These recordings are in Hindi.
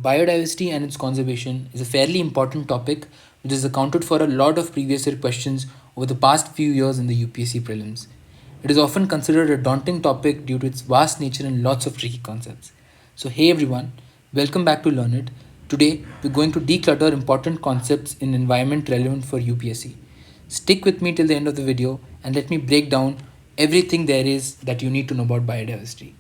Biodiversity and its conservation is a fairly important topic which has accounted for a lot of previous year questions over the past few years in the UPSC prelims. It is often considered a daunting topic due to its vast nature and lots of tricky concepts. So, hey everyone, welcome back to Learn It. Today, we're going to declutter important concepts in environment relevant for UPSC. Stick with me till the end of the video and let me break down everything there is that you need to know about biodiversity.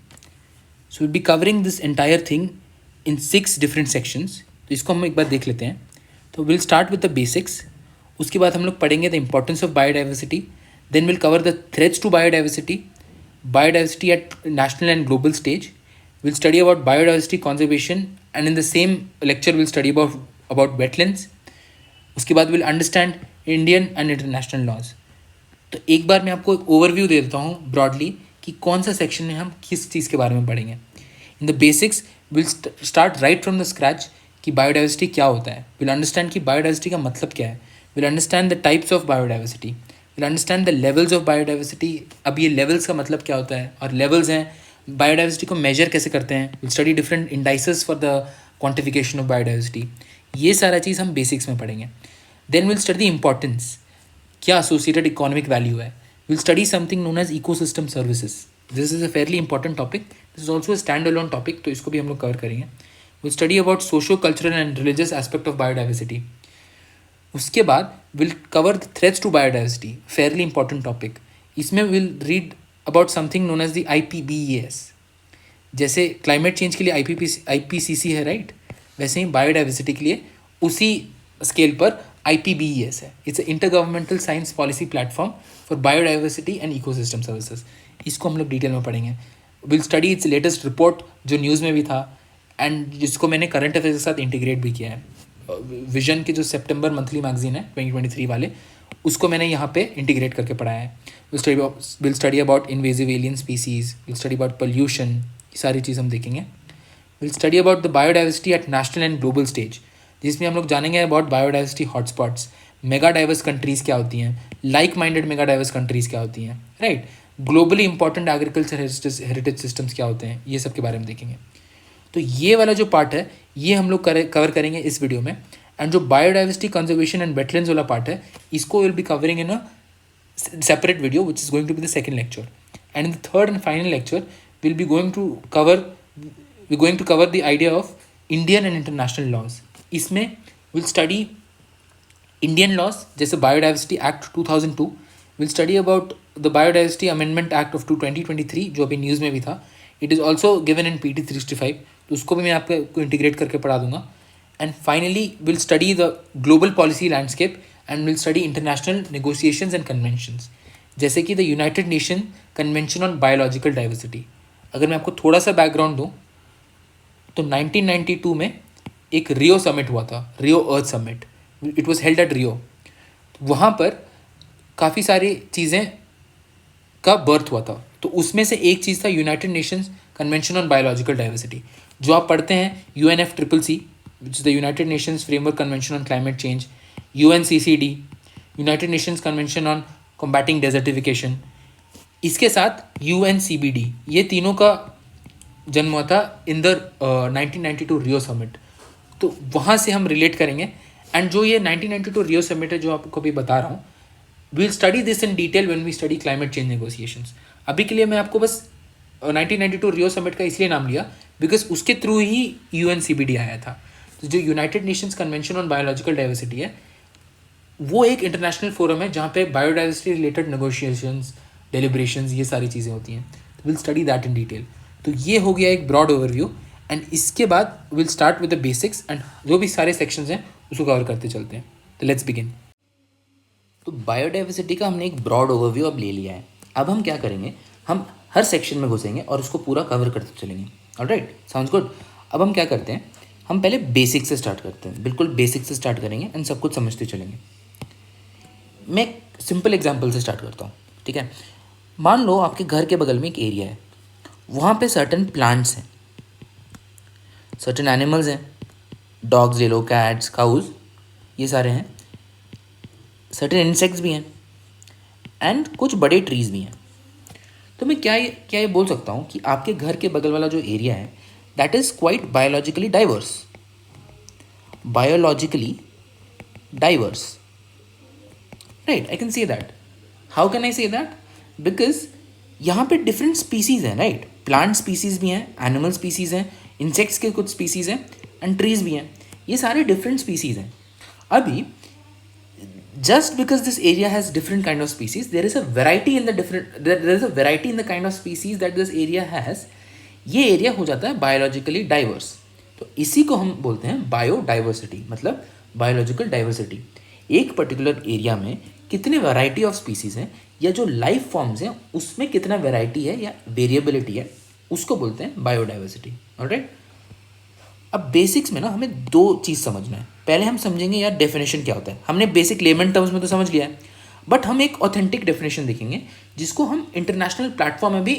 So we'll be covering this entire thing in 6 different sections. तो इसको हम एक बार देख लेते हैं. तो we'll start with the basics. उसके बाद हम लोग पढ़ेंगे the importance of biodiversity. Then we'll cover the threats to biodiversity, biodiversity at national and global stage. We'll study about biodiversity conservation, and in the same lecture we'll study about wetlands. उसके बाद we'll understand Indian and international laws. तो एक बार मैं आपको एक ओवरव्यू दे देता हूँ ब्रॉडली कि कौन सा सेक्शन में हम किस चीज़ के बारे में पढ़ेंगे. In the basics will start right from the scratch कि बायोडाइवर्सिटी क्या होता है. विल अंडरस्टैंड कि बायोडाइवर्सिटी का मतलब क्या है. Will understand the types of biodiversity. Will understand the levels of biodiversity. अब ये लेवल्स का मतलब क्या होता है और लेवल्स हैं बायोडाइवर्सिटी को मेजर कैसे करते हैं. Will study different indices for the quantification of biodiversity. ये सारा चीज़ हम बेसिक्स में पढ़ेंगे. Then will study the importance, क्या एसोसिएटेड इकोनॉमिक वैल्यू है. Will study something known as ecosystem services. This is a fairly important topic. This is also stand alone topic, तो इसको भी हम लोग कवर करेंगे. Will study about socio cultural and religious aspect of biodiversity. उसके बाद will cover the threats to biodiversity, fairly important topic. इसमें will read about something known as the IPBES. जैसे क्लाइमेट चेंज के लिए IPCC है राइट, वैसे ही बायोडाइवर्सिटी के लिए उसी स्केल पर IPBES है. It's inter governmental science policy platform for biodiversity and ecosystem services. इसको हम लोग डिटेल में पढ़ेंगे. Will study it's latest report जो न्यूज़ में भी था एंड जिसको मैंने करंट अफेयर्स के साथ इंटीग्रेट भी किया है. विजन के जो सितंबर मंथली मैगजीन है 2023 वाले, उसको मैंने यहाँ पे इंटीग्रेट करके पढ़ाया है. Will study about invasive alien species. Will study about pollution. ये सारी चीज़ हम देखेंगे. Will study about the biodiversity at national and global stage, जिसमें हम लोग जानेंगे about biodiversity hotspots, mega diverse countries क्या होती हैं, like minded mega diverse countries क्या होती हैं right, globally important agriculture heritage systems क्या होते हैं, ये सब के बारे में देखेंगे. तो ये वाला जो पार्ट है ये हम लोग कवर करेंगे इस वीडियो में. एंड जो बायोडाइवर्सिटी कंजर्वेशन एंड वेटलैंड्स वाला पार्ट है इसको will be covering in a separate video which is going to be the second lecture. And in the third and final lecture will be going to cover the idea of Indian and international laws. इसमें विल स्टडी इंडियन लॉज जैसे biodiversity act 2002. Will study about the biodiversity amendment act of 2023 जो अभी न्यूज़ में भी था. It is also given in PT 365, तो उसको भी मैं आपको इंटीग्रेट करके पढ़ा दूंगा. And finally will study the global policy landscape and will study international negotiations and conventions जैसे कि the United nation convention on Biological diversity. अगर मैं आपको थोड़ा सा बैकग्राउंड दूँ तो 1992 में एक रियो समिट हुआ था, Rio earth summit. It was held at Rio. वहाँ पर काफ़ी सारी चीज़ें का बर्थ हुआ था. तो उसमें से एक चीज़ था United Nations Convention on Biological diversity, जो आप पढ़ते हैं UNFCCC which is the United Nations framework convention on climate change, UNCCD United Nations Convention on combating desertification, इसके साथ UNCBD. ये तीनों का जन्म हुआ था इन द 1992 रियो समिट. तो वहाँ से हम रिलेट करेंगे. एंड जो ये 1992 रियो समिट है जो आपको अभी बता रहा हूँ, will study this in detail when we study climate change negotiations. अभी के लिए मैं आपको बस 1992 रियो समिट का इसलिए नाम लिया बिकॉज उसके थ्रू ही UNCBD आया था. तो जो United Nations Convention on Biological diversity है वो एक इंटरनेशनल फोरम है जहाँ पे बायोडाइवर्सिटी रिलेटेड नेगोशिएशंस, डेलिब्रेशंस, ये सारी चीज़ें होती हैं. तो will study that in detail. तो ये हो गया एक ब्रॉड ओवरव्यू. एंड इसके बाद will start with the basics and जो भी सारे सेक्शंस हैं उसको कवर करते चलते हैं. तो लेट्स बिगिन. तो बायोडाइवर्सिटी का हमने एक ब्रॉड ओवरव्यू अब ले लिया है. अब हम क्या करेंगे, हम हर सेक्शन में घुसेंगे और उसको पूरा कवर करते चलेंगे. Alright, sounds good. अब हम क्या करते हैं, हम पहले बेसिक से स्टार्ट करते हैं. बिल्कुल बेसिक से स्टार्ट करेंगे एंड सब कुछ समझते चलेंगे. मैं एक सिंपल एग्जाम्पल से स्टार्ट करता हूँ, ठीक है. मान लो आपके घर के बगल में एक एरिया है, वहाँ पे सर्टन प्लांट्स हैं, सर्टन एनिमल्स हैं, डॉग्स ले लो, कैट्स, काउज, ये सारे हैं, सर्टन इंसेक्ट्स भी हैं एंड कुछ बड़े ट्रीज़ भी हैं. तो मैं क्या ये बोल सकता हूँ कि आपके घर के बगल वाला जो एरिया है that is quite biologically diverse. biologically diverse. Right, I can say that. How can I say that? Because यहाँ पे डिफरेंट स्पीसीज हैं, राइट. प्लांट स्पीसीज भी हैं, एनिमल स्पीसीज हैं, इंसेक्ट्स के कुछ स्पीसीज हैं, एंड ट्रीज भी हैं. ये सारे डिफरेंट स्पीसीज हैं. अभी just because this area has different kind of species, there is a variety in the different there is a variety in the kind of species that this area has. ये एरिया हो जाता है बायोलॉजिकली डाइवर्स. तो इसी को हम बोलते हैं बायोडाइवर्सिटी, मतलब बायोलॉजिकल डाइवर्सिटी. एक पर्टिकुलर एरिया में कितने वैरायटी ऑफ स्पीसीज हैं या जो लाइफ फॉर्म्स हैं उसमें कितना वैरायटी है या वेरिएबिलिटी है, उसको बोलते हैं बायोडाइवर्सिटी. ऑलराइट. अब बेसिक्स में ना हमें दो चीज़ समझना है. पहले हम समझेंगे यार डेफिनेशन क्या होता है. हमने बेसिक लेमन टर्म्स में तो समझ लिया है, बट हम एक ऑथेंटिक डेफिनेशन देखेंगे जिसको हम इंटरनेशनल प्लेटफॉर्म में भी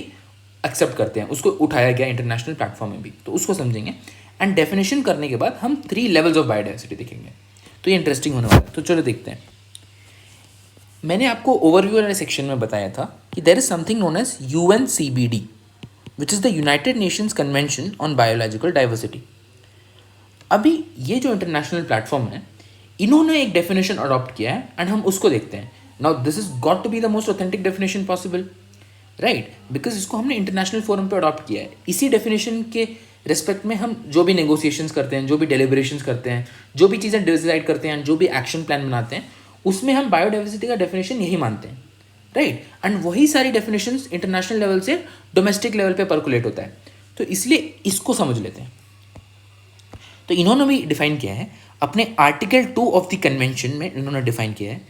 एक्सेप्ट करते हैं, उसको उठाया गया इंटरनेशनल प्लेटफॉर्म में भी, तो उसको समझेंगे. एंड डेफिनेशन करने के बाद हम 3 लेवल्स ऑफ बायोडाइवर्सिटी देखेंगे. तो ये इंटरेस्टिंग होने वाला है. तो चलो देखते हैं. मैंने आपको ओवरव्यू वाले सेक्शन में बताया था कि there is something known as UNCBD, which is the United Nations Convention on Biological Diversity. अभी ये जो इंटरनेशनल प्लेटफॉर्म है, इन्होंने एक डेफिनेशन अडॉप्ट किया है एंड हम उसको देखते हैं. Now this is got to be the most authentic definition possible, right, because इसको हमने इंटरनेशनल फोरम पे अडॉप्ट किया है. इसी डेफिनेशन के रिस्पेक्ट में हम जो भी नेगोशिएशंस करते हैं, जो भी डेलिब्रेशंस करते हैं, जो भी चीज़ें डिसाइड करते हैं, जो भी एक्शन प्लान बनाते हैं, उसमें हम बायोडाइवर्सिटी का डेफिनेशन यही मानते हैं, राइट. एंड वही सारी डेफिनेशंस इंटरनेशनल लेवल से डोमेस्टिक लेवल पे पर्कुलेट होता है. तो इसलिए इसको समझ लेते हैं. तो इन्होंने भी डिफाइन किया है अपने आर्टिकल 2 ऑफ द कन्वेंशन में, इन्होंने डिफाइन किया है.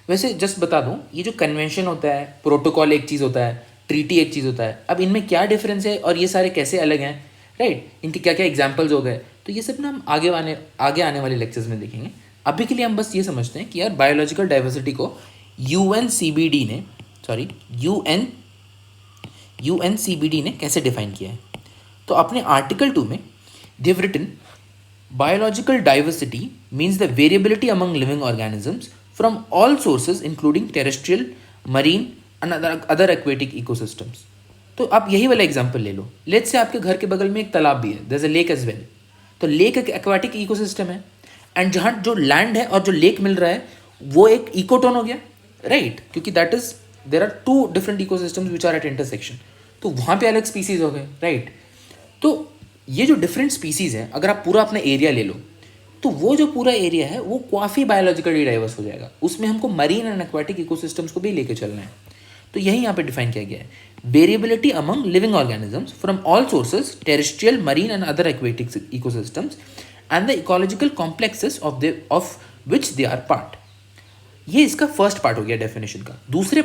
वैसे जस्ट बता दूं, ये जो कन्वेंशन होता है, प्रोटोकॉल एक चीज़ होता है, ट्रीटी एक चीज़ होता है. अब इनमें क्या डिफरेंस है और ये सारे कैसे अलग हैं, राइट, इनके क्या क्या एग्जाम्पल्स हो गए, तो ये सब ना हम आगे आने वाले लेक्चर्स में देखेंगे. अभी के लिए हम बस ये समझते हैं कि यार बायोलॉजिकल डाइवर्सिटी को UNCBD ने कैसे डिफाइन किया है. तो अपने आर्टिकल 2 में they have written biological diversity means the variability among living organisms from all sources including terrestrial, marine and other aquatic ecosystems. तो आप यही वाला एग्जांपल ले लो. लेट्स से आपके घर के बगल में एक तालाब भी है, there is a lake as well. तो लेक एक एक्वाटिक इकोसिस्टम है, एंड जहाँ जो लैंड है और जो लेक मिल रहा है वो एक इकोटोन हो गया, राइट, क्योंकि that is there are 2 different ecosystems which are at intersection. तो वहाँ पे अलग स्पीसीज हो गए, राइट. तो ये जो डिफरेंट स्पीसीज़ हैं, अगर आप पूरा अपना एरिया ले लो तो वो जो पूरा एरिया है वो काफ़ी बायोलॉजिकली डाइवर्स हो जाएगा. उसमें हमको मरीन एंड एक्वाटिक इकोसिस्टम्स को भी लेके चलना है. तो यही यहाँ पे डिफाइन किया गया है. Variability among living organisms from all sources, terrestrial, marine and other aquatic ecosystems and the ecological complexes of which they are part. ये इसका फर्स्ट पार्ट हो गया डेफिनेशन का. दूसरा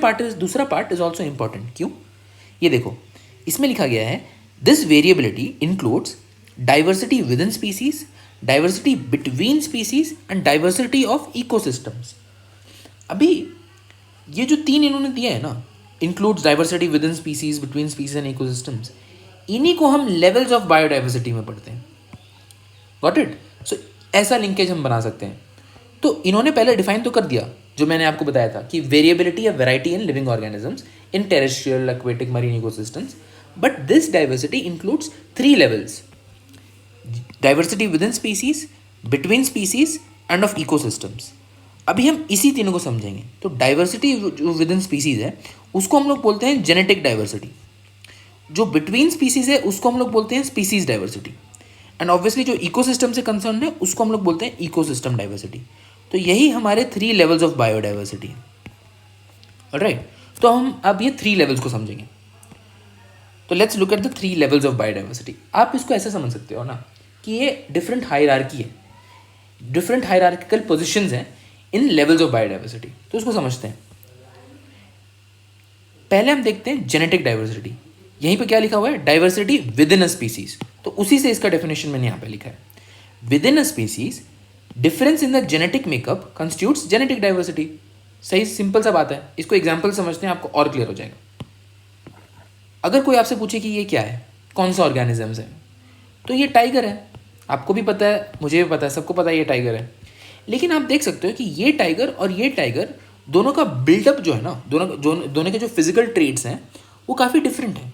पार्ट इज ऑल्सो इंपॉर्टेंट. क्यों? ये देखो, इसमें लिखा गया है this variability includes diversity within species, diversity between species and diversity of ecosystems. अभी ये जो 3 इन्होंने दिया है ना, includes diversity within species, between species and ecosystems, इन्हीं को हम levels of biodiversity में पढ़ते हैं. Got it? So ऐसा लिंकेज हम बना सकते हैं. तो इन्होंने पहले डिफाइन तो कर दिया जो मैंने आपको बताया था कि वेरिएबिलिटी या variety in living organisms in terrestrial, aquatic, marine ecosystems. But this diversity includes 3 levels: diversity within species, between species and of ecosystems. अभी हम इसी तीनों को समझेंगे. तो डाइवर्सिटी जो विद इन स्पीसीज है उसको हम लोग बोलते हैं जेनेटिक डाइवर्सिटी. जो बिटवीन स्पीसीज है उसको हम लोग बोलते हैं स्पीसीज डाइवर्सिटी. एंड ऑब्वियसली जो इकोसिस्टम से कंसर्न है उसको हम लोग बोलते हैं इकोसिस्टम डाइवर्सिटी. तो यही हमारे 3 लेवल्स ऑफ बायोडाइवर्सिटी. ऑलराइट, तो हम अब ये 3 लेवल्स को समझेंगे. तो let's look at the 3 levels of biodiversity. आप इसको ऐसे समझ सकते हो ना कि ये डिफरेंट हायरार्की है, डिफरेंट हायरार्किकल पोजीशंस हैं इन लेवल्स ऑफ बायोडाइवर्सिटी. तो उसको समझते हैं. पहले हम देखते हैं जेनेटिक डाइवर्सिटी. यहीं पे क्या लिखा हुआ है? Diversity within a species. तो उसी से इसका डेफिनेशन मैंने यहाँ पे लिखा है. With in a species difference in the genetic makeup constitutes genetic diversity. सही, सिंपल सा बात है. इसको एग्जाम्पल समझते हैं, आपको और क्लियर हो जाएगा. अगर कोई आपसे पूछे कि ये क्या है, कौन सा ऑर्गेनिजम्स है, तो ये टाइगर है. आपको भी पता है, मुझे भी पता है, सबको पता है ये टाइगर है. लेकिन आप देख सकते हो कि ये टाइगर और ये टाइगर दोनों का बिल्डअप जो है ना, दोनों के जो फिजिकल ट्रेट्स हैं वो काफ़ी डिफरेंट है.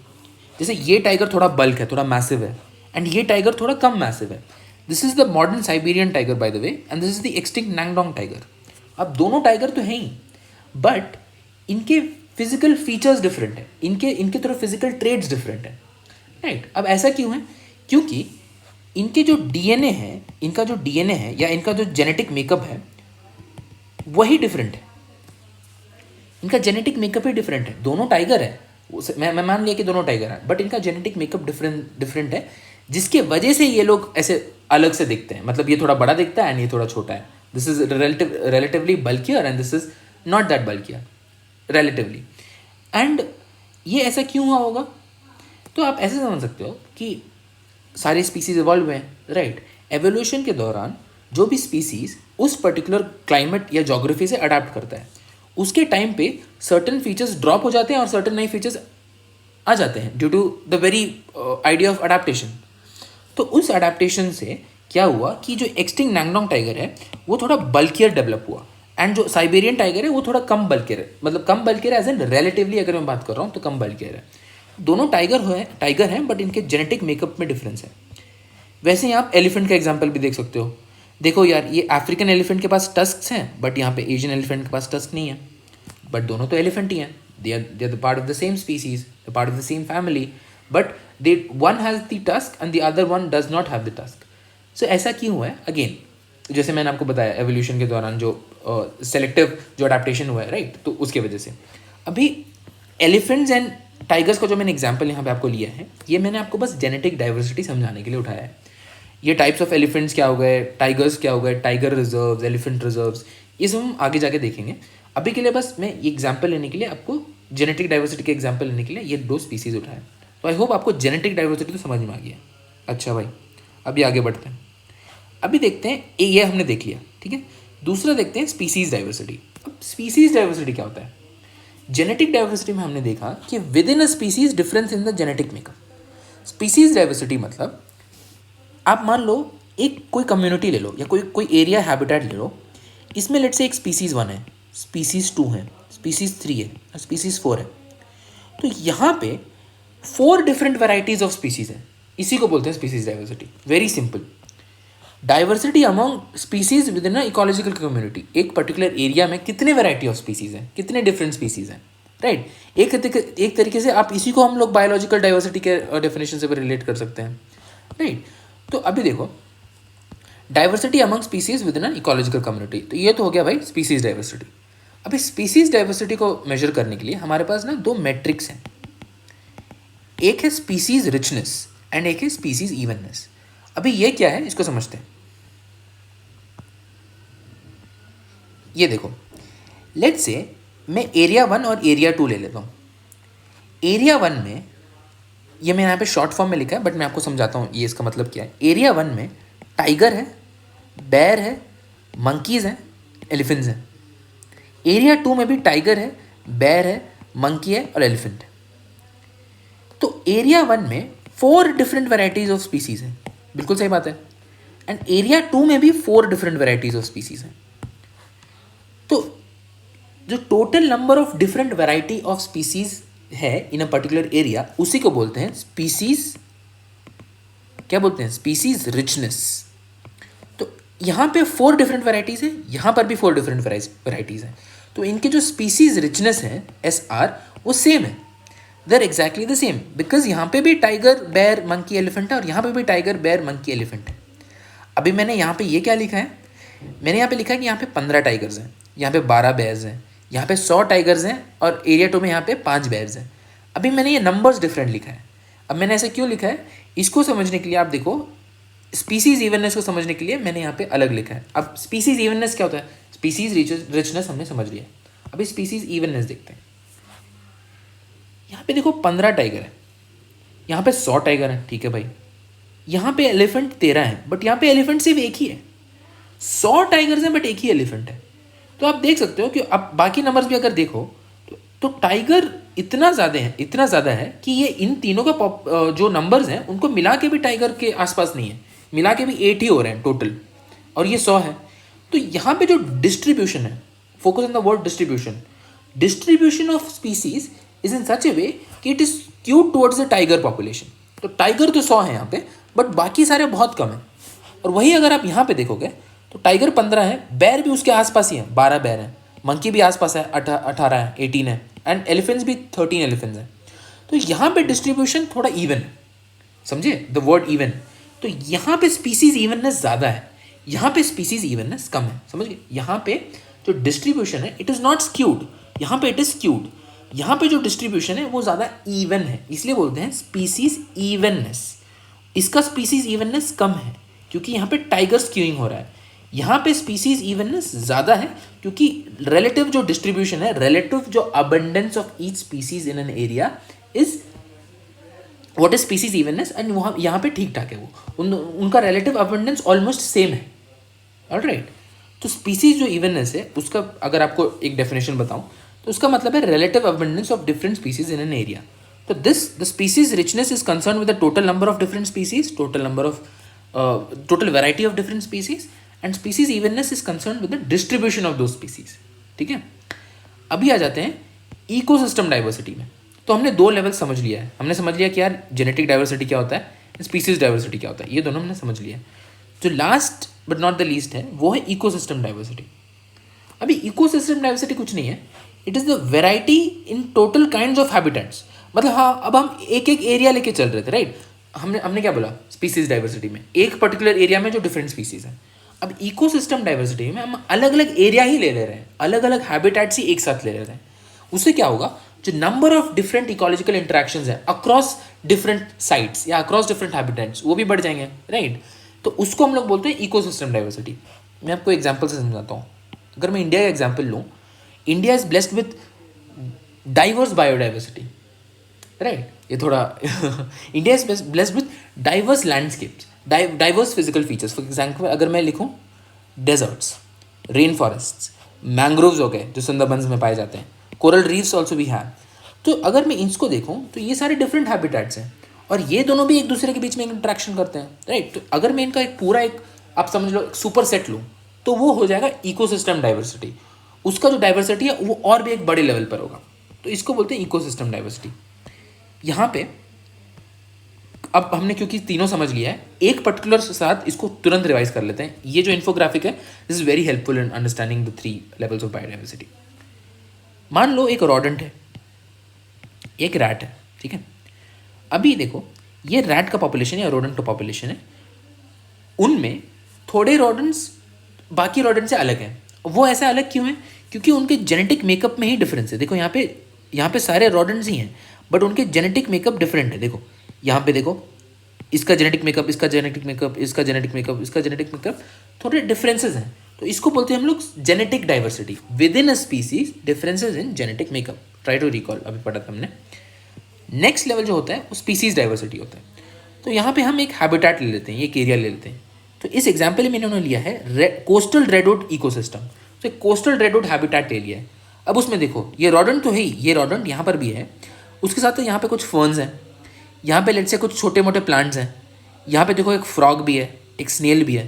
जैसे ये टाइगर थोड़ा बल्क है, थोड़ा मैसिव है, एंड ये टाइगर थोड़ा कम मैसिव है. This is the modern Siberian tiger by the way, and this is the extinct Ngandong tiger. अब दोनों टाइगर तो हैं ही, बट इनके फिजिकल फीचर्स डिफरेंट है, इनके थोड़ा फिजिकल ट्रेड्स डिफरेंट है, राइट. अब ऐसा क्यों है? क्योंकि इनके जो डीएनए है, इनका जो डीएनए है या इनका जो जेनेटिक मेकअप है वही डिफरेंट है. इनका जेनेटिक मेकअप ही डिफरेंट है. दोनों टाइगर है, मैं मान लिया कि दोनों टाइगर हैं, बट इनका जेनेटिक मेकअप डिफरेंट है, जिसके वजह से ये लोग ऐसे अलग से दिखते हैं. मतलब ये थोड़ा बड़ा दिखता है एंड ये थोड़ा छोटा है. This is relatively bulkier and this is not that bulkier relatively. And ये ऐसा क्यों हुआ होगा? तो आप ऐसे समझ सकते हो कि सारे स्पीसीज इवॉल्व हुए हैं, राइट. एवोल्यूशन के दौरान जो भी स्पीसीज उस पर्टिकुलर क्लाइमेट या जोग्राफी से अडाप्ट करता है, उसके टाइम पे सर्टन फीचर्स ड्रॉप हो जाते हैं और सर्टन नए फीचर्स आ जाते हैं due to the very idea of adaptation. तो उस अडेप्टेशन से क्या हुआ कि जो एक्सटिंक्ट नैंगडोंग टाइगर है वो थोड़ा बल्कियर डेवलप हुआ, एंड जो साइबेरियन टाइगर है वो थोड़ा कम बल्कियर है. मतलब कम बल्कियर एज एन रिलेटिवली अगर मैं बात कर रहा हूँ तो कम बल्कियर है. दोनों टाइगर हैं बट इनके जेनेटिक मेकअप में डिफरेंस है. वैसे ही आप एलिफेंट का एग्जाम्पल भी देख सकते हो. देखो यार, ये अफ्रीकन एलिफेंट के पास टस्क्स हैं, बट यहाँ पे एशियन एलिफेंट के पास टस्क नहीं है. बट दोनों तो एलिफेंट ही हैं. They are the part of the same species, the part of the same family, but they one has the tusk and the other one does not have the tusk. So ऐसा क्यों हुआ है? अगेन, जैसे मैंने आपको बताया एवोल्यूशन के दौरान जो सेलेक्टिव जो अडेप्टेशन हुआ है, राइट, तो उसके वजह से. अभी एलिफेंट्स एंड टाइगर्स का जो मैंने एग्जाम्पल यहाँ पे आपको लिया है, ये मैंने आपको बस जेनेटिक डाइवर्सिटी समझाने के लिए उठाया है. ये टाइप्स ऑफ एलिफेंट्स क्या हो गए, टाइगर्स क्या हो गए, टाइगर रिजर्व्स, एलिफेंट रिजर्व्स, ये सब हम आगे जाके देखेंगे. अभी के लिए बस मैं ये एग्जाम्पल लेने के लिए आपको जेनेटिक डाइवर्सिटी के एग्जाम्पल लेने के लिए ये दो स्पीसीज उठाए. तो आई होप आपको जेनेटिक डाइवर्सिटी तो समझ में आ गया. अच्छा भाई, अभी आगे बढ़ते हैं. अभी देखते हैं, ये हमने देख लिया, ठीक है. दूसरा देखते हैं स्पीसीज डाइवर्सिटी. अब स्पीसीज डाइवर्सिटी क्या होता है? जेनेटिक डाइवर्सिटी में हमने देखा कि with in a species difference in the genetic makeup. Species diversity मतलब आप मान लो एक कोई कम्युनिटी ले लो या कोई एरिया हैबिटेट ले लो. इसमें लेट से एक स्पीसीज 1 है, स्पीसीज 2 है, स्पीसीज 3 है और स्पीसीज 4 है. तो यहाँ पे 4 डिफरेंट वेराइटीज ऑफ स्पीसीज हैं. इसी को बोलते हैं species diversity. Very simple. Diversity among species with in a ecological community. एक पर्टिकुलर एरिया में कितने वैरायटी ऑफ स्पीसीज हैं, कितने डिफरेंट स्पीसीज हैं, राइट. एक तरीके से आप इसी को हम लोग बायोलॉजिकल डाइवर्सिटी के डेफिनेशन से भी रिलेट कर सकते हैं, राइट. तो अभी देखो, diversity among species with in a ecological community. तो ये तो हो गया भाई स्पीसीज डाइवर्सिटी. अभी स्पीसीज डाइवर्सिटी को मेजर करने के लिए हमारे पास ना 2 मेट्रिक्स हैं. एक है स्पीसीज रिचनेस एंड एक है स्पीसीज इवननेस. अभी ये क्या है इसको समझते हैं. ये देखो, लेट्स से मैं एरिया 1 और एरिया 2 ले लेता हूँ. एरिया 1 में, ये मैंने यहाँ पे शॉर्ट फॉर्म में लिखा है बट मैं आपको समझाता हूँ ये इसका मतलब क्या है. एरिया 1 में टाइगर है, बेयर है, मंकीज हैं, एलिफेंट्स हैं. एरिया 2 में भी टाइगर है, बेयर है, मंकी है और एलिफेंट है. तो एरिया 1 में 4 डिफरेंट वेराइटीज ऑफ स्पीसीज हैं. बिल्कुल सही बात है. एंड एरिया 2 में भी 4 डिफरेंट वेराइटीज ऑफ स्पीसीज हैं. तो जो total number of different variety of species है इन अ पर्टिकुलर एरिया, उसी को बोलते हैं स्पीसीज, क्या बोलते हैं, स्पीसीज रिचनेस. तो यहाँ पे 4 डिफरेंट वेराइटीज है, यहाँ पर भी 4 डिफरेंट वेराइटीज हैं. तो इनके जो स्पीसीज रिचनेस है SR, वो सेम है. देर एग्जैक्टली द सेम, बिकॉज यहाँ पे भी टाइगर, बेयर, मंकी, एलिफेंट है और यहाँ पे भी टाइगर, बेयर, मंकी, एलिफेंट है. अभी मैंने यहाँ पे ये क्या लिखा है, मैंने यहाँ पे लिखा है कि यहाँ पे 15 टाइगर्स हैं, यहाँ पे 12 बेयर्स हैं, यहाँ पे 100 टाइगर्स हैं और एरिया 2 में यहाँ पे 5 बेयर्स हैं. अभी मैंने ये नंबर्स डिफरेंट लिखा है. अब मैंने ऐसे क्यों लिखा है, इसको समझने के लिए आप देखो, स्पीसीज इवननेस को समझने के लिए मैंने यहाँ पे अलग लिखा है. अब स्पीसीज इवननेस क्या होता है, स्पीसीज रिचनेस हमने समझ लिया. अभी स्पीसीज इवननेस देखते हैं. यहाँ पे देखो 15 टाइगर है, यहाँ पे 100 टाइगर है, ठीक है भाई. यहाँ पे एलिफेंट 13 है, बट यहाँ पे एलिफेंट सिर्फ एक ही है. 100 टाइगर्स हैं बट एक ही एलिफेंट है. तो आप देख सकते हो कि अब बाकी नंबर्स भी अगर देखो तो टाइगर इतना ज़्यादा है कि ये इन तीनों का जो नंबर्स हैं उनको मिला के भी टाइगर के आसपास नहीं है. मिला के भी 8 ही हो रहे हैं टोटल, और ये 100 है. तो यहाँ पे जो डिस्ट्रीब्यूशन है, focus on the word distribution of species is in such a way कि it is skewed towards the tiger population. तो टाइगर तो 100 है यहाँ पे, बट बाकी सारे बहुत कम है. और वही अगर आप यहाँ पे देखोगे तो टाइगर 15 है, बेर भी उसके आसपास ही है, 12 बेर हैं, मंकी भी आसपास है, 18 है, 18 है, एंड एलिफेंट्स भी 13 एलिफेंट्स हैं। तो यहाँ पे डिस्ट्रीब्यूशन थोड़ा इवन है, समझे द वर्ड इवन। तो यहाँ पे स्पीसीज इवननेस ज़्यादा है, यहाँ पे स्पीसीज इवननेस कम है, समझ गए। यहाँ पे जो डिस्ट्रीब्यूशन है इट इज़ नॉट स्क्यूड, यहाँ पे इट इज़ स्क्यूड। यहाँ पे जो डिस्ट्रीब्यूशन है वो ज़्यादा इवन है, इसलिए बोलते हैं स्पीसीज इवननेस। इसका स्पीसीज इवननेस कम है क्योंकि यहाँ पे टाइगर स्क्यूइंग हो रहा है। यहाँ पे स्पीसीज इवननेस ज़्यादा है क्योंकि रिलेटिव जो डिस्ट्रीब्यूशन है, रिलेटिव जो abundance of each species in an area is what is species evenness, and वहाँ यहाँ पे ठीक ठाक है वो, उनका रिलेटिव अबंडेंस ऑलमोस्ट सेम है। ऑलराइट, तो स्पीसीज जो इवननेस है उसका अगर आपको एक डेफिनेशन बताऊँ तो उसका मतलब है relative abundance of different species in an area. तो the species richness is concern with the total number of different species, total variety of different species, and species evenness is concern with the distribution of those species. ठीक है, अभी आ जाते हैं इकोसिस्टम डाइवर्सिटी में। तो हमने दो लेवल समझ लिया है, हमने समझ लिया कि यार जेनेटिक डाइवर्सिटी क्या होता है, स्पीसीज डाइवर्सिटी क्या होता है, ये दोनों हमने समझ लिया है। जो last but not the least है वो है इकोसिस्टम डाइवर्सिटी। अभी इकोसिस्टम डाइवर्सिटी कुछ नहीं है, it is the variety in total kinds of habitats. मतलब हाँ, अब हम एक एक एरिया लेके चल रहे थे, राइट। हमने क्या बोला, स्पीसीज डाइवर्सिटी में एक पर्टिकुलर एरिया में जो डिफरेंट स्पीसीज है। अब इकोसिस्टम डाइवर्सिटी में हम अलग अलग एरिया ही ले रहे हैं, अलग अलग हैबिटेट्स ही एक साथ ले रहे हैं। उससे क्या होगा, जो number of different ecological interactions है अक्रॉस डिफरेंट साइट्स या अक्रॉस डिफरेंट हैबिटेट्स वो भी बढ़ जाएंगे, राइट। तो उसको हम लोग बोलते हैं इकोसिस्टम डाइवर्सिटी। मैं आपको एग्जांपल से समझाता हूँ। अगर मैं इंडिया का एग्जांपल लूँ, India is blessed with diverse biodiversity, right. ये थोड़ा India is blessed with diverse landscapes, diverse physical features. For example अगर मैं लिखूँ डेजर्ट्स, रेन फॉरेस्ट्स, मैंग्रोव्स हो गए जो सुंदरबंस में पाए जाते हैं, कोरल रीफ्स ऑल्सो भी हैं। तो अगर मैं इसको देखूँ तो ये सारे डिफरेंट हैबिटेट्स हैं और ये दोनों भी एक दूसरे के बीच में इंटरेक्शन करते हैं, राइट। तो अगर मैं इनका एक पूरा एक आप समझ लो एक सुपर सेट लूँ तो वो हो जाएगा इकोसिस्टम डाइवर्सिटी। उसका जो डाइवर्सिटी है वो और भी एक बड़े लेवल पर होगा, तो इसको बोलते हैं इकोसिस्टम डाइवर्सिटी। यहाँ पे अब हमने क्योंकि तीनों समझ लिया है, एक पर्टिकुलर साथ इसको तुरंत रिवाइज कर लेते हैं। ये जो इन्फोग्राफिक है this is very helpful in understanding the 3 levels of biodiversity. मान लो एक रॉडेंट है, एक रैट है, ठीक है। अभी देखो ये रैट का पॉपुलेशन या रोडेंट का पॉपुलेशन है, उनमें थोड़े रोडेंट्स बाकी रोडेंट से अलग हैं। वो ऐसा अलग क्यों है, क्योंकि उनके जेनेटिक मेकअप में ही डिफरेंस है। देखो यहाँ पे सारे रोडेंट्स ही हैं बट उनके जेनेटिक मेकअप डिफरेंट है। देखो यहाँ पे देखो, इसका जेनेटिक मेकअप, इसका जेनेटिक मेकअप, इसका जेनेटिक मेकअप, इसका जेनेटिक मेकअप, थोड़े डिफरेंसेस हैं। तो इसको बोलते हैं हम लोग genetic diversity within a species, differences in genetic makeup. Try to recall, अभी पढ़ा था हमने। नेक्स्ट लेवल जो होता है वो स्पीसीज डाइवर्सिटी होता है। तो यहाँ पे हम एक हैबिटेट ले लेते हैं, एक एरिया ले लेते हैं। तो इस एग्जाम्पल में इन्होंने लिया है कोस्टल रेडवुड इकोसिस्टम। तो एक कोस्टल रेडवुड हैबिटेट ले लिया है। अब उसमें देखो ये रॉडेंट तो है ही, ये रॉडेंट यहाँ पर भी है, उसके साथ तो यहाँ पे कुछ फर्न्स हैं, यहाँ पे लेट्स से कुछ छोटे मोटे प्लांट्स हैं, यहाँ पे देखो एक फ्रॉग भी है, एक स्नेल भी है।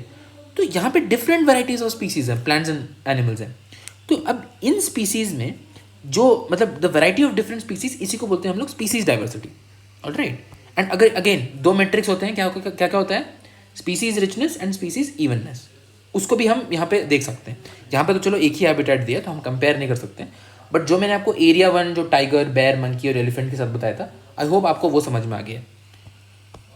तो यहाँ पे डिफरेंट वेराइटीज ऑफ स्पीसीज हैं, प्लांट्स एंड एनिमल्स हैं। तो अब इन स्पीसीज में जो मतलब the variety of different species, इसी को बोलते हैं हम लोग स्पीसीज डाइवर्सिटी। ऑलराइट, एंड अगर अगेन 2 मेट्रिक्स होते हैं, क्या क्या क्या होता है, species richness and species evenness. उसको भी हम यहाँ पे देख सकते हैं। यहाँ पे तो चलो एक ही हैबिटेट दिया तो हम कंपेयर नहीं कर सकते, बट जो मैंने आपको एरिया 1 जो टाइगर, बेयर, मंकी और एलिफेंट के साथ बताया था, आई होप आपको वो समझ में आ गया।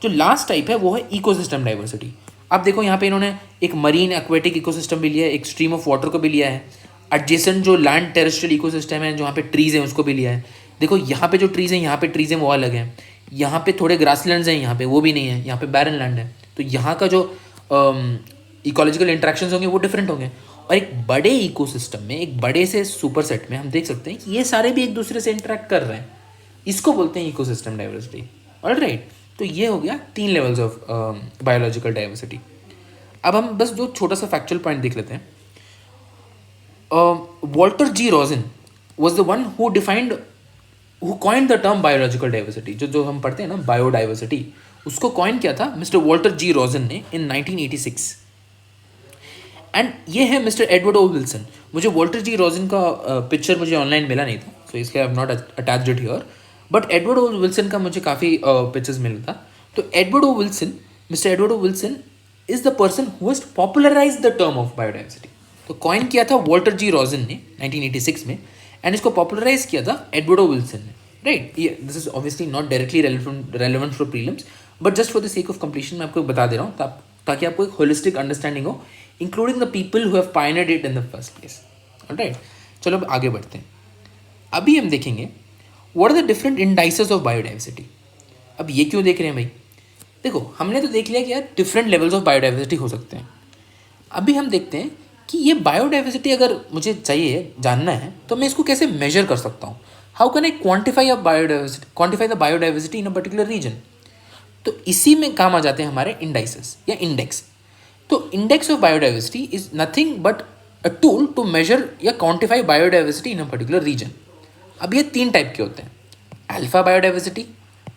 जो लास्ट टाइप है वो है इकोसिस्टम डाइवर्सिटी। अब देखो यहाँ पे इन्होंने एक मरीन एक्वेटिक इकोसिस्टम भी लिया है, एक स्ट्रीम ऑफ वाटर को भी लिया है, एडजेसेंट जो लैंड टेरेस्ट्रियल इकोसिस्टम है जहाँ पे ट्रीज हैं उसको भी लिया है। देखो यहाँ पे जो ट्रीज हैं, यहाँ पे ट्रीज हैं वो अलग हैं, यहाँ पे थोड़े ग्रासलैंड्स हैं, यहाँ पे वो भी नहीं है, यहाँ पे बैरन लैंड है। तो यहाँ का जो इकोलॉजिकल इंट्रैक्शंस होंगे वो डिफरेंट होंगे। और एक बड़े इकोसिस्टम में, एक बड़े से सुपर सेट में हम देख सकते हैं कि ये सारे भी एक दूसरे से इंटरेक्ट कर रहे हैं, इसको बोलते हैं इकोसिस्टम डाइवर्सिटी। ऑलराइट, तो ये हो गया 3 लेवल्स ऑफ बायोलॉजिकल डाइवर्सिटी। अब हम बस जो छोटा सा फैक्चुअल पॉइंट देख लेते हैं। Walter G Rosen was the one who coined the term biological diversity. जो हम पढ़ते हैं ना बायोडाइवर्सिटी, उसको कॉइन किया था मिस्टर वॉल्टर जी रॉजिन ने इन 1986। एंड ये है मिस्टर एडवर्ड ओ विल्सन। मुझे वॉल्टर जी रॉजिन का पिक्चर मुझे ऑनलाइन मिला नहीं था, सो इसलिए I have not attached it here, but Edward O Wilson का मुझे काफ़ी पिक्चर्स मिला था। तो Edward O Wilson, mister Edward O Wilson is the person who has popularize the term of biodiversity. तो कॉइन किया था वॉल्टर जी रॉजन ने 1986 में, एंड इसको पॉपुलराइज किया था एडवर्डो विल्सन ने. Right, this is obviously not directly relevant for prelims, but just for the sake of completion मैं आपको बता दे रहा हूँ ताकि आपको एक होलिस्टिक अंडरस्टैंडिंग हो, including the people who have pioneered it in the first place. Right, चलो अब आगे बढ़ते हैं. अभी हम देखेंगे what are the different indices of biodiversity. अब ये क्यों देख रहे हैं भाई? देखो, हमने तो देख लिया कि यार डिफरेंट लेवल्स ऑफ बायोडाइवर्सिटी हो सकते हैं. अभी हम देखते हैं कि ये बायोडाइवर्सिटी अगर मुझे चाहिए जानना है तो मैं इसको कैसे मेजर कर सकता हूँ. How can I quantify the biodiversity in a particular region. तो इसी में काम आ जाते हैं हमारे इंडाइसेस या इंडेक्स. तो index of biodiversity is nothing but a tool to measure या quantify biodiversity in a particular region. अब ये 3 टाइप के होते हैं: alpha biodiversity,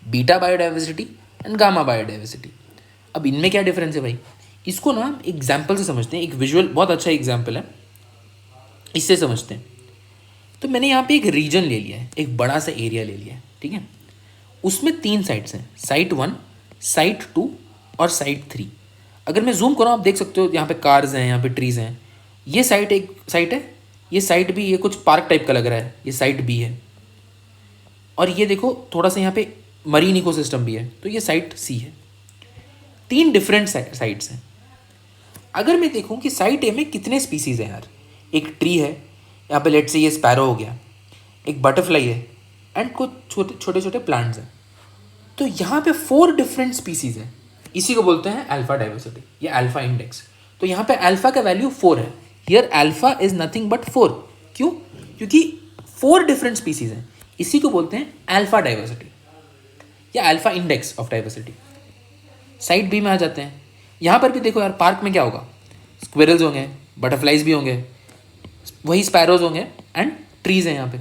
beta biodiversity and gamma biodiversity. अब इनमें क्या डिफरेंस है भाई? इसको ना एग्जाम्पल से समझते हैं. एक विजुअल बहुत अच्छा एग्जाम्पल है, इससे समझते हैं. तो मैंने यहाँ पे एक रीजन ले लिया है, एक बड़ा सा एरिया ले लिया है. ठीक है, उसमें 3 साइट्स हैं, साइट 1, साइट 2 और साइट 3. अगर मैं जूम करूँ आप देख सकते हो यहाँ पे कार्स हैं, यहाँ पे ट्रीज़ हैं. ये साइट एक साइट है, ये साइट भी, ये कुछ पार्क टाइप का लग रहा है, ये साइट बी है. और ये देखो थोड़ा सा यहाँ पे मरीन इकोसिस्टम भी है, तो ये साइट सी है. 3 डिफरेंट साइट्स हैं. अगर मैं देखूँ कि साइट ए में कितने स्पीसीज़ हैं यार, एक ट्री है यहाँ पे, लेट से ये स्पैरो हो गया, एक बटरफ्लाई है एंड कुछ छोटे छोटे प्लांट्स हैं. तो यहाँ पे 4 डिफरेंट स्पीसीज़ हैं. इसी को बोलते हैं अल्फा डाइवर्सिटी या अल्फा इंडेक्स. तो यहाँ पे अल्फा का वैल्यू 4 है. Here alpha is nothing but 4. क्यों? क्योंकि 4 डिफरेंट स्पीसीज़ हैं. इसी को बोलते हैं अल्फा डाइवर्सिटी या alpha index of diversity. Site B में आ जाते हैं. यहाँ पर भी देखो यार, पार्क में क्या होगा? स्क्विरल्स होंगे, बटरफ्लाइज भी होंगे, वही स्पैरोज होंगे एंड ट्रीज हैं यहाँ पे.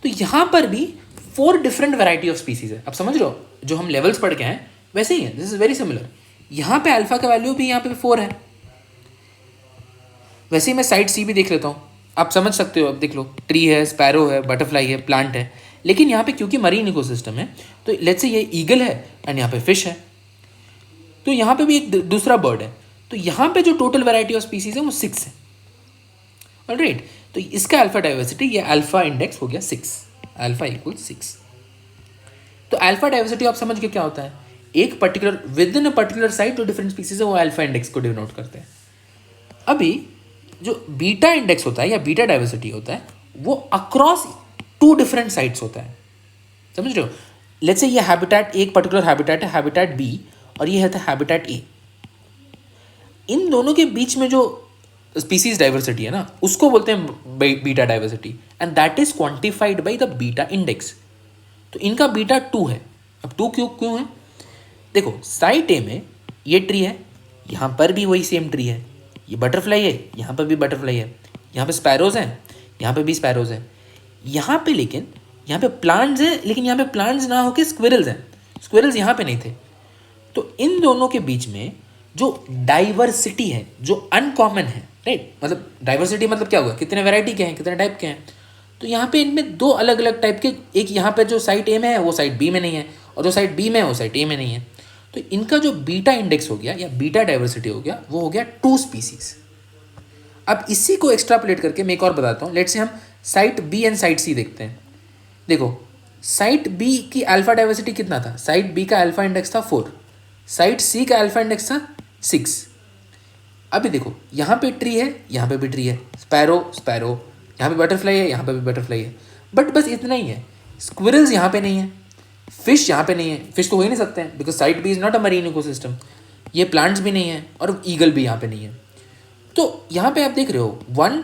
तो यहाँ पर भी 4 डिफरेंट वैरायटी ऑफ स्पीसीज है. अब समझ रहे हो, जो हम लेवल्स पढ़ के हैं वैसे ही है. This is very similar. यहाँ पे अल्फा का वैल्यू भी यहाँ पे 4 है. वैसे ही मैं साइड सी भी देख लेता हूँ, आप समझ सकते हो. अब देख लो, ट्री है, स्पैरो है, बटरफ्लाई है, प्लांट है. लेकिन यहाँ पे क्योंकि मरीन इकोसिस्टम है, तो लेट्स से ये ईगल है एंड यहाँ पे फिश है. तो यहाँ पे भी एक दूसरा बर्ड है. तो यहाँ पे जो टोटल वैरायटी ऑफ स्पीसीज है वो 6 है. ऑलराइट, तो इसका अल्फा डाइवर्सिटी या अल्फा इंडेक्स हो गया 6. Alpha equal 6. तो अल्फा डाइवर्सिटी आप समझ के क्या होता है? एक particular with in a particular site जो डिफरेंट स्पीसीज है वो अल्फा इंडेक्स को डिनोट करते हैं. अभी जो बीटा इंडेक्स होता है या बीटा डाइवर्सिटी होता है वो अक्रॉस 2 डिफरेंट साइट्स होता है. समझ रहे हो? लेट्स से ये हैबिटेट, एक पर्टिकुलर हैबिटेट है, हैबिटेट बी, और ये है हैबिटेट ए. इन दोनों के बीच में जो स्पीसीज डाइवर्सिटी है ना, उसको बोलते हैं beta diversity, and that is quantified by the beta index. तो इनका बीटा 2 है. अब 2 क्यों क्यों है? देखो, साइट ए में ये ट्री है, यहाँ पर भी वही सेम ट्री है, ये बटरफ्लाई है, यहाँ पर भी बटरफ्लाई है, यहाँ पे स्पैरोज हैं, यहाँ पे भी स्पैरोज हैं. यहाँ पे लेकिन यहाँ पे प्लांट्स हैं, लेकिन यहाँ पे प्लांट्स ना होकर स्क्विरल्स हैं. स्क्विरल्स यहाँ पे नहीं थे. तो इन दोनों के बीच में जो डाइवर्सिटी है, जो अनकॉमन है, राइट, मतलब डाइवर्सिटी मतलब क्या होगा? कितने वैरायटी के हैं, कितने टाइप के हैं. तो यहाँ पे इनमें 2 अलग अलग टाइप के, एक यहाँ पे जो साइट ए में है वो साइट बी में नहीं है, और जो साइट बी में है वो साइट ए में नहीं है. तो इनका जो बीटा इंडेक्स हो गया या बीटा डाइवर्सिटी हो गया, वो हो गया 2 स्पीसीज. अब इसी को एक्स्ट्रापोलेट करके मैं एक और बताता हूँ. लेट्स से हम साइट बी एंड साइट सी देखते हैं. देखो, साइट बी की अल्फा डाइवर्सिटी कितना था? साइट बी का अल्फा इंडेक्स था 4, साइट सी का अल्फा इंडेक्स था 6. अभी देखो, यहाँ पे ट्री है, यहाँ पे भी ट्री है, स्पैरो स्पैरो, यहाँ पे बटरफ्लाई है, यहाँ पे भी बटरफ्लाई है. बट बस इतना ही है. स्क्विरल्स यहाँ पे नहीं है, फिश यहाँ पे नहीं है. फिश तो हो ही नहीं सकते हैं, because site B is not a marine ecosystem. ये प्लांट्स भी नहीं है और ईगल भी यहाँ पे नहीं है. तो यहाँ पे आप देख रहे हो 1,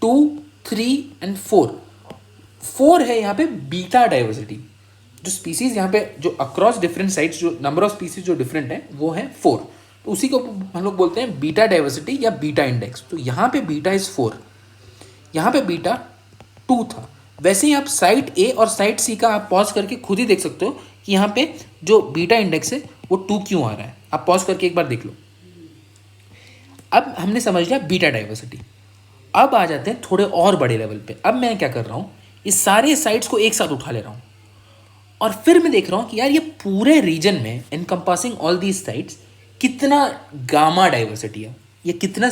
2, 3 एंड 4 है यहाँ पे बीटा डाइवर्सिटी. जो स्पीसीज यहाँ पे जो अक्रॉस डिफरेंट साइट्स, जो नंबर ऑफ स्पीसीज जो डिफरेंट है वो है 4. तो उसी को हम लोग बोलते हैं बीटा डाइवर्सिटी या बीटा इंडेक्स. तो यहाँ पे बीटा इज 4, यहाँ पे बीटा 2 था. वैसे ही आप साइट ए और साइट सी का आप पॉज करके खुद ही देख सकते हो कि यहाँ पे जो बीटा इंडेक्स है वो 2 क्यों आ रहा है. आप पॉज करके एक बार देख लो. अब हमने समझ लिया बीटा डाइवर्सिटी. अब आ जाते हैं थोड़े और बड़े लेवल पे. अब मैं क्या कर रहा हूँ, इस सारे साइट्स को एक साथ उठा ले रहा हूँ और फिर मैं देख रहा हूँ कि यार ये पूरे रीजन में, इनकम्पासिंग ऑल दीज साइट्स, कितना गामा डाइवर्सिटी है, ये कितना।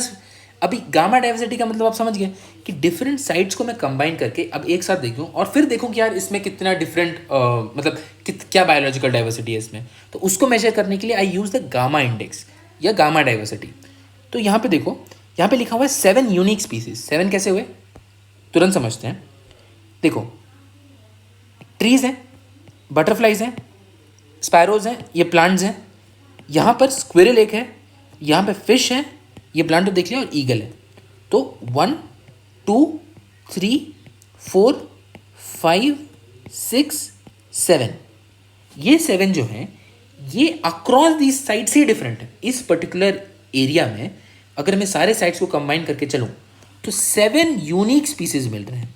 अभी गामा डाइवर्सिटी का मतलब आप समझ गए कि डिफरेंट साइट्स को मैं कंबाइन करके अब एक साथ देखूं और फिर देखूं कि यार इसमें कितना डिफरेंट मतलब क्या बायोलॉजिकल डाइवर्सिटी है इसमें, तो उसको मेजर करने के लिए आई यूज़ द गामा इंडेक्स या गामा डाइवर्सिटी। तो यहाँ पे देखो, यहाँ पे लिखा हुआ है 7 यूनिक स्पीसीज। 7 कैसे हुए तुरंत समझते हैं। देखो, ट्रीज हैं, बटरफ्लाइज हैं, स्पैरोज हैं, ये प्लांट्स हैं, यहाँ पर स्क्विरल एक है, यहाँ पे फिश है, ये प्लांट तो देख लिया, और ईगल है। तो 1 2 3 4 5 6 7, ये 7 जो हैं ये अक्रॉस दीज साइड से डिफरेंट है। इस पर्टिकुलर एरिया में अगर मैं सारे साइड्स को कंबाइन करके चलूँ तो 7 यूनिक स्पीसीज मिल रहे हैं।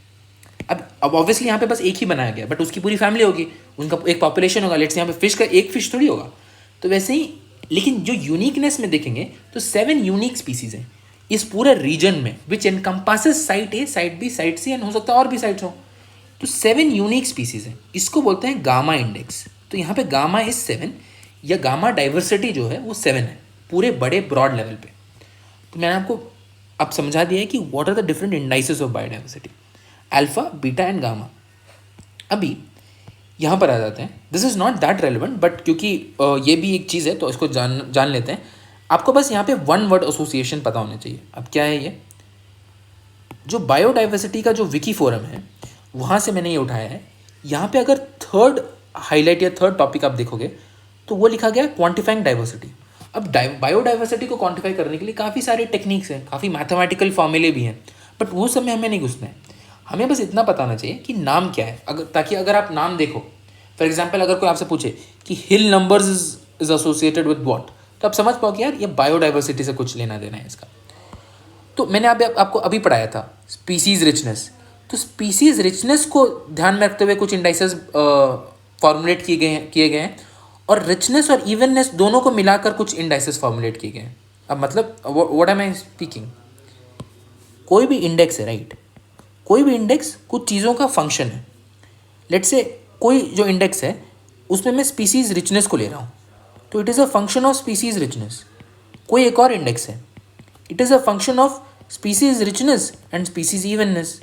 अब ऑब्वियसली यहाँ पे बस एक ही बनाया गया, बट उसकी पूरी फैमिली होगी, उनका एक पॉपुलेशन होगा। लेट्स यहाँ पे फिश का एक फिश थोड़ी होगा, तो वैसे ही। लेकिन जो यूनिकनेस में देखेंगे तो 7 यूनिक स्पीसीज हैं इस पूरे रीजन में, which encompasses site A, site B, site C, and हो सकता है और भी साइट्स हो। तो 7 यूनिक स्पीसीज हैं, इसको बोलते हैं गामा इंडेक्स। तो यहाँ पे गामा इज 7 या गामा डाइवर्सिटी जो है वो 7 है पूरे बड़े ब्रॉड लेवल पे। तो मैंने आपको अब समझा दिया है कि what are the different indices of biodiversity, alpha, beta and gamma. अभी यहाँ पर आ जाते हैं, this is not that relevant, but क्योंकि ये भी एक चीज़ है तो इसको जान लेते हैं। आपको बस यहाँ पे वन वर्ड एसोसिएशन पता होना चाहिए। अब क्या है ये, जो बायोडाइवर्सिटी का जो विकी फोरम है वहाँ से मैंने ये उठाया है। यहाँ पे अगर थर्ड हाईलाइट या थर्ड टॉपिक आप देखोगे तो वो लिखा गया है क्वांटिफाइंग डाइवर्सिटी। अब बायोडाइवर्सिटी को क्वांटिफाई करने के लिए काफ़ी सारे टेक्निक्स हैं, काफ़ी मैथमेटिकल फॉर्मूले भी हैं, बट वो सब में हमें नहीं घुसना है। हमें बस इतना पता होना चाहिए कि नाम क्या है, ताकि अगर आप नाम देखो, फॉर एग्जाम्पल अगर कोई आपसे पूछे कि Hill numbers is associated with what, तो आप समझ पाओ कि यार ये बायोडाइवर्सिटी से कुछ लेना देना है इसका। तो मैंने आपको अभी पढ़ाया था स्पीसीज रिचनेस। तो स्पीसीज रिचनेस को ध्यान में रखते हुए कुछ इंडाइसेस फॉर्मुलेट किए गए हैं, और रिचनेस और इवननेस दोनों को मिलाकर कुछ इंडाइसेस फॉर्मुलेट किए गए हैं। अब मतलब व्हाट एम आई स्पीकिंग, कोई भी इंडेक्स है, राइट, कोई भी इंडेक्स कुछ चीज़ों का फंक्शन है। लेट्स से कोई जो इंडेक्स है उसमें मैं स्पीसीज रिचनेस को ले रहा हूँ, तो it is a function of species richness. कोई एक और इंडेक्स है, it is a function of species richness and species evenness.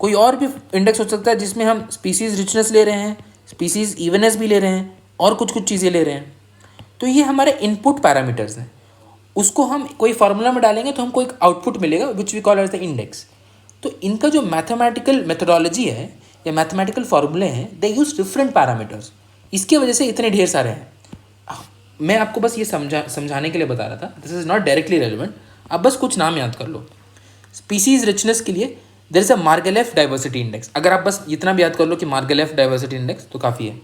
कोई और भी इंडेक्स हो सकता है जिसमें हम स्पीसीज रिचनेस ले रहे हैं, स्पीसीज इवननेस भी ले रहे हैं, और कुछ कुछ चीज़ें ले रहे हैं। तो ये हमारे इनपुट पैरामीटर्स हैं, उसको हम कोई फार्मूला में डालेंगे तो हमको एक आउटपुट मिलेगा which we call as the index. तो इनका जो मैथमेटिकल मेथोडोलॉजी है या मैथमेटिकल फार्मूले हैं, दे यूज डिफरेंट पैरामीटर्स, इसकी वजह से इतने ढेर सारे हैं। मैं आपको बस ये समझाने के लिए बता रहा था, this is not directly relevant. आप बस कुछ नाम याद कर लो। स्पीसीज रिचनेस के लिए there is a Margalef diversity index. अगर आप बस इतना भी याद कर लो कि मार्गेलेफ डाइवर्सिटी इंडेक्स, तो काफ़ी है।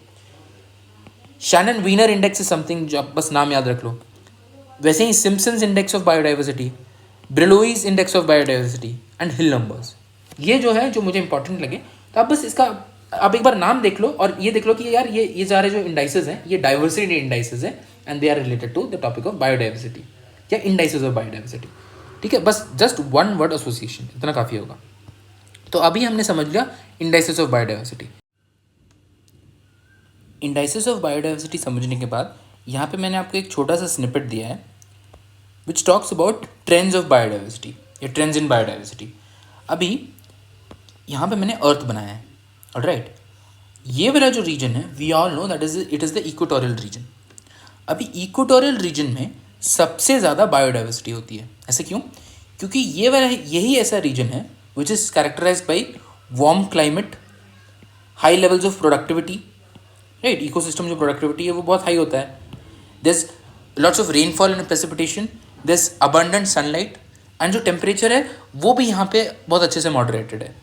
Shannon Wiener index is something जो आप बस नाम याद रख लो। वैसे ही Simpson's index of biodiversity, Brillouin's index of biodiversity and Hill numbers, ये जो है जो मुझे इंपॉर्टेंट लगे। तो आप बस इसका आप एक बार नाम देख लो और ये देख लो कि यार ये सारे जो इंडाइसेस हैं ये डाइवर्सिटी इंडाइसेस हैं and they are related to the topic of biodiversity या इंडाइसेस ऑफ बायोडाइवर्सिटी। ठीक है, बस जस्ट वन वर्ड एसोसिएशन, इतना काफ़ी होगा। तो अभी हमने समझ लिया indices of biodiversity. Indices of biodiversity समझने के बाद यहाँ पे मैंने आपको एक छोटा सा स्निपेट दिया है which talks about trends of biodiversity या ट्रेंड्स इन बायोडाइवर्सिटी। अभी यहाँ पे मैंने अर्थ बनाया है, ऑलराइट। ये वाला जो रीजन है we all know that it is the equatorial region. अभी इक्वेटोरियल रीजन में सबसे ज़्यादा बायोडाइवर्सिटी होती है। ऐसे क्यों? क्योंकि ये वाला यही ऐसा रीजन है which is characterized by warm climate, high levels of productivity, right. Ecosystem जो प्रोडक्टिविटी है वो बहुत हाई होता है। This lots of rainfall and precipitation, this abundant sunlight, and जो टेम्परेचर है वो भी यहाँ पे बहुत अच्छे से मॉडरेटेड है।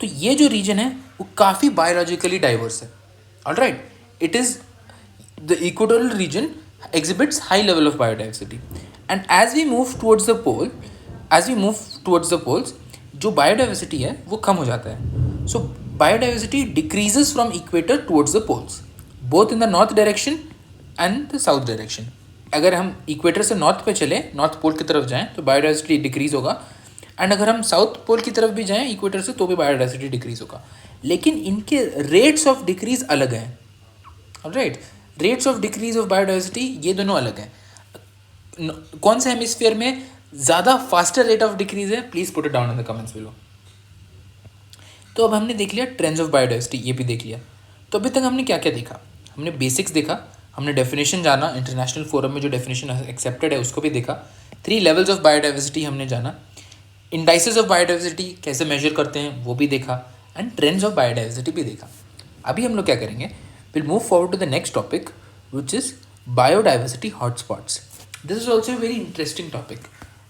तो ये जो रीजन है वो काफ़ी बायोलॉजिकली डाइवर्स है, alright. It is the equatorial reason exhibits high level of biodiversity, and as we move towards the poles, जो biodiversity है वो कम हो जाता है। So biodiversity decreases from equator towards the poles, both in the north direction and the south direction। अगर हम इक्वेटर से नॉर्थ पे चले, नॉर्थ पोल की तरफ जाएं तो बायोडाइवर्सिटी डिक्रीज होगा, एंड अगर हम साउथ पोल की तरफ भी जाएं इक्वेटर से तो भी बायोडाइवर्सिटी डिक्रीज होगा। लेकिन इनके रेट्स ऑफ डिक्रीज अलग हैं, alright. Rates of decrease of biodiversity ये दोनों अलग हैं। कौन से हेमिस्फीयर में ज़्यादा फास्टर रेट ऑफ डिक्रीज है? Please put it down in the comments below. तो अब हमने देख लिया ट्रेंड्स ऑफ बायोडाइवर्सिटी, ये भी देख लिया। तो अभी तक हमने क्या क्या देखा? हमने बेसिक्स देखा, हमने डेफिनेशन जाना, इंटरनेशनल फोरम में जो डेफिनेशन एक्सेप्टेड है उसको भी देखा, 3 लेवल्स ऑफ बायोडाइवर्सिटी हमने जाना, इंडाइसेस ऑफ बायोडाइवर्सिटी कैसे मेजर करते हैं वो भी देखा, एंड ट्रेंड्स ऑफ बायोडाइवर्सिटी भी देखा। अभी हम लोग क्या करेंगे, will move forward to the next topic which is biodiversity hotspots. This is also very interesting topic,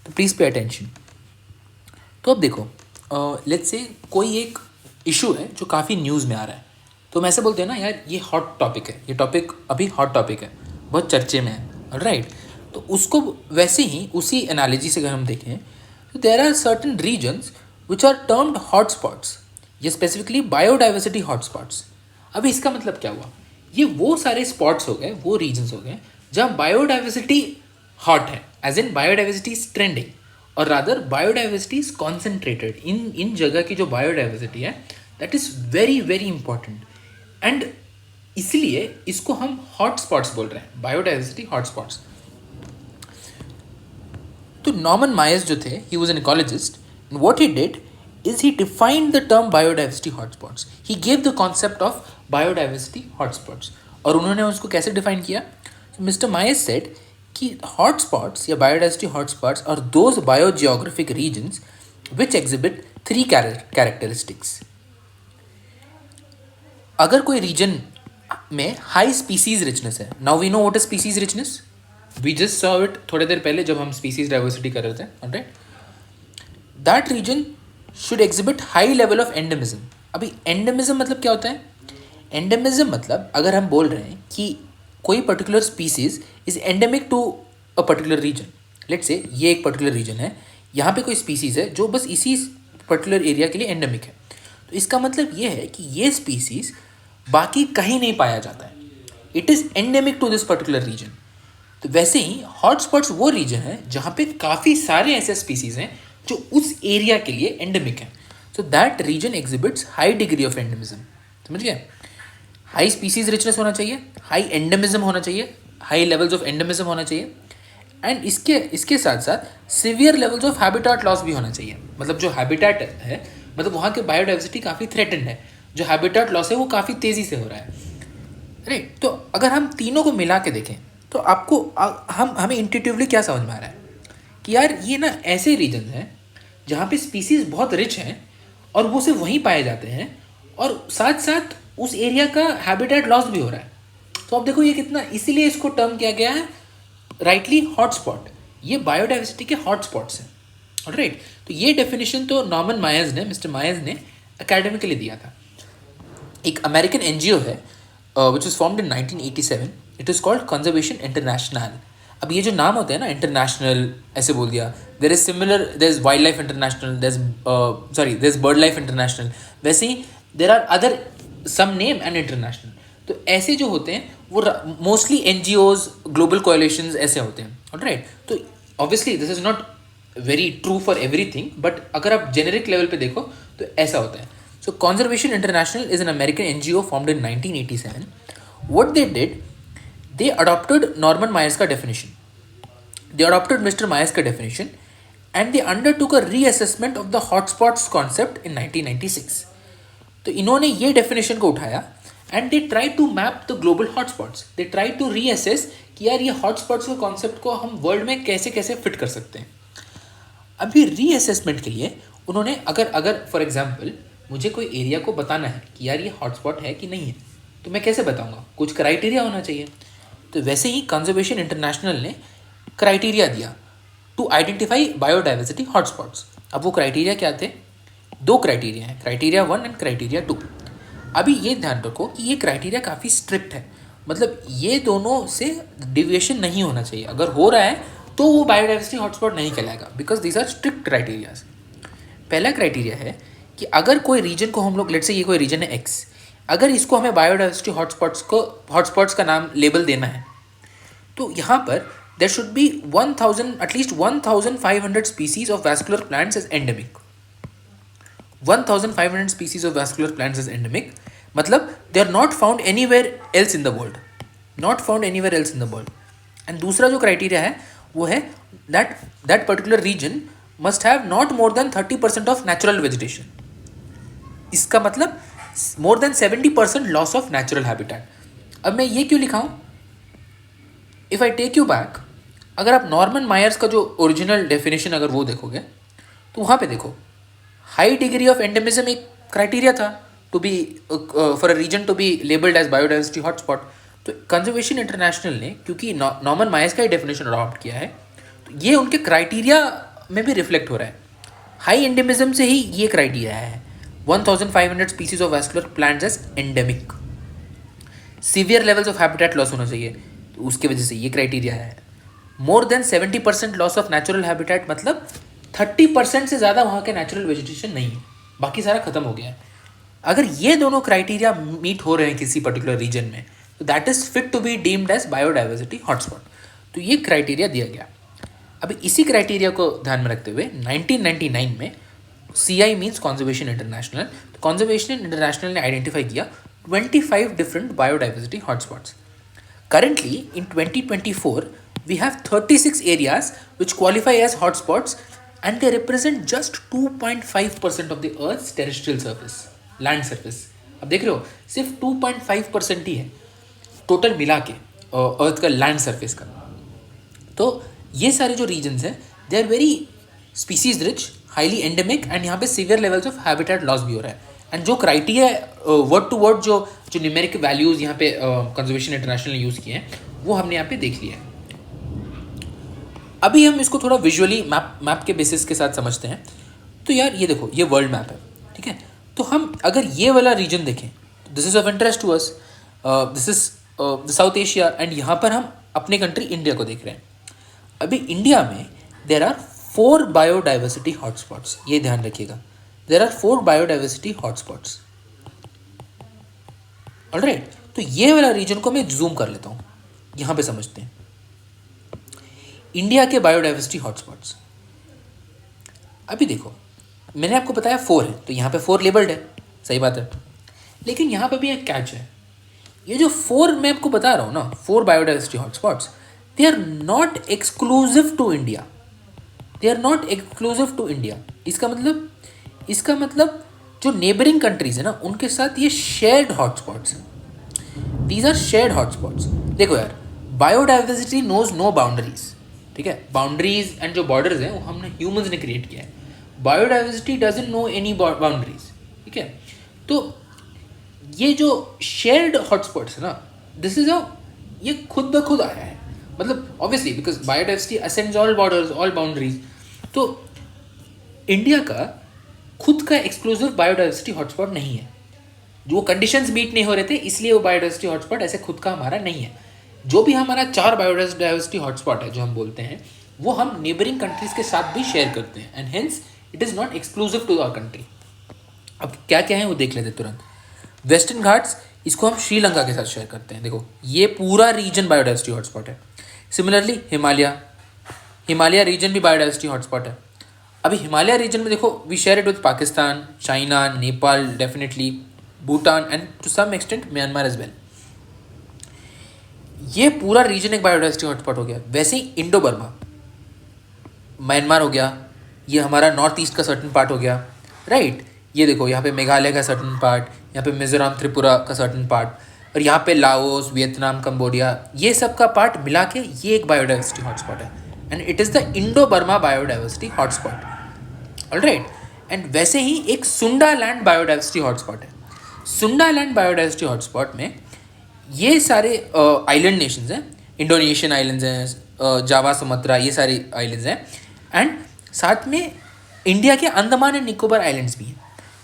तो प्लीज़ पे अटेंशन। तो अब देखो, लेट्स से कोई एक इशू है जो काफ़ी न्यूज़ में आ रहा है, तो हम ऐसे बोलते हैं ना, यार ये हॉट टॉपिक है, ये टॉपिक अभी हॉट टॉपिक है, बहुत चर्चे में है, राइट। तो उसको वैसे ही उसी एनालॉजी से अगर हम देखें तो there are certain regions which are termed hot spots, ये स्पेसिफिकली बायोडाइवर्सिटी हॉट स्पॉट्स। अभी इसका मतलब क्या हुआ? ये वो सारे स्पॉट्स हो गए, वो रीजन्स हो गए जहाँ बायोडाइवर्सिटी हॉट है, as in biodiversity is trending, और rather biodiversity is concentrated in जगह की जो बायोडाइवर्सिटी है that is very very important, and इसलिए इसको हम हॉट स्पॉट्स बोल रहे हैं, बायोडाइवर्सिटी हॉट स्पॉट्स। तो नॉर्मन मायर्स जो थे, he was an ecologist, and what he did is he defined the term biodiversity hotspots. He gave the concept of biodiversity hotspots. और उन्होंने उसको कैसे डिफाइन किया? मिस्टर मायर्स सेड कि हॉटस्पॉट्स या biodiversity hotspots are those biogeographic regions which exhibit 3 characteristics. अगर कोई रीजन में हाई स्पीसीज रिचनेस है, now we know what is species richness, we just saw it थोड़ी देर पहले जब हम स्पीसीज डाइवर्सिटी कर रहे थे, alright. That region should exhibit high level of endemism. अभी एंडेमिज्म मतलब क्या होता है? एंडेमिज्म मतलब अगर हम बोल रहे हैं कि कोई particular species is endemic to a particular region, let's say ये एक पर्टिकुलर रीजन है, यहाँ पे कोई स्पीसीज है जो बस इसी पर्टिकुलर एरिया के लिए एंडेमिक है, तो इसका मतलब ये है कि ये स्पीसीज बाकी कहीं नहीं पाया जाता है, it is endemic to this particular region. तो वैसे ही हॉटस्पॉट्स वो रीजन है जहाँ पे काफ़ी सारे ऐसे स्पीसीज हैं जो उस एरिया के लिए एंडेमिक है, so that region exhibits high degree of endemism. समझ गए? हाई स्पीसीज रिचनेस होना चाहिए, हाई एंडेमिज्म होना चाहिए, हाई लेवल्स ऑफ एंडेमिज्म होना चाहिए, एंड इसके साथ साथ severe levels of habitat loss भी होना चाहिए। मतलब जो हैबिटेट है, मतलब वहाँ की बायोडाइवर्सिटी काफ़ी थ्रेटेंड है, जो हैबिटेट लॉस है वो काफ़ी तेज़ी से हो रहा है, राइट। तो अगर हम तीनों को मिला के देखें तो आपको हमें इंट्यूटिवली क्या समझ में आ रहा है कि यार ये ना ऐसे रीजन हैं जहाँ पे स्पीसीज बहुत रिच हैं और वो सिर्फ वहीं पाए जाते हैं, और साथ साथ उस एरिया का हैबिटेट लॉस भी हो रहा है। तो अब देखो ये कितना, इसीलिए इसको टर्म किया गया है राइटली हॉटस्पॉट, ये बायोडाइवर्सिटी के हॉटस्पॉट्स हैं, ऑलराइट। तो ये डेफिनेशन तो नॉर्मन मायर्स ने, मिस्टर मायर्स ने एकेडमिकली दिया था। एक अमेरिकन एनजीओ है which is formed in 1987, it is called conservation international. अब ये जो नाम होते हैं ना, इंटरनेशनल ऐसे बोल दिया, there is similar, there is wild life international, there is bird life international, वैसे ही there are other some name and international. तो ऐसे जो होते हैं वो मोस्टली एनजीओज, ग्लोबल कोएलिशंस ऐसे होते हैं, ऑलराइट। तो obviously this is not very true for everything, but अगर आप जेनेरिक लेवल पे देखो तो ऐसा होता है। So Conservation International is an American NGO formed in 1987. What they did, they adopted Norman Myers का definition. They adopted Mr. Myers का definition and they undertook a reassessment of the hotspots concept in 1996. तो इन्होंने ये definition को उठाया and they tried to map the global hotspots. They tried to reassess कि यार ये hotspots के concept को हम world में कैसे कैसे fit कर सकते हैं। अभी रीअसेसमेंट के लिए उन्होंने अगर फॉर एग्जांपल मुझे कोई एरिया को बताना है कि यार ये हॉटस्पॉट है कि नहीं है, तो मैं कैसे बताऊंगा? कुछ क्राइटेरिया होना चाहिए। तो वैसे ही कंजर्वेशन इंटरनेशनल ने क्राइटेरिया दिया टू आइडेंटिफाई बायोडाइवर्सिटी हॉटस्पॉट्स। अब वो क्राइटेरिया क्या थे? 2 क्राइटेरिया हैं, क्राइटेरिया 1 एंड क्राइटेरिया 2। अभी ये ध्यान रखो कि ये क्राइटेरिया काफ़ी स्ट्रिक्ट है, मतलब ये दोनों से डिविएशन नहीं होना चाहिए। अगर हो रहा है तो वो बायोडाइवर्सिटी हॉटस्पॉट नहीं कहलाएगा, because these are strict criterias. पहला क्राइटेरिया है कि अगर कोई रीजन को हम लोग, लेट्स से ये कोई रीजन है एक्स, अगर इसको हमें बायोडाइवर्सिटी हॉटस्पॉट्स का नाम लेबल देना है, तो यहाँ पर there should be 1000 at least 1500 species of vascular plants as endemic. 1500 species of vascular plants as endemic मतलब they are not found anywhere else in the world, not found anywhere else in the world. And दूसरा जो क्राइटेरिया है वो है that particular region must have not more than 30% of natural vegetation. इसका मतलब more than 70% loss of natural habitat. अब मैं ये क्यों लिखा हूँ? If I take you back, अगर आप नॉर्मन मायर्स का जो ओरिजिनल डेफिनेशन अगर वो देखोगे तो वहाँ पे देखो, हाई डिग्री ऑफ एंडेमिज्म एक क्राइटेरिया था to be for a region to be labelled as biodiversity hotspot. तो कंजर्वेशन इंटरनेशनल ने क्योंकि नॉर्मन मायर्स का ही डेफिनेशन अडॉप्ट किया है, तो ये उनके क्राइटेरिया में भी रिफ्लेक्ट हो रहा है. हाई एंडेमिज्म से ही ये क्राइटेरिया है. 1500 species of vascular plants as endemic. Severe levels of habitat loss होना चाहिए, तो उसकी वजह से ये क्राइटेरिया है. More than 70% loss of natural habitat, मतलब 30% से ज़्यादा वहाँ के नेचुरल वेजिटेशन नहीं है, बाकी सारा खत्म हो गया है. अगर ये दोनों क्राइटेरिया मीट हो रहे हैं किसी पर्टिकुलर रीजन में, तो that is fit to be deemed as biodiversity hotspot. तो ये क्राइटेरिया दिया गया. अभी इसी क्राइटेरिया को ध्यान में रखते हुए 1999 में CI मीन्स कंजर्वेशन इंटरनेशनल, तो कंजर्वेशन इंटरनेशनल ने आइडेंटिफाई किया 25 different biodiversity hotspots. Currently, in 2024, we have 36 areas which qualify as hotspots, and they represent just 2.5% of the Earth's terrestrial surface, land surface. अब देख रहे हो, सिर्फ 2.5% ही है टोटल मिला के अर्थ का लैंड सरफेस का. तो ये सारे जो रीजन्स हैं they are very species rich, highly endemic, and यहाँ पे severe levels of habitat loss भी हो रहा है. एंड जो क्राइटेरिया वर्ड टू वर्ड जो न्यूमेरिक वैल्यूज़ यहाँ पे कंजर्वेशन इंटरनेशनल ने यूज़ किए हैं वो हमने यहाँ पे देख लिया है. अभी हम इसको थोड़ा विजुअली मैप के बेसिस के साथ समझते हैं. तो यार ये देखो, ये वर्ल्ड मैप है, ठीक है. तो हम अगर ये वाला रीजन देखें, this is of interest to us, this is the South Asia, and यहाँ पर हम अपने कंट्री इंडिया को देख रहे हैं. अभी इंडिया में देर आर 4 बायोडाइवर्सिटी हॉटस्पॉट्स. ये ध्यान रखिएगा, there are 4 biodiversity hotspots. Alright, तो ये वाला रीजन को मैं जूम कर लेता हूँ, यहाँ पे समझते हैं इंडिया के बायोडाइवर्सिटी हॉटस्पॉट्स. अभी देखो, मैंने आपको बताया 4 है, तो यहाँ पे 4 लेबल्ड है, सही बात है. लेकिन यहाँ पे भी एक कैच है. ये जो 4 मैं आपको बता रहा हूँ ना, 4 biodiversity hotspots, they are not exclusive to India. They are not exclusive to India. इसका मतलब जो नेबरिंग कंट्रीज है ना, उनके साथ ये शेयर्ड हॉटस्पॉट्स हैं. These are shared hotspots. देखो यार, बायोडाइवर्सिटी नोज नो बाउंड्रीज, ठीक है. बाउंड्रीज एंड जो बॉर्डर्स हैं वो हमने ह्यूमंस ने क्रिएट किया है. Biodiversity doesn't know any boundaries, ठीक है. तो ये जो शेयर्ड हॉटस्पॉट्स है ना, दिस इज ये खुद ब खुद आया है. मतलब obviously because biodiversity ascends all borders, all boundaries. तो इंडिया का खुद का एक्सक्लूसिव बायोडाइवर्सिटी हॉटस्पॉट नहीं है. जो कंडीशंस मीट नहीं हो रहे थे, इसलिए वो बायोडाइवर्सिटी हॉटस्पॉट ऐसे खुद का हमारा नहीं है. जो भी हमारा 4 बायोडाइवर्सिटी हॉटस्पॉट है जो हम बोलते हैं, वो हम नेबरिंग कंट्रीज के साथ भी शेयर करते हैं, and hence it is not exclusive to our country. अब क्या क्या है वो देख लेते तुरंत. वेस्टर्न घाट्स, इसको हम श्रीलंका के साथ शेयर करते हैं. देखो, ये पूरा रीजन बायोडाइवर्सिटी हॉटस्पॉट है. सिमिलरली हिमालय रीजन भी बायोडाइवर्सिटी हॉटस्पॉट है. अभी हिमालय रीजन में देखो, we share it with Pakistan, China, Nepal definitely, Bhutan, and to some extent Myanmar as well. ये पूरा रीजन एक बायोडाइवर्सिटी हॉटस्पॉट हो गया. वैसे ही इंडो बर्मा, म्यांमार हो गया, ये हमारा नॉर्थ ईस्ट का सर्टन पार्ट हो गया, राइट. ये देखो, यहाँ पे मेघालय का सर्टन पार्ट, यहाँ पे मिजोरम, त्रिपुरा का सर्टन पार्ट, और यहाँ पे लाओस, वियतनाम, कंबोडिया, ये सब का पार्ट मिला के ये एक बायोडाइवर्सिटी हॉटस्पॉट है, and it is the Indo Burma biodiversity hotspot. Alright. And वैसे ही एक सुंडा लैंड बायोडाइवर्सिटी हॉटस्पॉट है. सुंडा लैंड बायोडाइवर्सिटी हॉटस्पॉट में ये सारे आइलैंड नेशंस हैं, इंडोनेशियन आइलैंड्स हैं, जावा, सुमात्रा, ये सारे आइलैंड्स हैं, एंड साथ में इंडिया के अंडमान एंड निकोबार आइलैंड्स भी हैं.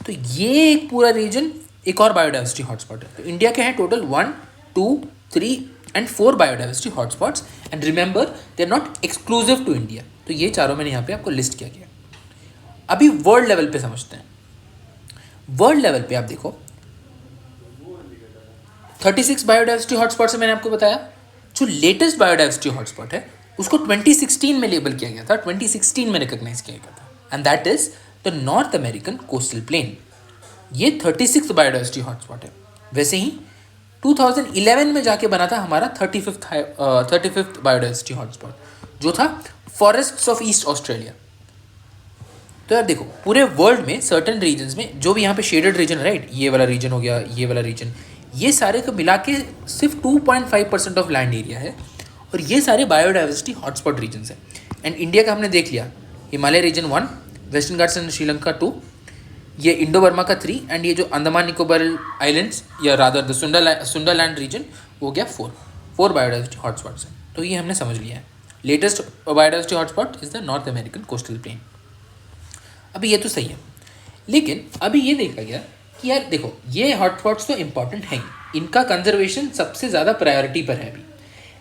तो ये एक पूरा रीजन एक और बायोडाइवर्सिटी हॉटस्पॉट है. तो इंडिया के हैं total 1, 2, 3 and 4 biodiversity hotspots, and remember they are not exclusive to India. तो ये चारों मैंने यहाँ पे आपको लिस्ट किया गया. अभी वर्ल्ड लेवल पे समझते हैं. वर्ल्ड लेवल पे आप देखो, 36 बायोडाइवर्सिटी हॉटस्पॉट से मैंने आपको बताया. जो लेटेस्ट बायोडाइवर्सिटी हॉटस्पॉट है उसको 2016 में लेबल किया गया था, 2016 में रिकॉग्नाइज किया गया था, and that is the north American coastal plain. ये 36 बायोडाइवर्सिटी हॉटस्पॉट है. वैसे ही 2011 में जाके बना था हमारा 35th बायोडाइवर्सिटी हॉटस्पॉट. जो था फॉरेस्ट्स ऑफ ईस्ट ऑस्ट्रेलिया। तो यार देखो, पूरे वर्ल्ड में सर्टन रीजन्स में जो भी यहाँ पे शेडेड रीजन, राइट, ये वाला रीजन हो गया, ये वाला रीजन, ये सारे को मिला के सिर्फ 2.5% ऑफ लैंड एरिया है, और ये सारे बायोडाइवर्सिटी हॉटस्पॉट रीजन्स हैं। एंड इंडिया का हमने देख लिया, Himalaya region 1, Western Ghats and Sri Lanka 2, ये इंडो बर्मा का 3, एंड ये जो Andaman Nicobar islands or rather the Sundaland region वो गया 4 बायोडाइवर्सिटी हॉटस्पॉट्स हैं। तो ये हमने समझ लिया है। Latest biodiversity hotspot is the north American coastal plain. अभी ये तो सही है, लेकिन अभी ये देखा गया कि यार देखो, ये हॉटस्पॉट्स तो इंपॉर्टेंट हैं, इनका कंजर्वेशन सबसे ज़्यादा प्रायोरिटी पर है अभी,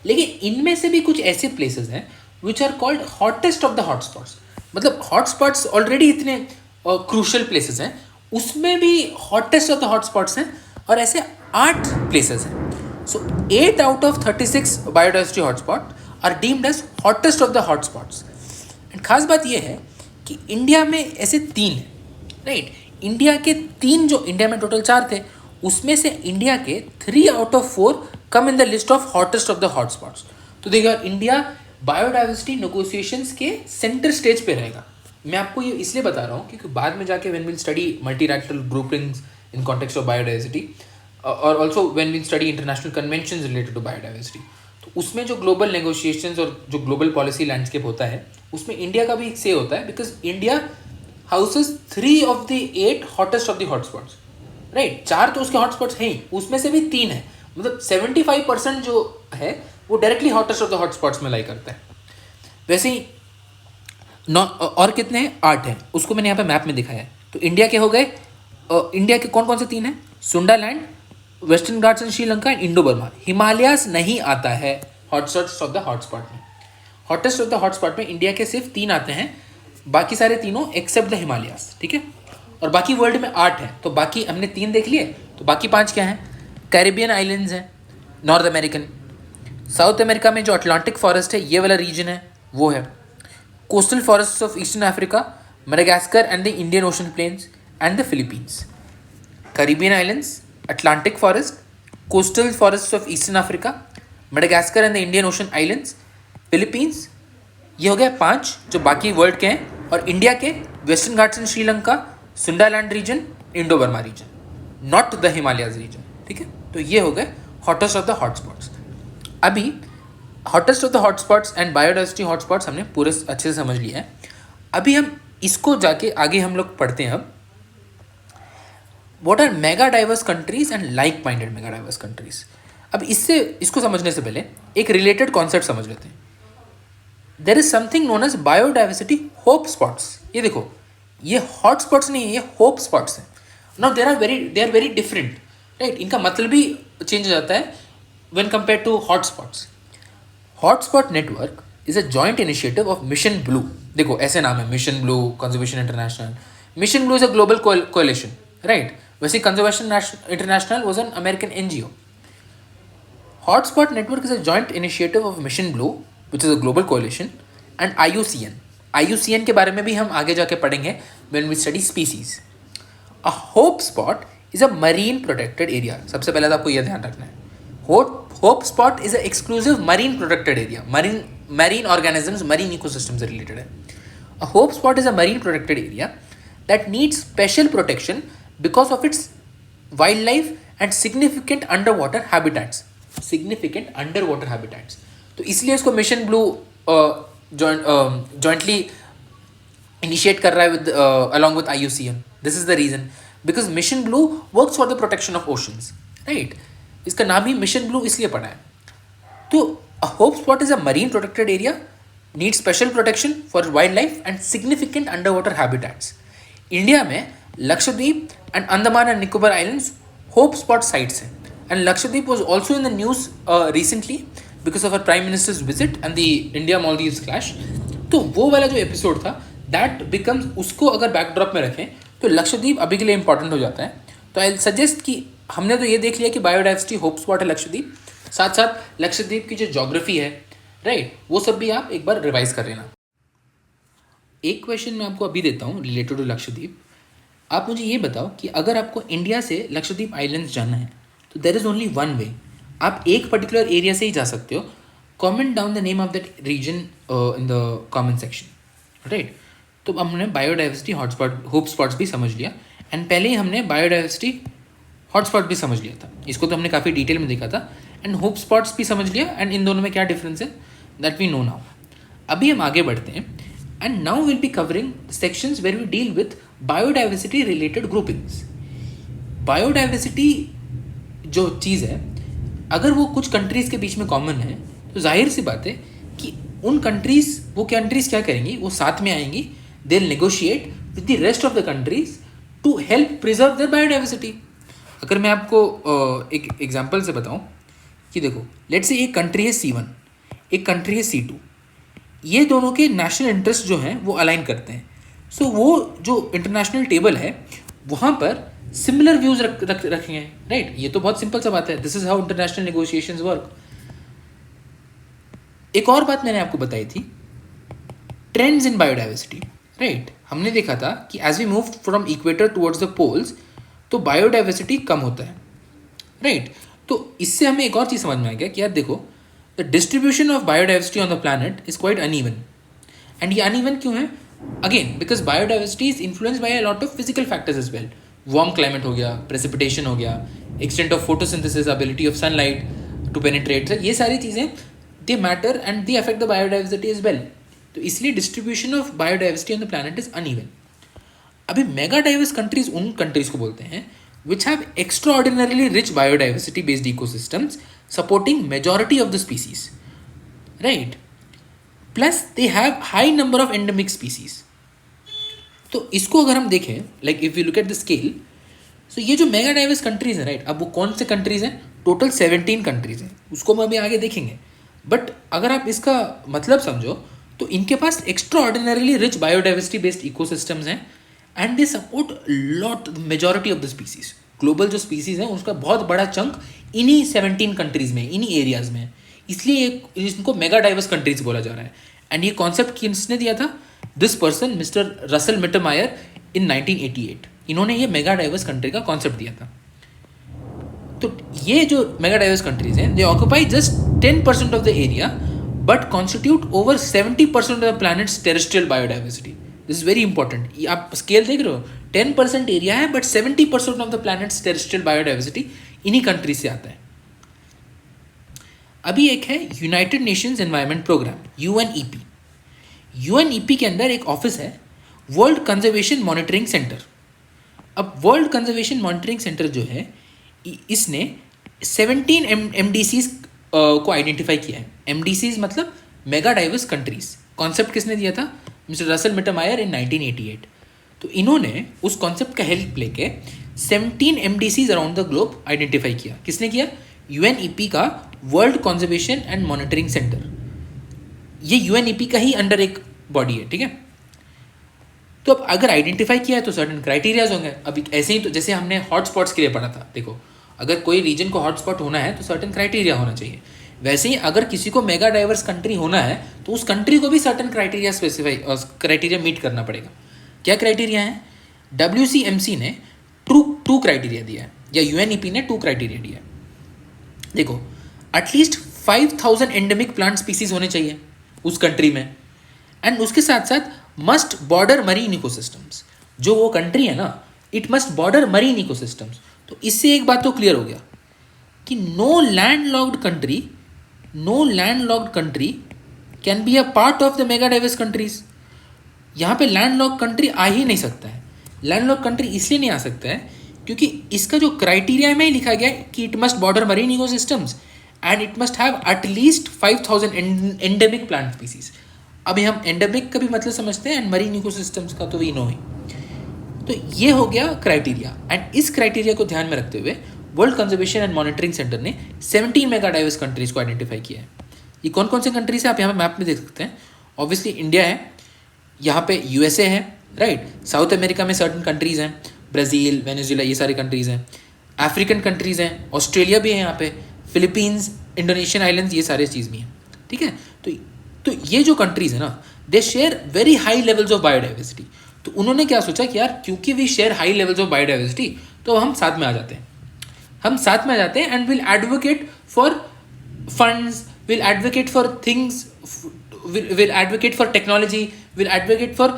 लेकिन इनमें से भी कुछ ऐसे प्लेसेस हैं which are called hottest of the hotspots. मतलब हॉटस्पॉट्स ऑलरेडी इतने क्रूशल प्लेसेस हैं, उसमें भी हॉटेस्ट ऑफ द हॉटस्पॉट्स हैं, और ऐसे 8 प्लेसेस हैं। So 8 out of 36 biodiversity hotspot are deemed as hottest of the hotspots. And खास बात यह है कि इंडिया में ऐसे 3 हैं, राइट। इंडिया के 3, जो इंडिया में टोटल 4 थे, उसमें से इंडिया के 3 out of 4 come in the list of hottest of the hotspots. तो देखिए, इंडिया बायोडाइवर्सिटी नेगोशिएशंस के सेंटर स्टेज पे रहेगा। मैं आपको ये इसलिए बता रहा हूँ क्योंकि बाद में जाके when we'll study multilateral groupings in context of biodiversity, और also when we'll study international conventions related to biodiversity, तो उसमें जो ग्लोबल नेगोशिएशंस और जो ग्लोबल पॉलिसी लैंडस्केप होता है, उसमें इंडिया का भी एक से होता है, because India houses 3 of the 8 hottest of the hotspots, right. 4 तो उसके हॉटस्पॉट्स हैं ही, उसमें से भी 3 है, मतलब 75% जो है वो directly hottest of the hotspots में लाई करता है। वैसे ही और कितने हैं? 8 हैं, उसको मैंने यहाँ पे मैप में दिखाया है। तो इंडिया के हो गए, इंडिया के कौन कौन से 3 हैं? Sundaland, western Ghats and Sri Lanka and Indo Burma. Himalayas नहीं आता है हॉटस्पॉट्स ऑफ द हॉटस्पॉट में। हॉटेस्ट ऑफ द हॉटस्पॉट में इंडिया के सिर्फ 3 आते हैं, बाकी सारे तीनों एक्सेप्ट द हिमालयास, ठीक है। और बाकी वर्ल्ड में 8 हैं, तो बाकी हमने 3 देख लिए, तो बाकी 5 क्या हैं? कैरिबियन आइलैंड्स हैं, नॉर्थ अमेरिकन, साउथ अमेरिका में जो अटलांटिक फॉरेस्ट है, ये वाला रीजन है वो है, coastal forest of eastern Africa, Madagascar and the Indian Ocean plains and the Philippines. Caribbean islands, Atlantic forest, coastal forest of eastern Africa, Madagascar and the Indian Ocean islands, Philippines. ये हो गया 5 जो बाकी वर्ल्ड के हैं, और इंडिया के Western Ghats and Sri Lanka, Sundaland region, Indo Burma region, not the Himalayas region, ठीक है। तो ये हो गए हॉटेस्ट ऑफ द हॉटस्पॉट्स। अभी hottest of the hotspots and biodiversity hotspots हमने पूरे अच्छे से समझ लिया है। अभी हम इसको जाके आगे हम लोग पढ़ते हैं। अब what are mega diverse countries and like minded mega diverse countries. अब इसको समझने से पहले एक रिलेटेड कॉन्सेप्ट समझ लेते हैं। There is something known as biodiversity hope spots. ये देखो, ये हॉट स्पॉट्स नहीं है, ये होप स्पॉट्स हैं। Now they are very different, right. इनका मतलब भी चेंज हो जाता है when compare to hot spots. Hotspot network is a joint initiative of Mission Blue. देखो ऐसे नाम है, Mission Blue, Conservation International. Mission Blue is a global coalition, right. वैसे Conservation International was an American NGO. Hotspot network is a joint initiative of Mission Blue, which is a global coalition, and IUCN. IUCN के बारे में भी हम आगे जाके पढ़ेंगे when we study species. A hope spot is a marine protected area. सबसे पहले तो आपको यह ध्यान रखना है, hope spot is a exclusive marine protected area. Marine organisms, marine ecosystems से related है. A hope spot is a marine protected area that needs special protection because of its wildlife and significant underwater habitats. तो इसलिए इसको मिशन ब्लू जॉइंटली इनिशिएट कर रहा है with along with IUCN. This is the reason because Mission Blue works for the protection of oceans, right. इसका नाम ही मिशन ब्लू इसलिए पड़ा है. तो hope spot is a marine protected area, need special protection for wild life and significant under water habitats. India में Lakshadweep and Andaman and Nicobar islands hope spot sites हैं. And Lakshadweep was also in the news recently because of our Prime Minister's visit and the India-Maldives clash. तो वो वाला जो एपिसोड था that becomes, उसको अगर बैकड्रॉप में रखें तो लक्षद्वीप अभी के लिए इंपॉर्टेंट हो जाता है. तो आई सजेस्ट कि हमने तो ये देख लिया कि बायोडाइवर्सिटी होप स्पॉट है लक्षद्वीप, साथ साथ लक्षद्वीप की जो जोग्राफी है, राइट, वो सब भी आप एक बार रिवाइज कर लेना. एक क्वेश्चन मैं आपको अभी देता हूँ रिलेटेड टू लक्षद्वीप. आप मुझे ये बताओ कि अगर आपको इंडिया से लक्षद्वीप आइलैंड्स जाना है तो there is only one way. आप एक पर्टिकुलर एरिया से ही जा सकते हो. Comment down the name of that region in the comment section, right. तो अब हमने बायोडाइवर्सिटी हॉटस्पॉट होप स्पॉट्स भी समझ लिया, एंड पहले ही हमने बायोडाइवर्सिटी हॉटस्पॉट भी समझ लिया था, इसको तो हमने काफ़ी डिटेल में देखा था, एंड होप स्पॉट्स भी समझ लिया, एंड इन दोनों में क्या डिफरेंस है दैट वी नो नाउ। अभी हम आगे बढ़ते हैं, and now will be covering sections where we deal with biodiversity related groupings. Biodiversity जो चीज़ है, अगर वो कुछ कंट्रीज़ के बीच में कॉमन है तो जाहिर सी बात है कि वो कंट्रीज़ क्या करेंगी, वो साथ में आएंगी, they will negotiate with the rest of the countries to help preserve their biodiversity. अगर मैं आपको एक एग्जांपल से बताऊं कि देखो, लेट्स से एक कंट्री है C1, एक कंट्री है C2, ये दोनों के नेशनल इंटरेस्ट जो हैं वो अलाइन करते हैं। सो वो जो इंटरनेशनल टेबल है वहाँ पर सिमिलर व्यूज रखे हैं, राइट। ये तो बहुत सिंपल सा बात है, this is how international negotiations work. एक और बात मैंने आपको बताई थी, ट्रेंड्स इन बायोडाइवर्सिटी, राइट। हमने देखा था कि as we move from equator towards the poles तो बायोडाइवर्सिटी कम होता है, राइट। तो इससे हमें एक और चीज़ समझ में आ गया कि यार देखो, the distribution of biodiversity on the planet is quite uneven. And ये अनइवन क्यों है? Again because biodiversity is influenced by a lot of physical factors as well. Warm climate हो गया, प्रेसिपिटेशन हो गया, extent of photosynthesis, ability of sunlight to penetrate, ये सारी चीज़ें they matter and they affect the biodiversity as well. तो इसलिए distribution of biodiversity on the planet is uneven. अभी मेगा डाइवर्स कंट्रीज उन कंट्रीज को बोलते हैं which have extraordinarily rich biodiversity based ecosystems supporting majority of the species, right? Plus they have high number of endemic species. तो इसको अगर हम देखें, like if we look at the scale, so ये जो मेगा डाइवर्स कंट्रीज हैं, राइट, अब वो कौन से कंट्रीज हैं? टोटल 17 कंट्रीज हैं, उसको हम अभी आगे देखेंगे। बट अगर आप इसका मतलब समझो तो इनके पास extraordinarily rich biodiversity based ecosystems हैं, and they support lot majority of the species. Global जो स्पीसीज हैं उसका बहुत बड़ा चंक इन्हीं 17 कंट्रीज में, इन्हीं एरियाज में, इसलिए इनको मेगा डाइवर्स कंट्रीज बोला जा रहा है। एंड ये कॉन्सेप्ट किसने दिया था? दिस पर्सन मिस्टर रसल मिटरमायर इन 1988, इन्होंने ये मेगा डाइवर्स कंट्री का कॉन्सेप्ट दिया था। तो ये जो मेगा डाइवर्स कंट्रीज हैं, दे occupy just 10% of the area but constitute over 70% of the planets terrestrial biodiversity. This is very important. आप स्केल देख रहे हो, 10% एरिया है but 70% of the planets terrestrial biodiversity इन्हीं कंट्री से आता है। अभी एक है United Nations Environment Programme, UNEP। UNEP के अंदर एक ऑफिस है, वर्ल्ड कंजर्वेशन मॉनिटरिंग सेंटर। अब वर्ल्ड कंजर्वेशन मॉनिटरिंग सेंटर जो है, इसने 17 MDCs को आइडेंटिफाई किया है। MDCs मतलब मेगा डाइवर्स कंट्रीज। कॉन्सेप्ट किसने दिया था? मिस्टर रसल मिटरमायर इन 1988। तो इन्होंने उस कॉन्सेप्ट का हेल्प लेके 17 MDCs around the globe identify किया। किसने किया? UNEP का world conservation and monitoring centre. ये UNEP का ही अंडर एक बॉडी है, ठीक है। तो अब अगर आइडेंटिफाई किया है तो सर्टेन क्राइटेरियाज होंगे। अभी ऐसे ही तो जैसे हमने हॉटस्पॉट्स के लिए पढ़ा था, देखो अगर कोई रीजन को हॉटस्पॉट होना है तो सर्टेन क्राइटेरिया होना चाहिए। वैसे ही अगर किसी को मेगा डाइवर्स कंट्री होना है तो उस कंट्री को भी सर्टेन क्राइटेरिया क्राइटेरिया मीट करना पड़ेगा। क्या क्राइटेरिया है? WCMC ने टू क्राइटेरिया दिया है, या UNEP ने 2 क्राइटेरिया दिया है। देखो, एटलीस्ट 5000 एंडेमिक प्लांट स्पीसीज होने चाहिए उस कंट्री में, एंड उसके साथ साथ मस्ट बॉर्डर मरीन इकोसिस्टम्स। जो वो कंट्री है ना, it must border marine ecosystems. तो इससे एक बात तो क्लियर हो गया कि no landlocked country can be a part of the mega diverse countries. यहाँ पे लैंडलॉक्ड कंट्री आ ही नहीं सकता है। लैंडलॉक्ड कंट्री इसलिए नहीं आ सकता है क्योंकि इसका जो क्राइटेरिया में ही लिखा गया है कि it must border marine ecosystems and it must have at least 5000 endemic plant species. अभी हम एंडेमिक का भी मतलब समझते हैं एंड मरीन इकोसिस्टम्स का तो वी नो ही। तो ये हो गया क्राइटेरिया, एंड इस क्राइटेरिया को ध्यान में रखते हुए world conservation and monitoring centre ने 17 मेगा डाइवर्स कंट्रीज को आइडेंटिफाई किया है। ये कौन कौन से कंट्रीज है आप यहाँ पे मैप में देख सकते हैं। ऑब्वियसली इंडिया है, यहाँ पे USA है, राइट। साउथ अमेरिका में सर्टन कंट्रीज हैं, ब्राज़ील, वेनेजुएला, ये सारी कंट्रीज हैं। अफ्रीकन कंट्रीज हैं, ऑस्ट्रेलिया भी है यहाँ पे, फिलीपींस, इंडोनेशियन आइलैंड्स, ये सारे चीज़ भी हैं, ठीक है। तो ये जो कंट्रीज है ना, they share very high levels of biodiversity. तो उन्होंने क्या सोचा कि यार क्योंकि we share high levels of biodiversity तो हम साथ में आ जाते हैं, and will advocate for funds, will advocate for things, will advocate for technology, will advocate for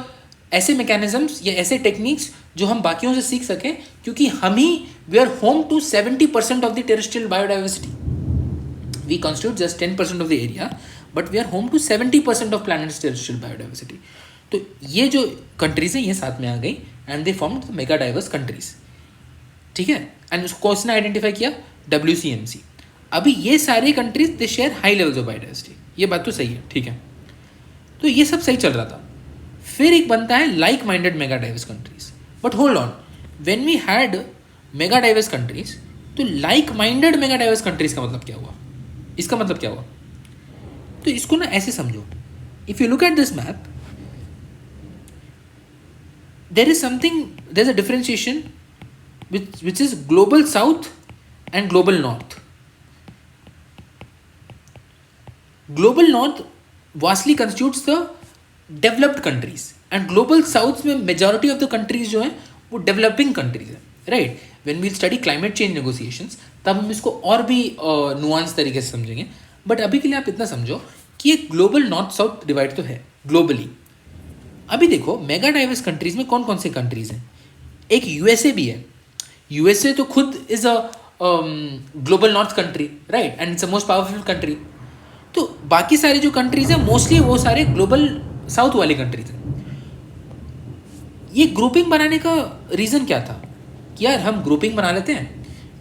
ऐसे mechanisms या ऐसे techniques जो हम बाकियों से सीख सकें, क्योंकि हम ही we are home to 70% of the terrestrial biodiversity. We constitute just 10% of the area, but we are home to 70% of planet's terrestrial biodiversity. तो ये जो कंट्रीज हैं ये साथ में आ गई and they form mega diverse countries. ठीक है, एंड उसको उसने आइडेंटिफाई किया WCMC. अभी ये सारे countries they share high levels of biodiversity. ये बात तो सही है, ठीक है. तो ये सब सही चल रहा था. फिर एक बनता है like minded mega diverse countries. But hold on, when we had mega diverse countries, तो like minded mega diverse countries का मतलब क्या हुआ? इसका मतलब क्या हुआ? तो इसको ना ऐसे समझो. If you look at this map, there's a differentiation which is global south and global north. Global north vastly constitutes the developed countries and global south में majority of the countries जो हैं वो developing countries हैं, right? When we'll study climate change negotiations तब हम इसको और भी nuance तरीके से समझेंगे. बट अभी के लिए आप इतना समझो कि ये ग्लोबल नॉर्थ साउथ डिवाइड तो है ग्लोबली. अभी देखो मेगा डाइवर्स कंट्रीज में कौन कौन से कंट्रीज हैं. एक यूएसए भी है. यूएसए तो खुद is a global north country, right, and it's a most powerful country. तो बाकी सारे जो कंट्रीज हैं मोस्टली वो सारे ग्लोबल साउथ वाले कंट्रीज हैं. ये ग्रुपिंग बनाने का रीज़न क्या था कि यार हम ग्रुपिंग बना लेते हैं,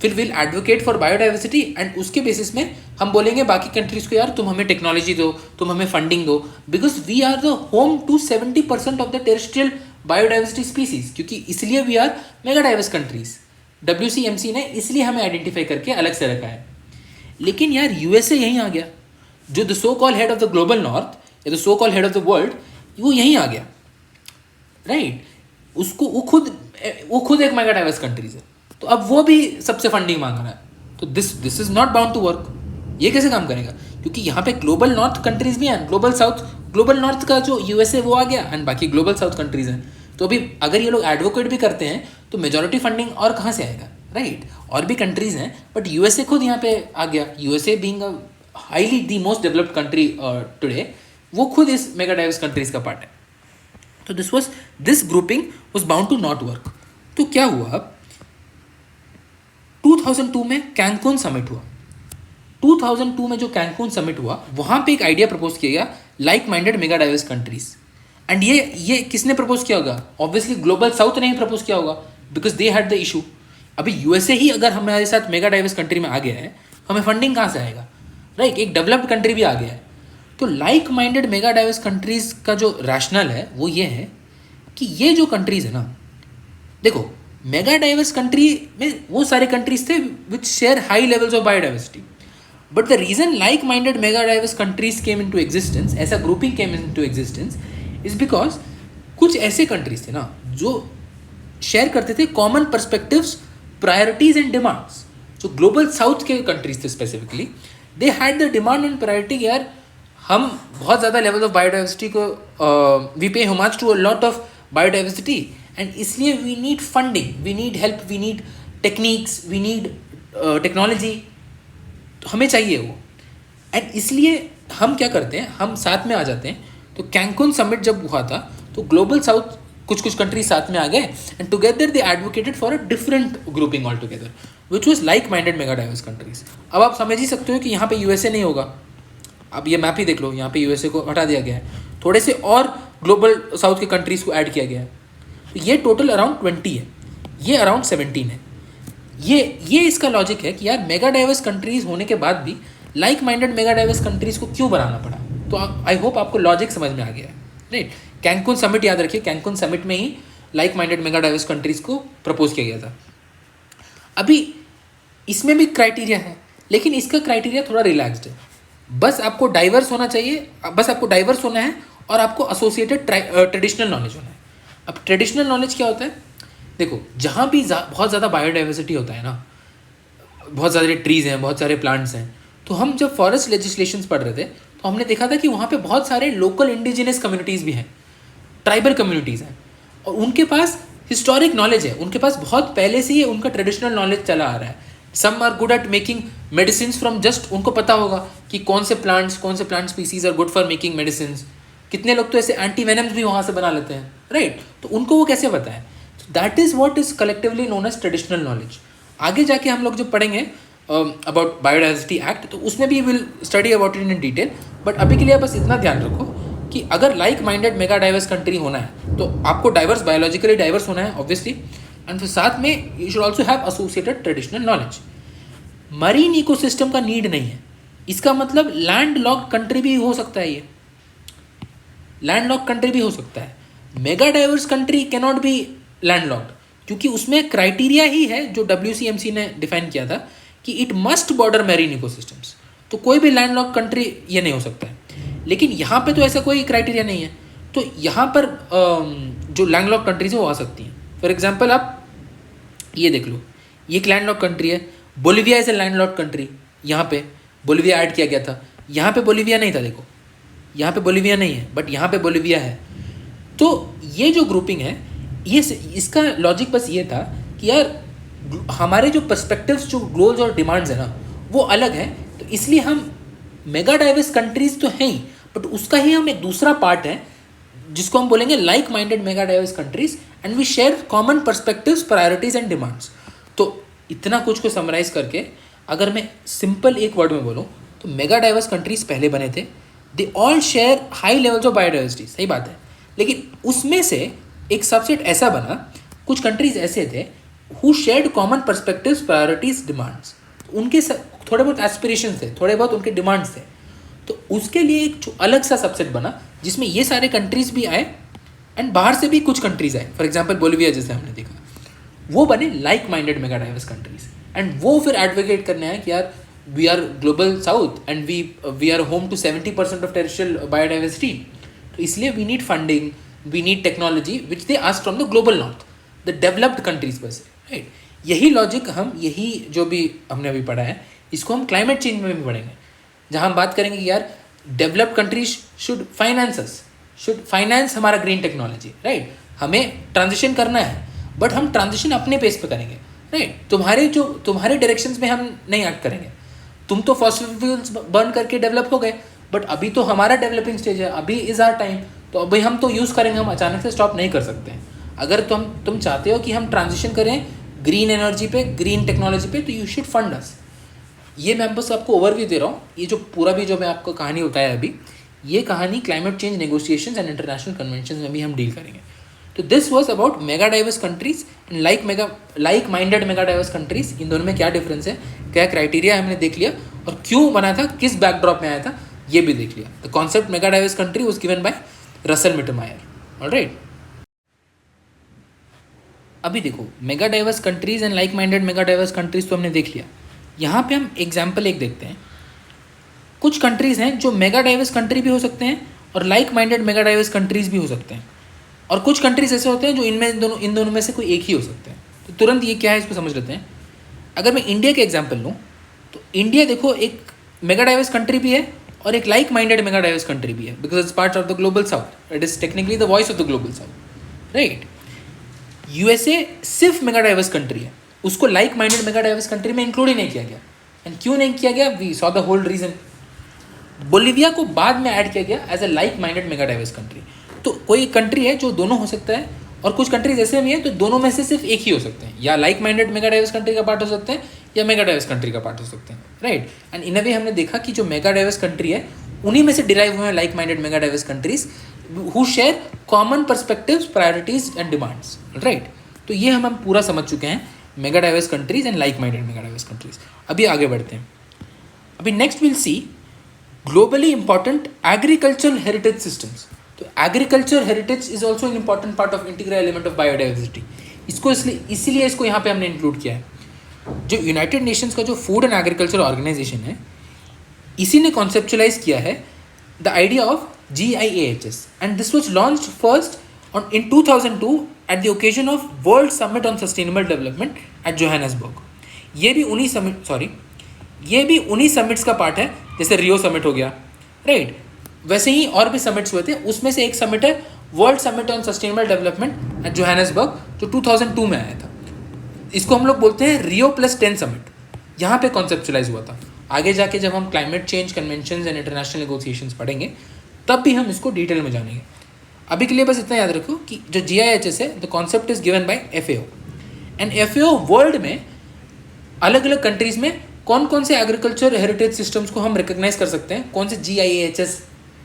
फिर will advocate for biodiversity and उसके बेसिस में हम बोलेंगे बाकी कंट्रीज को यार तुम हमें टेक्नोलॉजी दो, तुम हमें फंडिंग दो, because we are the home to 70% of the terrestrial biodiversity species. क्योंकि इसलिए we are mega diverse countries. WCMC ने इसलिए हमें आइडेंटिफाई करके अलग से रखा है. लेकिन यार यूएसए यहीं आ गया, जो the so called head of the global north या the so called head of the world, वो यहीं आ गया, राइट. उसको वो खुद एक मेगा डाइवर्स कंट्रीज है. तो अब वो भी सबसे फंडिंग मांग रहा है. तो this is not bound to work. ये कैसे काम करेगा? क्योंकि यहाँ पे ग्लोबल नॉर्थ कंट्रीज भी हैं, ग्लोबल साउथ. ग्लोबल नॉर्थ का जो यूएसए वो आ गया एंड बाकी ग्लोबल साउथ कंट्रीज हैं. तो अभी अगर ये लोग एडवोकेट भी करते हैं तो मेजॉरिटी फंडिंग और कहाँ से आएगा, राइट. और भी कंट्रीज हैं बट यूएसए खुद यहाँ पे आ गया. USA being a highly the most developed country today, वो खुद इस मेगा डाइवर्स कंट्रीज का पार्ट है. तो this grouping was bound to not work. तो क्या हुआ? 2002 में कैंकून समिट हुआ. 2002 में जो कैंकून समिट हुआ वहाँ पे एक आइडिया प्रपोज किया गया, like minded mega diverse countries. And ये किसने प्रपोज किया होगा? ऑब्वियसली ग्लोबल साउथ ने ही प्रपोज किया होगा, because they had the issue. अभी यूएसए ही अगर हमारे साथ मेगा डाइवर्स कंट्री में आ गया है, हमें फंडिंग कहाँ से आएगा, राइट. एक डेवलप्ड कंट्री भी आ गया है. तो like minded mega diverse countries का जो रैशनल है वो ये है कि ये जो कंट्रीज है ना, देखो मेगा डाइवर्स कंट्री में वो सारे कंट्रीज थे which share high levels of biodiversity. But the reason like minded mega diverse countries came into existence, ऐसा grouping came into existence, is because कुछ ऐसे कंट्रीज थे ना जो शेयर करते थे common perspectives, priorities and demands. जो ग्लोबल साउथ के कंट्रीज थे specifically, they had the demand and priority यार हम बहुत ज़्यादा लेवल ऑफ बायोडाइवर्सिटी को we pay homage to a lot of biodiversity and इसलिए we need funding, we need help, we need techniques, we need technology. तो हमें चाहिए वो. एंड इसलिए हम क्या करते हैं, हम साथ में आ जाते हैं. तो कैंकून समिट जब हुआ था तो ग्लोबल साउथ कुछ कंट्रीज साथ में आ गए and together they advocated for a different grouping all together which was like minded mega diverse countries. अब आप समझ ही सकते हो कि यहाँ पे यूएसए नहीं होगा. अब ये मैप ही देख लो, यहाँ पे यूएसए को हटा दिया गया है, थोड़े से और ग्लोबल साउथ के कंट्रीज को ऐड किया गया है. तो ये टोटल अराउंड 20 है, ये अराउंड 17 है. ये इसका लॉजिक है कि यार मेगा डाइवर्स कंट्रीज होने के बाद भी like minded mega diverse countries को क्यों बनाना पड़ा. तो आई होप आपको लॉजिक समझ में आ गया है, राइट. कैंकून समिट याद रखिए, कैंकून समिट में ही like minded mega diverse countries को प्रपोज किया गया था. अभी इसमें भी क्राइटेरिया है, लेकिन इसका क्राइटेरिया थोड़ा रिलैक्स्ड है. बस आपको डाइवर्स होना चाहिए, बस आपको डाइवर्स होना है और आपको एसोसिएटेड ट्रेडिशनल नॉलेज होना है. अब ट्रेडिशनल नॉलेज क्या होता है? देखो जहाँ भी बहुत ज़्यादा बायोडाइवर्सिटी होता है ना, बहुत सारे ट्रीज़ हैं, बहुत सारे प्लांट्स हैं, तो हम जब फॉरेस्ट लेजिस्लेशंस पढ़ रहे थे तो हमने देखा था कि वहाँ पे बहुत सारे लोकल इंडिजिनस कम्युनिटीज़ भी हैं, ट्राइबल कम्युनिटीज़ हैं, और उनके पास हिस्टोरिक नॉलेज है, उनके पास बहुत पहले से ही उनका ट्रेडिशनल नॉलेज चला आ रहा है. Some are good at making medicine from just, उनको पता होगा कि कौन से plant species are good for making medicine. कितने लोग तो ऐसे एंटी वेनम्स भी वहाँ से बना लेते हैं, राइट. तो उनको वो कैसे पता है? That is what is collectively known as traditional knowledge. आगे जाके हम लोग जब पढ़ेंगे अबाउट बायोडाइवर्सिटी एक्ट, तो उसमें भी will study about it in detail. But अभी के लिए बस इतना ध्यान रखो कि अगर like minded mega diverse country होना है तो आपको डाइवर्स, बायोलॉजिकली डाइवर्स होना है ऑब्वियसली, एंड फिर साथ में you should also have associated traditional knowledge. Marine ecosystem का नीड नहीं है. इसका मतलब लैंड लॉक्ड कंट्री भी हो सकता है, ये लैंड लॉक्ड कंट्री भी हो सकता है. Mega diverse country can not be land locked, क्योंकि उसमें क्राइटेरिया ही है जो WCMC ने डिफाइन किया था कि it must border marine ecosystems. तो कोई भी लैंड लॉक्ड कंट्री ये नहीं हो सकता है. लेकिन यहाँ पे तो ऐसा कोई क्राइटेरिया नहीं है. तो यहाँ पर जो लैंड लॉक्ड कंट्रीज है वो आ सकती हैं. फॉर एग्जाम्पल आप ये देख लो, ये एक लैंड लॉक्ड कंट्री है. Bolivia is a land locked country. यहाँ पे बोलिविया ऐड किया गया था, यहाँ पे बोलिविया नहीं था. देखो यहाँ पे बोलिविया नहीं है, बट यहाँ पे बोलिविया है. तो ये जो ग्रुपिंग है, ये इसका लॉजिक बस ये था कि यार हमारे जो पर्सपेक्टिव्स, जो गोल्स और डिमांड्स है ना, वो अलग है. तो इसलिए हम मेगा डाइवर्स कंट्रीज तो हैं ही, बट उसका ही हम एक दूसरा पार्ट है जिसको हम बोलेंगे like minded mega diverse countries, and we share common perspectives, priorities and demands. तो इतना कुछ को समराइज करके अगर मैं सिंपल एक वर्ड में बोलूँ तो मेगा डाइवर्स कंट्रीज पहले बने थे. They all share high levels of biodiversity, सही बात है. लेकिन उसमें से एक सबसेट ऐसा बना, कुछ कंट्रीज ऐसे थे who shared common perspectives, priorities, demands. उनके थोड़े बहुत एस्पिरेशंस थे, थोड़े बहुत उनके डिमांड्स थे. तो उसके लिए एक अलग सा सबसेट बना जिसमें ये सारे कंट्रीज भी आए एंड बाहर से भी कुछ कंट्रीज आए. फॉर एग्जाम्पल बोलिविया जैसे हमने देखा, वो बने like minded mega diverse countries. And वो फिर एडवोकेट करने हैं कि यार we are global south and we are home to 70% of territorial biodiversity. तो इसलिए we need funding, we need technology which they ask from the global north, the developed countries per se, right. यही लॉजिक हम, यही जो भी हमने अभी पढ़ा है, इसको हम क्लाइमेट चेंज में भी पढ़ेंगे, जहाँ हम बात करेंगे कि यार developed countries should finance us, should finance हमारा ग्रीन टेक्नोलॉजी, राइट. हमें ट्रांजिशन करना है, बट हम ट्रांजिशन अपने पेस पे करेंगे, राइट. तुम्हारे डायरेक्शंस में हम नहीं एक्ट करेंगे. तुम तो फॉसिल फ्यूल्स बर्न करके डेवलप हो गए, बट अभी तो हमारा डेवलपिंग स्टेज है, अभी इज़ आवर टाइम. तो अभी हम तो यूज़ करेंगे, हम अचानक से स्टॉप नहीं कर सकते हैं. अगर तुम चाहते हो कि हम ट्रांजिशन करें ग्रीन एनर्जी पे, ग्रीन टेक्नोलॉजी पे, तो यू शुड फंड अस. ये मैं बस आपको ओवरव्यू दे रहा हूँ. ये जो पूरा भी जो मैं आपको कहानी बताया अभी, ये कहानी climate change negotiations and international convention में भी हम डील करेंगे. तो this was about mega diverse countries and like minded mega diverse countries. इन दोनों में क्या डिफरेंस है, क्या क्राइटेरिया हमने देख लिया, और क्यों बना था, किस बैकड्रॉप में आया था, ये भी देख लिया. The concept mega diverse country was given by Russell Mittermeier. Alright, अभी देखो mega diverse countries and like minded mega diverse countries तो हमने देख लिया. यहाँ पे हम एग्जाम्पल एक देखते हैं. कुछ कंट्रीज़ हैं जो मेगा डाइवर्स कंट्री भी हो सकते हैं और like minded mega diverse countries भी हो सकते हैं, और कुछ कंट्रीज ऐसे होते हैं जो इन दोनों में से कोई एक ही हो सकते हैं. तो तुरंत ये क्या है इसको समझ लेते हैं. अगर मैं इंडिया के एग्जाम्पल लूँ तो इंडिया देखो एक मेगा डाइवर्स कंट्री भी है और एक like minded mega diverse country भी है, because it's part of the Global South. It is technically the voice of the Global South, right. USA सिर्फ मेगा डाइवर्स कंट्री है, उसको like minded mega diverse country में इंक्लूड ही नहीं किया गया. एंड क्यों नहीं किया गया, we saw the whole reason. Bolivia को बाद में ऐड किया गया as a like minded mega diverse country. तो कोई कंट्री है जो दोनों हो सकता है, और कुछ कंट्रीज ऐसे भी हैं तो दोनों में से सिर्फ एक ही हो सकते हैं, या like minded mega diverse country का पार्ट हो सकते हैं या मेगा डाइवर्स कंट्री का पार्ट हो सकते हैं, राइट. एंड इन अ वे हमने देखा कि जो मेगा डाइवर्स कंट्री है उन्हीं में से डिराइव हुए हैं like minded mega diverse countries who share common perspectives, priorities and demands, right. तो ये हम पूरा समझ चुके हैं mega diverse countries and like minded mega diverse countries. अभी आगे बढ़ते हैं. अभी next will see globally important agricultural heritage systems. तो agriculture heritage is also an important part of integral element of biodiversity. इसको इसीलिए इसको यहाँ पे हमने इंक्लूड किया है. जो यूनाइटेड नेशंस का जो फूड एंड एग्रीकल्चर ऑर्गेनाइजेशन है, इसी ने कॉन्सेप्चुलाइज किया है the idea of GIAHS, and this was launched first in 2002 at the occasion of World Summit on Sustainable Development at Johannesburg. ये भी उन्हीं समिट्स का पार्ट है, जैसे रियो समिट हो गया, राइट. वैसे ही और भी समिट्स हुए थे. उसमें से एक समिट है world summit on sustainable development at Johannesburg, जो 2002 में आया था. इसको हम लोग बोलते हैं रियो +10 समिट. यहाँ पे कॉन्सेप्चुलाइज हुआ था। आगे जाके जब हम climate change conventions and international negotiations पढ़ेंगे तब भी हम इसको डिटेल में जानेंगे। अभी के लिए बस इतना याद रखो कि जो GIHS है, the concept is given by FAO, and FAO world में अलग अलग कंट्रीज में कौन कौन से एग्रीकल्चर हेरिटेज सिस्टम्स को हम रिकॉग्नाइज कर सकते हैं, कौन से GIHS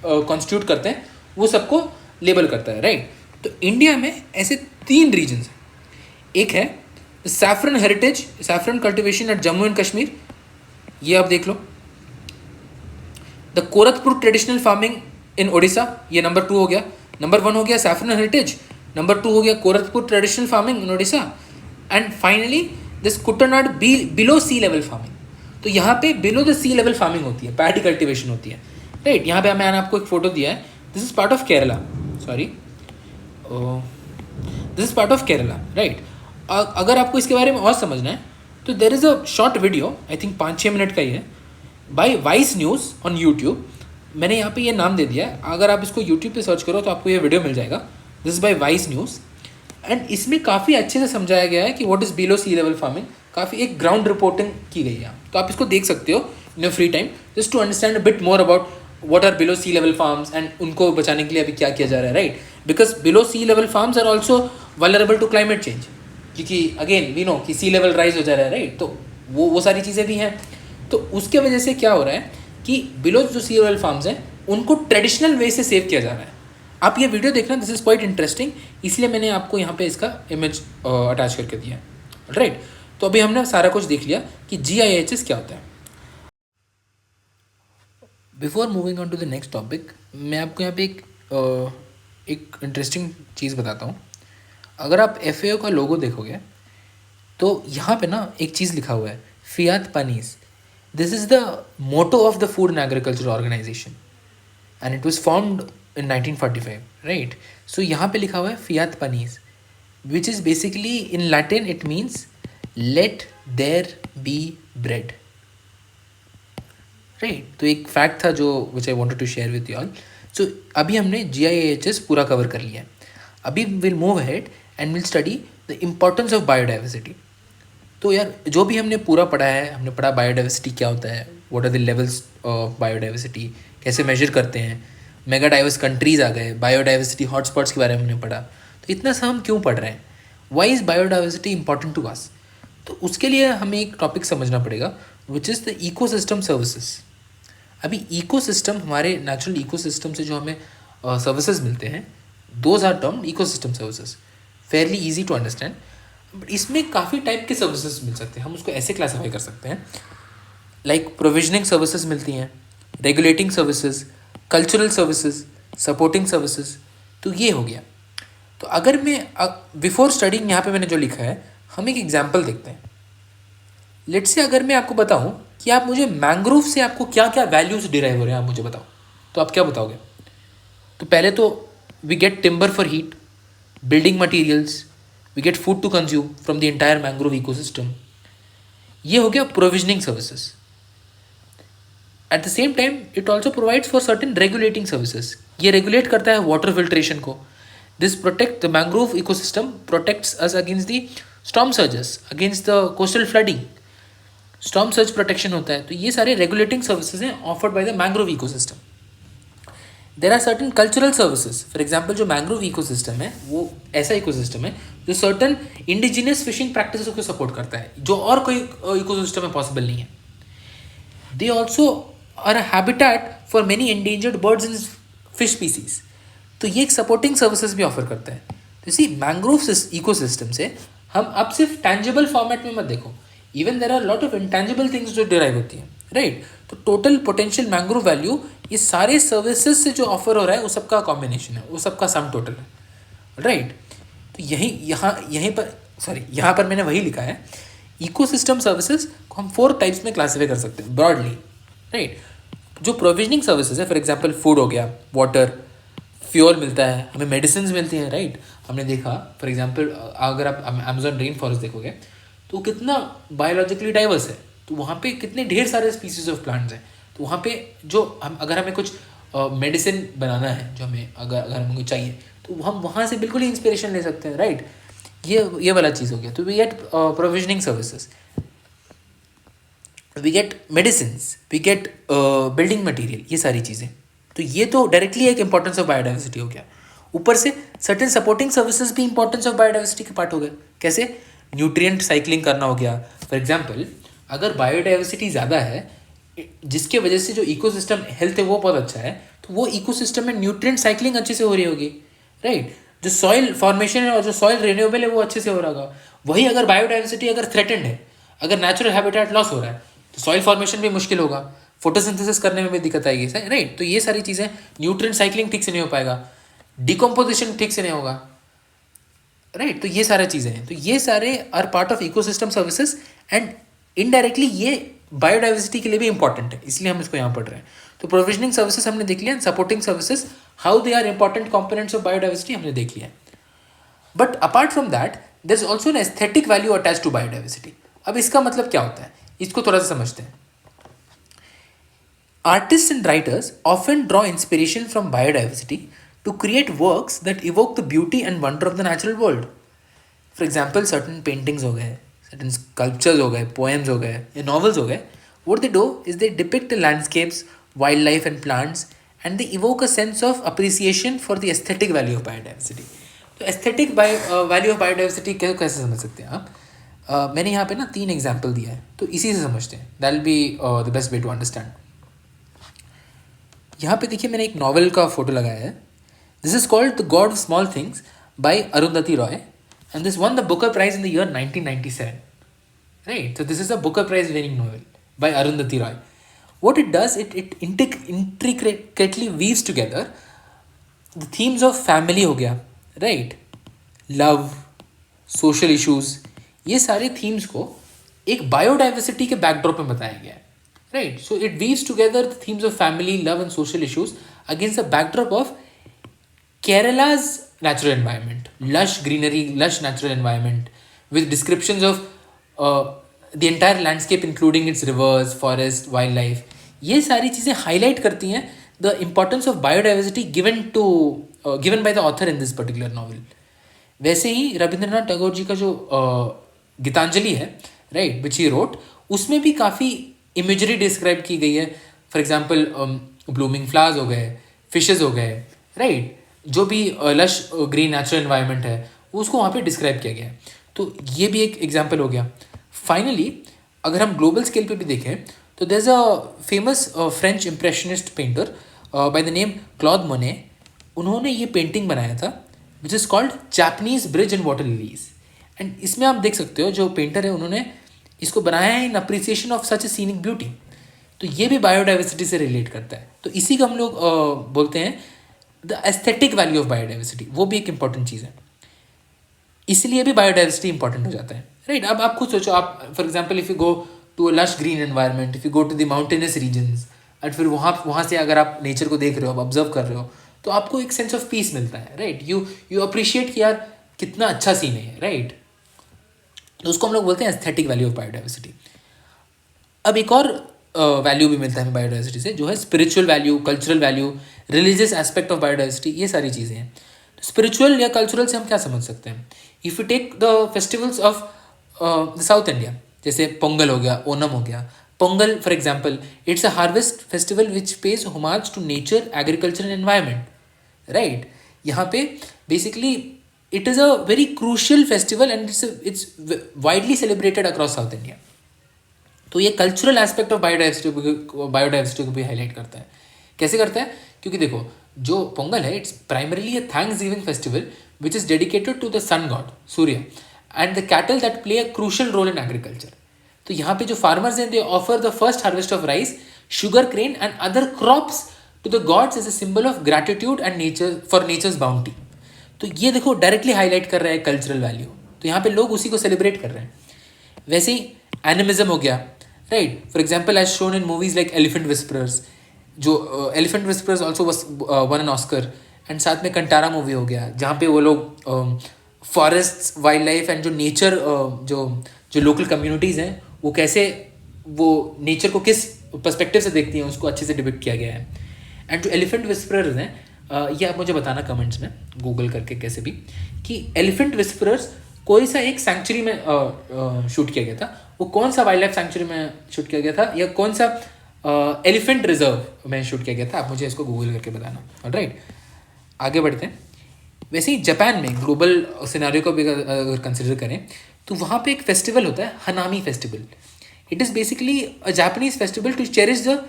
कॉन्स्टिट्यूट करते हैं, वो सबको लेबल करता है, राइट। तो इंडिया में ऐसे 3 रीजन्स हैं। एक है saffron heritage, saffron cultivation at Jammu and Kashmir, ये आप देख लो। The Koraput traditional farming in Odisha, ये नंबर 2 हो गया। नंबर 1 हो गया सैफरन हेरिटेज, नंबर 2 हो गया Koraput traditional farming in Odisha, and finally this Kuttanad below sea level farming. तो यहाँ पे below the sea level farming होती है, पैडी कल्टिवेशन होती है, राइट। यहाँ पे मैंने आपको एक फोटो दिया है, this is part of Kerala, sorry this is part of Kerala, right. अगर आपको इसके बारे में और समझना है तो there is a short video, I think 5-6 minute का ही है, by Vice News on YouTube. मैंने यहाँ पे ये नाम दे दिया है, अगर आप इसको यूट्यूब पे सर्च करो तो आपको ये वीडियो मिल जाएगा। This is by Vice News, and इसमें काफ़ी अच्छे से समझाया गया है कि what is below sea level farming. काफ़ी एक ग्राउंड रिपोर्टिंग की गई है, तो आप इसको देख सकते हो in your free time, just to understand a bit more about what are below sea level farms and उनको बचाने के लिए अभी क्या किया जा रहा है, right. Because below sea level farms are also vulnerable to climate change, क्योंकि अगेन वी नो कि सी लेवल राइज हो जा रहा है, राइट। तो वो सारी चीज़ें भी हैं। तो उसके वजह से क्या हो रहा है कि बिलो जो सी लेवल फार्म्स हैं उनको ट्रेडिशनल वे से सेव किया जा रहा है। आप ये वीडियो देखना, दिस इज़ क्वाइट इंटरेस्टिंग, इसलिए मैंने आपको यहाँ पे इसका इमेज अटैच करके दिया है, राइट। तो अभी हमने सारा कुछ देख लिया कि GIHS क्या होता है। Before moving on to the next topic, मैं आपको यहाँ पे एक इंटरेस्टिंग चीज़ बताता हूँ। अगर आप FAO का लोगो देखोगे तो यहाँ पे ना एक चीज़ लिखा हुआ है, Fiat Panis. This is the motto of the Food and agriculture Organization and it was formed in 1945, right? So यहाँ पे लिखा हुआ है Fiat पानीस, which is basically in Latin it means let there be bread, right? तो एक फैक्ट था जो which I wanted to share with you all. So अभी हमने GIHS पूरा कवर कर लिया है। अभी we'll move ahead and we'll study the importance of biodiversity. तो यार जो भी हमने पूरा पढ़ा है, हमने पढ़ा बायोडाइवर्सिटी क्या होता है, what are the levels of biodiversity, कैसे मेजर करते हैं, मेगा डाइवर्स कंट्रीज़ आ गए, बायोडाइवर्सिटी हॉटस्पॉट्स के बारे में हमने पढ़ा। तो इतना सा हम क्यों पढ़ रहे हैं, why is biodiversity important to us? तो उसके लिए हमें एक टॉपिक समझना पड़ेगा, which is the ecosystem services. अभी इकोसिस्टम, हमारे नेचुरल इकोसिस्टम से जो हमें सर्विसेज मिलते हैं, those are termed ecosystem services, fairly easy to understand. But इसमें काफ़ी टाइप के सर्विसेज मिल सकते हैं, हम उसको ऐसे क्लासीफाई कर सकते हैं, लाइक प्रोविजनिंग सर्विसेज मिलती हैं, regulating services, cultural services, supporting services. तो ये हो गया। तो अगर मैं बिफोर स्टडिंग, यहाँ पे मैंने जो लिखा है, हम एक एग्जांपल देखते हैं। लेट्स से अगर मैं आपको बताऊं कि आप मुझे मैंग्रोव से आपको क्या क्या वैल्यूज डिराइव हो रहे हैं, आप मुझे बताओ, तो आप क्या बताओगे? तो पहले तो we get timber for heat, building materials, we get food to consume from the entire mangrove ecosystem. ये हो गया provisioning services. At the same time it also provides for certain regulating services. ये रेगुलेट करता है वाटर फिल्ट्रेशन को। This protect the mangrove ecosystem, protects us against the storm surges, against the coastal flooding. Storm surge protection होता है। तो ये सारे रेगुलेटिंग सर्विसेज हैं offered by the mangrove ecosystem. There are certain cultural services. For example जो मैंग्रोव इकोसिस्टम है वो ऐसा इकोसिस्टम है जो सर्टन इंडिजिनियस फिशिंग प्रैक्टिस को सपोर्ट करता है, जो और कोई इकोसिस्टम में पॉसिबल नहीं है। They also are a habitat for many endangered birds and fish species. तो ये एक सपोर्टिंग सर्विसेज भी ऑफर करता है। तो इसी मैंग्रोव इकोसिस्टम से हम अब सिर्फ टैंजिबल फॉर्मेट में मत देखो, even there are lot of intangible things जो डिराइव होती हैं, राइट। तो टोटल पोटेंशियल मैंग्रोव वैल्यू ये सारे सर्विसेज से जो ऑफर हो रहा है वो सबका कॉम्बिनेशन है, वो सबका सम टोटल है, राइट। तो यहाँ पर मैंने वही लिखा है, इकोसिस्टम सर्विसेज को हम 4 टाइप्स में क्लासीफाई कर सकते हैं ब्रॉडली, राइट। जो प्रोविजनिंग सर्विसेज है, फॉर एग्जांपल फूड हो गया, वाटर, फ्यूल मिलता है, हमें मेडिसिन मिलती हैं, राइट। हमने देखा फॉर एग्जांपल अगर आप अमेजोन रेन फॉरेस्ट देखोगे तो कितना बायोलॉजिकली डाइवर्स है, तो वहाँ पे कितने ढेर सारे स्पीसीज ऑफ प्लांट्स हैं। तो वहाँ पे जो हम अगर हमें कुछ मेडिसिन बनाना है, जो हमें अगर हमको चाहिए, तो हम वहाँ से बिल्कुल ही इंस्पिरेशन ले सकते हैं, राइट। ये वाला चीज़ हो गया। तो we get provisioning services. We get medicine, we get building material, ये सारी चीज़ें। तो ये तो डायरेक्टली एक इंपॉर्टेंस ऑफ बायोडाइवर्सिटी हो गया। ऊपर से सर्टेन सपोर्टिंग सर्विसेज भी इंपॉर्टेंस ऑफ बायोडाइवर्सिटी के पार्ट हो गए। कैसे? न्यूट्रिएंट साइक्लिंग करना हो गया। फॉर एग्जांपल, अगर बायोडाइवर्सिटी ज़्यादा है जिसके वजह से जो इकोसिस्टम हेल्थ है वो बहुत अच्छा है, तो वो इकोसिस्टम में न्यूट्रिएंट साइक्लिंग अच्छे से हो रही होगी, राइट। जो सॉइल फॉर्मेशन है और जो सॉइल रिन्यूएबल है वो अच्छे से हो रहा होगा। वही अगर बायोडाइवर्सिटी अगर थ्रेटेंड है, अगर नेचुरल हैबिटेट लॉस हो रहा है, तो सॉइल फॉर्मेशन भी मुश्किल होगा, फोटोसिंथेसिस करने में भी दिक्कत आएगी, राइट। तो ये सारी चीज़ें, न्यूट्रिएंट साइक्लिंग ठीक से नहीं हो पाएगा, डिकम्पोजिशन ठीक से नहीं होगा, राइट। तो ये सारी चीज़ें हैं। तो ये सारे are part of ecosystem services and indirectly ये बायोडाइवर्सिटी के लिए भी इंपॉर्टेंट है, इसलिए हम इसको यहाँ पढ़ रहे हैं। तो प्रोविजनिंग सर्विसेज हमने देख लिया, supporting services how they are important components of biodiversity हमने देख लिया। But apart from that there is also an aesthetic value attach to biodiversity. अब इसका मतलब क्या होता है, इसको थोड़ा सा समझते हैं। Artists and writers often draw inspiration from biodiversity to create works that evoke the beauty and wonder of the natural world. For example, certain paintings हो गए, certain sculptures हो गए, poems हो गए या novels हो गए, what they do is they depict the landscapes, wildlife and plants and they evoke a sense of appreciation for the aesthetic value of biodiversity. तो aesthetic value of biodiversity कैसे समझ सकते हैं आप? मैंने यहाँ पे ना 3 एग्जाम्पल दिया है, तो इसी से समझते हैं। That will be the best way to understand. यहाँ पे देखिए मैंने एक नॉवल का फोटो लगाया है। This is called the God of Small Things by Arundhati Roy and this won the Booker Prize in the year 1997, right. So this is a Booker Prize winning novel by Arundhati Roy. What it does, it intricately weaves together the themes of family हो गया, right, love, social issues, ये सारे themes को एक biodiversity के backdrop में बताया गया है, right. So it weaves together the themes of family, love and social issues against the backdrop of Kerala's natural environment, lush greenery, lush natural environment with descriptions of the entire landscape including its rivers, forest, wildlife. ये सारी चीज़ें highlight करती हैं the importance of biodiversity given by the author in this particular novel. वैसे ही रविंद्रनाथ टैगोर जी का जो गीतांजलि है, राइट, विच ही रोट, उसमें भी काफ़ी इमेजरी डिस्क्राइब की गई है। फॉर एग्जाम्पल ब्लूमिंग फ्लावर्स हो गए, फिशेज हो गए, राइट, जो भी लश ग्रीन नेचुरल एनवायरनमेंट है उसको वहाँ पे डिस्क्राइब किया गया है। तो ये भी एक एग्जाम्पल हो गया। फाइनली अगर हम ग्लोबल स्केल पे भी देखें तो there is a famous French impressionist painter by the name Claude Monet. उन्होंने ये पेंटिंग बनाया था which is called Japanese Bridge and Water Lilies. And इसमें आप देख सकते हो जो पेंटर है उन्होंने इसको बनाया है in appreciation of such a scenic beauty. तो ये भी बायोडाइवर्सिटी से रिलेट करता है। तो इसी को हम लोग बोलते हैं the aesthetic value of biodiversity. वो भी एक इंपॉर्टेंट चीज़ है, इसलिए भी बायोडाइवर्सिटी इंपॉर्टेंट हो जाता है, राइट। अब आप खुद सोचो, आप for example if you go to a lush green environment, if you go to the mountainous regions and फिर वहाँ से अगर आप नेचर को देख रहे हो, आप ऑब्जर्व कर रहे हो, तो आपको एक सेंस ऑफ पीस मिलता है, राइट। यू अप्रिशिएट कि यार कितना अच्छा सीन है, राइट। तो उसको हम लोग बोलते हैं एस्थेटिक वैल्यू ऑफ बायोडाइवर्सिटी। अब एक और वैल्यू भी मिलता है हमें बायोडाइवर्सिटी से, जो है spiritual value, cultural value, religious aspect of biodiversity. ये सारी चीज़ें हैं। स्पिरिचुअल या कल्चरल से हम क्या समझ सकते हैं? If you take the festivals of the South India, जैसे पोंगल हो गया, ओनम हो गया। Pongal for example it's a harvest festival which pays homage to nature, agriculture and environment, right. यहाँ पे basically it is a very crucial festival and it's widely celebrated across South India. तो ये कल्चरल एस्पेक्ट ऑफ बायोडाइवर्सिटी को भी हाईलाइट करता है। कैसे करता है? क्योंकि देखो जो पोंगल है it's primarily a thanksgiving festival which is dedicated to the sun god Surya and the cattle that play a crucial role in agriculture. तो यहाँ पे जो फार्मर्स हैं they offer the first harvest of rice, sugar cane and other crops to the gods as a symbol of gratitude and nature for nature's bounty. तो ये देखो डायरेक्टली हाईलाइट कर रहा है कल्चरल वैल्यू। तो यहाँ पे लोग उसी को सेलिब्रेट कर रहे हैं। वैसे ही एनिमिज्म हो गया, right. For example as shown in movies like Elephant Whisperers, जो Elephant Whisperers also won an Oscar. And साथ में कंटारा मूवी हो गया जहाँ पे वो लोग फॉरेस्ट, वाइल्ड लाइफ एंड जो नेचर, जो लोकल कम्युनिटीज़ हैं वो कैसे वो नेचर को किस पर्सपेक्टिव से देखती हैं उसको अच्छे से डिपिक्ट किया गया है। एंड जो एलिफेंट विस्परर्स हैं, ये आप मुझे बताना कमेंट्स में गूगल करके कैसे भी, कि एलिफेंट विस्परर्स कोई सा एक सेंचुरी में शूट किया गया था वो कौन सा वाइल्ड लाइफ सेंचुरी में शूट किया गया था या कौन सा एलिफेंट रिजर्व में शूट किया गया था, आप मुझे इसको गूगल करके बताना। ऑलराइट, आगे बढ़ते हैं। वैसे ही जापान में ग्लोबल सिनारियो को भी अगर कंसिडर करें तो वहाँ पे एक फेस्टिवल होता है, Hanami festival. It is basically a Japanese festival to cherish the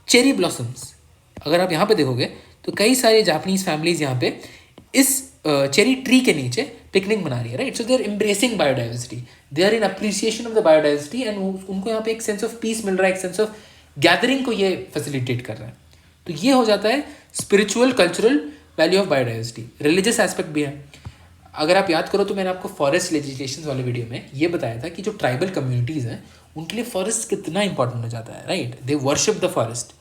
cherry blossoms. अगर आप यहाँ पे देखोगे तो कई सारे जापानीज फैमिलीज यहाँ पे इस चेरी ट्री के नीचे पिकनिक मना रही है, right. So they are embracing biodiversity, they are in appreciation of the biodiversity, and उनको यहाँ पे एक सेंस ऑफ पीस मिल रहा है, एक सेंस ऑफ गैदरिंग को ये फैसिलिटेट कर रहा है। तो ये हो जाता है spiritual cultural value of biodiversity. Religious aspect भी है। अगर आप याद करो तो मैंने आपको फॉरेस्ट लेजिस्लेशन वाले वीडियो में ये बताया था कि जो ट्राइबल कम्युनिटीज़ हैं उनके लिए फॉरेस्ट कितना इंपॉर्टेंट हो जाता है, right. They worship the forest,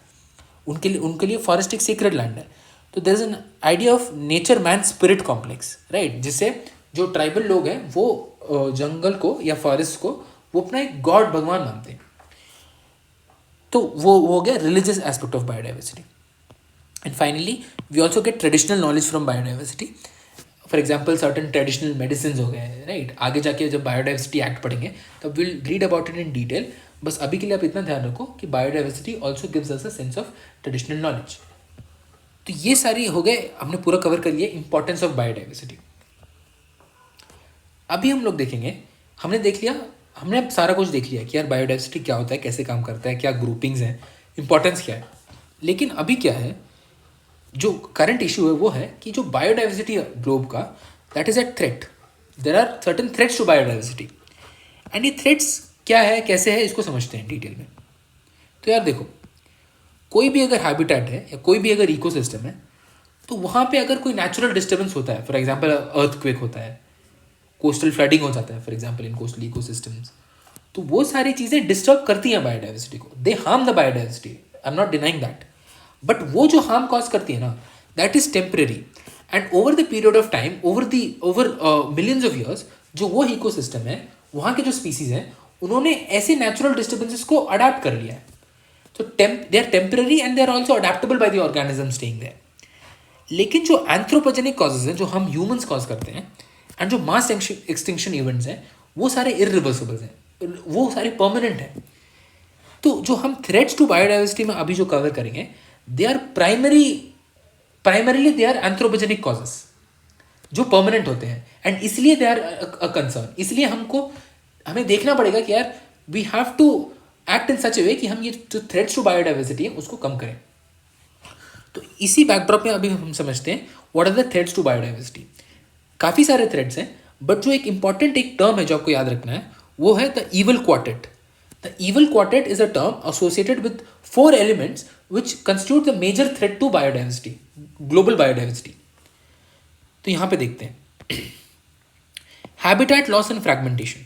उनके लिए फॉरेस्ट एक सीक्रेट लैंड है। तो there is an idea of nature man spirit complex, right, जिससे जो ट्राइबल लोग हैं वो जंगल को या फॉरेस्ट को वो अपना एक गॉड भगवान मानते हैं। तो वो हो गया religious aspect of biodiversity. And finally we also get traditional knowledge from biodiversity. For example certain traditional medicine हो गए, राइट। आगे जाके जब बायोडाइवर्सिटी एक्ट पढ़ेंगे तब will read about it in detail. बस अभी के लिए आप इतना ध्यान रखो कि biodiversity also gives us a sense of traditional knowledge. तो ये सारी हो गए, हमने पूरा कवर कर लिया इंपॉर्टेंस ऑफ बायोडाइवर्सिटी। अभी हम लोग देखेंगे, हमने देख लिया, हमने अब सारा कुछ देख लिया कि यार बायोडाइवर्सिटी क्या होता है, कैसे काम करता है, क्या ग्रुपिंग्स हैं, इंपॉर्टेंस क्या है। लेकिन अभी क्या है, जो करंट इशू है वो है कि जो बायोडाइवर्सिटी ग्लोब का, that is a threat. There are certain threats to biodiversity, and ये थ्रेट्स क्या है, कैसे है, इसको समझते हैं डिटेल में। तो यार देखो, कोई भी अगर हैबिटेट है या कोई भी अगर इकोसिस्टम है तो वहाँ पे अगर कोई नेचुरल डिस्टर्बेंस होता है, फॉर एग्जांपल अर्थक्वेक होता है, कोस्टल फ्लडिंग हो जाता है for example in coastal ecosystems, तो वो सारी चीज़ें डिस्टर्ब करती हैं बायोडाइवर्सिटी को। They harm the biodiversity, I am not denying that, but वो जो हार्म कॉज करती है ना, that is temporary, and over the period of time, over millions of years, जो वो इकोसिस्टम है, वहाँ के जो स्पीसीज हैं, उन्होंने ऐसे नेचुरल डिस्टर्बेंसेस को अडाप्ट कर लिया है। तो they are temporary and they are also adaptable by the organism staying there. लेकिन जो एंथ्रोपोजेनिक कॉजेज हैं, जो हम ह्यूमंस कॉज करते हैं, एंड जो मास एक्सटिंक्शन इवेंट्स हैं, वो सारे इरिवर्सिबल हैं, वो सारे परमानेंट हैं। तो जो हम थ्रेट्स टू बायोडाइवर्सिटी में अभी जो कवर करेंगे, they are primarily they are anthropogenic causes जो परमानेंट होते हैं, एंड इसलिए दे आर अ कंसर्न। इसलिए हमें देखना पड़ेगा कि यार we have to act in such a way कि हम ये जो थ्रेट्स टू बायोडाइवर्सिटी है उसको कम करें। तो इसी बैकड्रॉप में अभी हम समझते हैं what are the threats to biodiversity. काफ़ी सारे थ्रेट्स हैं, बट जो एक इंपॉर्टेंट एक टर्म है जो आपको याद रखना है, वो है the evil quartet. The evil quartet is a term associated with 4 elements which constitute the major threat to biodiversity, global biodiversity. तो यहाँ पे देखते हैं, हैबिटेट लॉस एंड फ्रैगमेंटेशन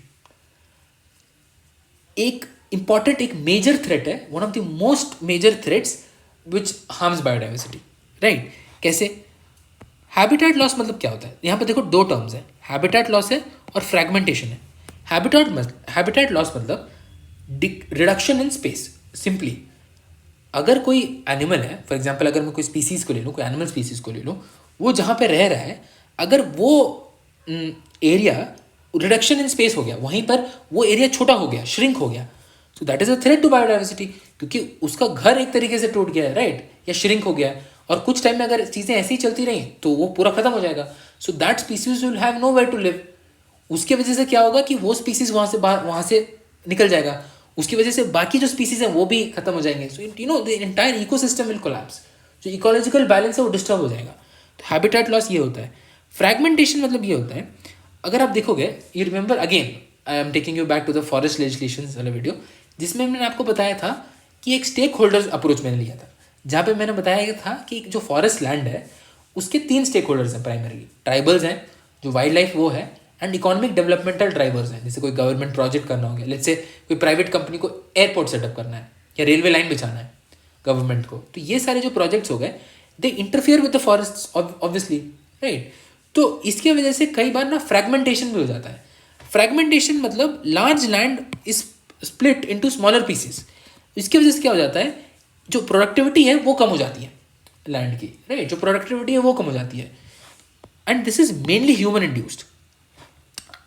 एक इंपॉर्टेंट, एक मेजर थ्रेट है, one of the most major threats which harms biodiversity, right. कैसे? हैबिटेट लॉस मतलब क्या होता है? यहाँ पे देखो 2 टर्म्स हैं, हैबिटेट लॉस है और फ्रैगमेंटेशन है। हैबिटेट लॉस मतलब रिडक्शन इन स्पेस। सिंपली अगर कोई एनिमल है, फॉर एग्जांपल अगर मैं कोई स्पीसीज़ को ले लूँ, कोई एनिमल स्पीसीज़ को ले लूँ, वो जहाँ पे रह रहा है, अगर वो एरिया रिडक्शन इन स्पेस हो गया, वहीं पर वो एरिया छोटा हो गया, श्रिंक हो गया, so that is a threat to biodiversity, क्योंकि उसका घर एक तरीके से टूट गया है, राइट, या श्रिंक हो गया, और कुछ टाइम में अगर चीज़ें ऐसी ही चलती रहीं तो वो पूरा खत्म हो जाएगा। So that species will have nowhere to live. उसके वजह से क्या होगा कि वो स्पीसीज वहाँ से निकल जाएगा, उसकी वजह से बाकी जो स्पीसीज हैं वो भी खत्म हो जाएंगे। So you know the entire ecosystem will collapse, जो इकोलॉजिकल बैलेंस है वो डिस्टर्ब हो जाएगा। तो हैबिटेट लॉस ये होता है। फ्रैगमेंटेशन मतलब ये होता है, अगर आप देखोगे, you remember again, I am taking you back to the forest legislation वाला वीडियो, जिसमें मैंने आपको बताया था कि एक स्टेक होल्डर्स अप्रोच मैंने लिया था, जहाँ पे मैंने बताया था कि जो फॉरेस्ट लैंड है उसके 3 स्टेक होल्डर्स हैं प्राइमरीली। ट्राइबल्स हैं, जो वाइल्ड लाइफ वो है, एंड इकोनॉमिक डेवलपमेंटल ड्राइवर्स हैं, जैसे कोई गवर्नमेंट प्रोजेक्ट करना हो गया, लेट्स से कोई प्राइवेट कंपनी को एयरपोर्ट सेटअप करना है या रेलवे लाइन बिछाना है गवर्नमेंट को, तो ये सारे जो प्रोजेक्ट्स हो गए, they interfere with the forest obviously, right. तो इसके वजह से कई बार ना फ्रैगमेंटेशन भी हो जाता है। फ्रैगमेंटेशन मतलब large land is split into smaller pieces. इसकी वजह से क्या हो जाता है, जो प्रोडक्टिविटी है वो कम हो जाती है लैंड की, राइट, जो प्रोडक्टिविटी है वो कम हो जाती है, and this is mainly human induced.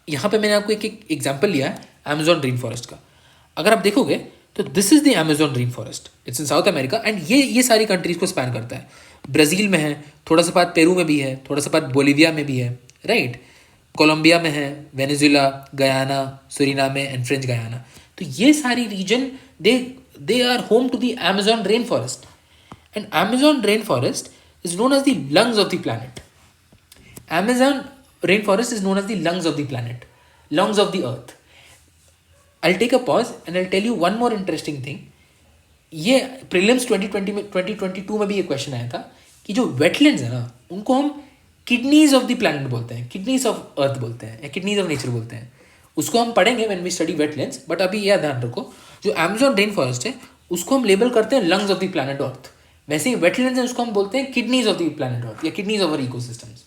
यहाँ पे मैंने आपको एक एग्जांपल लिया है अमेजॉन रेन फॉरेस्ट का। अगर आप देखोगे तो this is the Amazon rain forest, it's in south America, and ये सारी कंट्रीज को स्पैन करता है। ब्राज़ील में है, थोड़ा सा पार्ट पेरू में भी है, थोड़ा सा पार्ट बोलिविया में भी है, राइट, कोलंबिया में है, Venezuela, Guyana, Suriname and French Guiana. तो ये सारी region they are home to the Amazon rain forest, and Amazon rain forest is known as the lungs of the planet. Amazon rainforest is known as the lungs of the planet, lungs of the earth. I'll take a pause and I'll tell you one more interesting thing. ये प्रीलिम्स 2020 में 2022 में भी ये क्वेश्चन आया था कि जो वेटलैंड्स है ना उनको हम किडनीज ऑफ द प्लैनेट बोलते हैं, किडनीज ऑफ अर्थ बोलते हैं, या किडनीज ऑफ नेचर बोलते हैं। उसको हम पढ़ेंगे when we study wetlands, but अभी यह ध्यान रखो जो अमेजोन रेन फॉरेस्ट है उसको हम लेबल करते हैं lungs of the planet earth. वैसे ही वेटलैंड्स है उसको हम बोलते हैं kidneys of the planet earth या किडनीज ऑफ अवर इकोसिस्टम्स।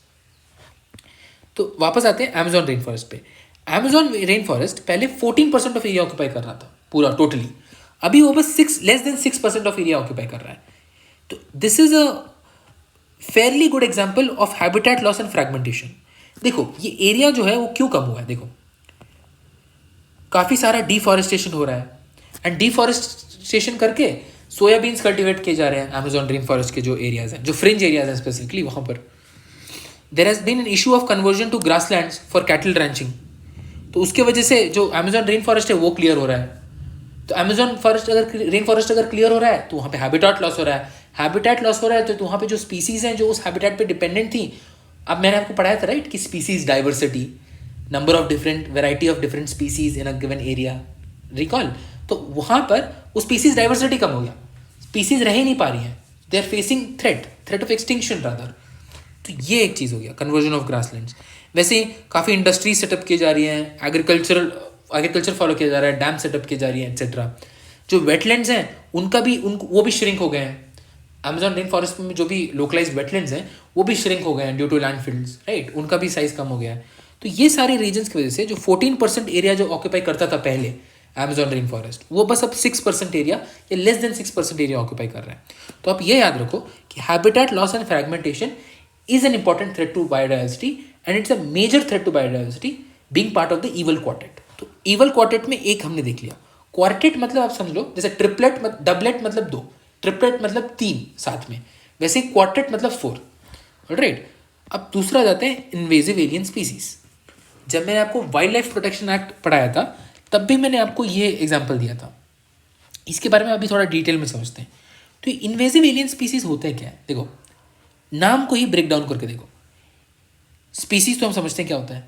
तो वापस आते हैं अमेजोन रेन फॉरेस्ट पे। अमेजोन रेन फॉरेस्ट पहले 14% ऑफ एरिया ऑक्यूपाई कर रहा था पूरा टोटली, अभी वो बस less than 6% of area occupy कर रहा है। तो this is a fairly good example of habitat loss and fragmentation. देखो ये एरिया जो है वो क्यों कम हुआ है, देखो काफ़ी सारा डिफॉरेस्टेशन हो रहा है, एंड डिफॉरेस्टेशन करके सोयाबीन्स कल्टिवेट किए जा रहे हैं अमेजोन रेन फॉरेस्ट के जो एरियाज हैं, जो फ्रिंज एरियाज हैं स्पेसिफिकली वहाँ पर। There has been an issue of conversion to grasslands for cattle ranching, तो उसके वजह से जो अमेजोन रेन फॉरेस्ट है वो क्लियर हो रहा है। तो अमेजोन फॉरेस्ट रेन फॉरेस्ट अगर क्लियर हो रहा है तो वहाँ पे हैबिटेट लॉस हो रहा है, हैबिटेट लॉस हो रहा है तो वहाँ पे जो स्पीसीज हैं जो उस हैबिटेट पे डिपेंडेंट थी, अब मैंने आपको पढ़ाया था राइट कि species diversity, number of different variety of different species in a given area, recall. तो वहाँ पर वो स्पीसीज डाइवर्सिटी कम हो गया, स्पीसीज रह ही नहीं पा रही हैं, they are facing threat of extinction rather. तो ये एक चीज़ हो गया कन्वर्जन ऑफ ग्रासलैंड्स। वैसे ही काफ़ी इंडस्ट्रीज सेटअप की जा रही हैं, एग्रीकल्चर फॉलो किया जा रहा है, डैम सेटअप की जा रही है एक्सेट्रा। जो वेटलैंड्स हैं वो भी श्रिंक हो गए हैं। अमेजोन रेन फॉरेस्ट में जो भी लोकलाइज्ड वेटलैंड्स हैं वो भी श्रिंक हो गए हैं ड्यू टू लैंडफिल्स, राइट, उनका भी साइज कम हो गया है। तो ये सारे रीजन्स की वजह से जो 14% एरिया जो ऑक्यूपाई करता था पहले अमेजोन रेन फॉरेस्ट, वो बस अब 6% एरिया या लेस देन 6% एरिया ऑक्यूपाई कर रहा है। तो आप ये याद रखो कि habitat loss and fragmentation is an important threat to biodiversity, and it's a major threat to biodiversity being part of the evil quartet. तो evil quartet में एक हमने देख लिया, क्वार्टेट मतलब आप समझ लो जैसे ट्रिपलेट डबलेट मतलब 2, ट्रिपलेट मतलब 3 साथ में, वैसे क्वार्टेट मतलब 4, राइट। अब दूसरा जाते हैं इन्वेजिव एलियन स्पीसीज। जब मैंने आपको वाइल्ड लाइफ प्रोटेक्शन एक्ट पढ़ाया था तब भी मैंने आपको ये एग्जाम्पल दिया था, इसके बारे में अभी थोड़ा डिटेल में समझते हैं। तो इन्वेजिव एलियन स्पीसीज होते हैं क्या है, देखो नाम को ही ब्रेक डाउन करके देखो। स्पीसीज तो हम समझते हैं क्या होता है,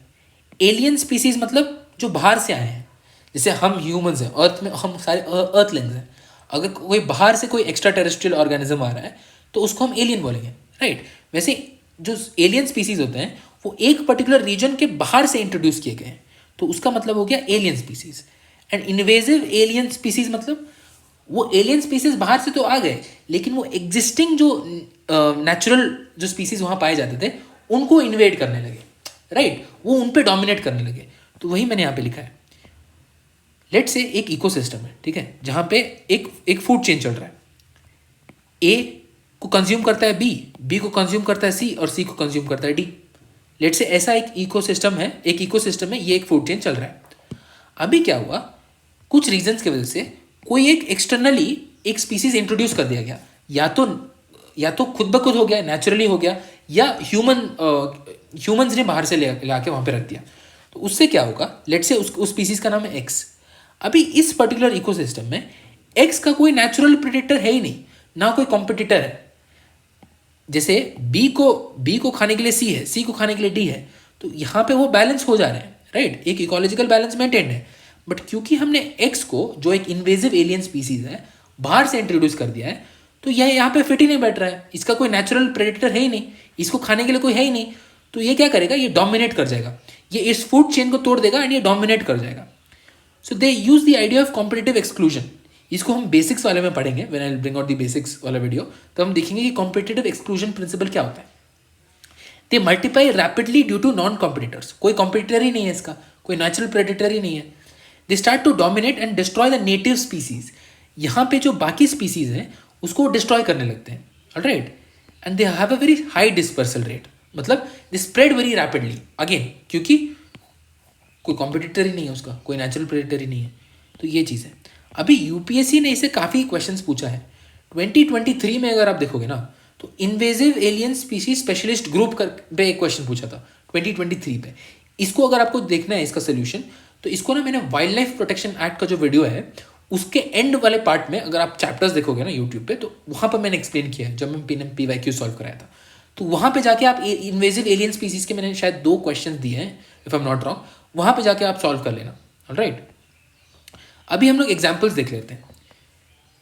एलियन स्पीसीज मतलब जो बाहर से आए हैं, जैसे हम ह्यूमंस हैं, अर्थ में हम सारे अर्थलिंग्स हैं। अगर कोई बाहर से कोई एक्स्ट्रा टेरेस्ट्रियल ऑर्गेनिज्म आ रहा है तो उसको हम एलियन बोलेंगे, राइट। वैसे जो एलियन स्पीसीज होते हैं वो एक पर्टिकुलर रीजन के बाहर से इंट्रोड्यूस किए गए हैं, तो उसका मतलब हो गया alien species. And invasive alien species मतलब वो एलियन स्पीसीज बाहर से तो आ गए लेकिन वो एग्जिस्टिंग जो नेचुरल जो स्पीसीज वहाँ पाए जाते थे उनको इन्वेड करने लगे, राइट, वो उन पे डोमिनेट करने लगे। तो वही मैंने यहाँ पे लिखा है, लेट से एक इकोसिस्टम है, ठीक है, जहाँ पे एक फूड चेन चल रहा है। ए को कंज्यूम करता है बी को कंज्यूम करता है सी और सी को कंज्यूम करता है डी। लेट से ऐसा एक इकोसिस्टम है, ये एक फूड चेन चल रहा है। अभी क्या हुआ, कुछ रीजंस की वजह से कोई एक एक्सटर्नली एक स्पीसीज इंट्रोड्यूस कर दिया गया, या तो खुद ब खुद हो गया, नेचुरली हो गया, या ह्यूमंस ने बाहर से ले आके वहाँ पे रख दिया। तो उससे क्या होगा, लेट से उस स्पीसीज का नाम है एक्स। अभी इस पर्टिकुलर इकोसिस्टम में एक्स का कोई नेचुरल प्रेडेटर है ही नहीं, ना कोई कॉम्पिटिटर है। जैसे बी को खाने के लिए सी है, सी को खाने के लिए डी है, तो यहाँ पे वो बैलेंस हो जा रहे हैं, राइट, एक इकोलॉजिकल बैलेंस मेंटेन है। बट क्योंकि हमने एक्स को, जो एक इन्वेजिव एलियन स्पीसीज है, बाहर से इंट्रोड्यूस कर दिया है, तो यह यहाँ पे फिट ही नहीं बैठ रहा है, इसका कोई नेचुरल प्रेडेटर है ही नहीं, इसको खाने के लिए कोई है ही नहीं। तो ये क्या करेगा, ये डोमिनेट कर जाएगा, ये इस फूड चेन को तोड़ देगा एंड ये डोमिनेट कर जाएगा। So they use the idea of competitive exclusion. इसको हम बेसिक्स वाले में पढ़ेंगे, when I bring out the basics वाला वीडियो, तो हम देखेंगे कि कॉम्पिटिटिव एक्सक्लूजन प्रिंसिपल क्या होता है। They multiply rapidly due to non competitors, कोई कॉम्पिटिटर ही नहीं है इसका, कोई नेचुरल प्रेडेटर ही नहीं है। They start to dominate and destroy the native species, यहाँ पे जो बाकी स्पीसीज हैं उसको डिस्ट्रॉय करने लगते हैं, alright. And they have a very high dispersal rate, मतलब they spread very rapidly, again क्योंकि कोई कॉम्पिटिटर ही नहीं है उसका, कोई नेचुरल प्रेडेटर ही नहीं है। तो ये चीज़ है। अभी यूपीएससी ने इसे काफ़ी क्वेश्चंस पूछा है। 2023 में अगर आप देखोगे ना तो invasive alien species specialist group कर पे एक क्वेश्चन पूछा था 2023 पे। इसको अगर आपको देखना है इसका सोल्यूशन, तो इसको ना मैंने वाइल्ड लाइफ प्रोटेक्शन एक्ट का जो वीडियो है उसके एंड वाले पार्ट में अगर आप चैप्टर्स देखोगे ना यूट्यूब पे, तो वहाँ पर मैंने एक्सप्लेन किया है जब मैं PYQ सॉल्व कराया था। तो वहाँ पे जाके आप इन्वेजिव एलियन स्पीसीज के मैंने शायद 2 क्वेश्चन दिए हैं if I am not wrong, वहाँ पे जाके आप सॉल्व कर लेना। ऑलराइट, अभी हम लोग एग्जाम्पल्स देख लेते हैं।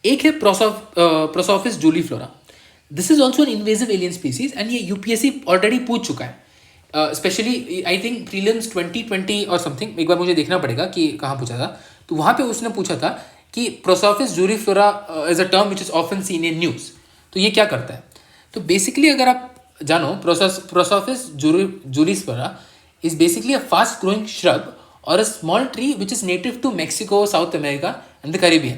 एक है Prosopis juliflora. This is also an invasive alien species and ये यूपीएससी ऑलरेडी पूछ चुका है। स्पेशली आई थिंक प्रीलिम्स 2020 और समथिंग, एक बार मुझे देखना पड़ेगा कि कहाँ पूछा था। तो वहाँ पे उसने पूछा था कि Prosopis juliflora is a term which is often seen in news. तो ये क्या करता है? तो बेसिकली अगर आप जानो, Prosopis juliflora is basically a fast growing shrub और a small tree which is native to Mexico, South America and the Caribbean.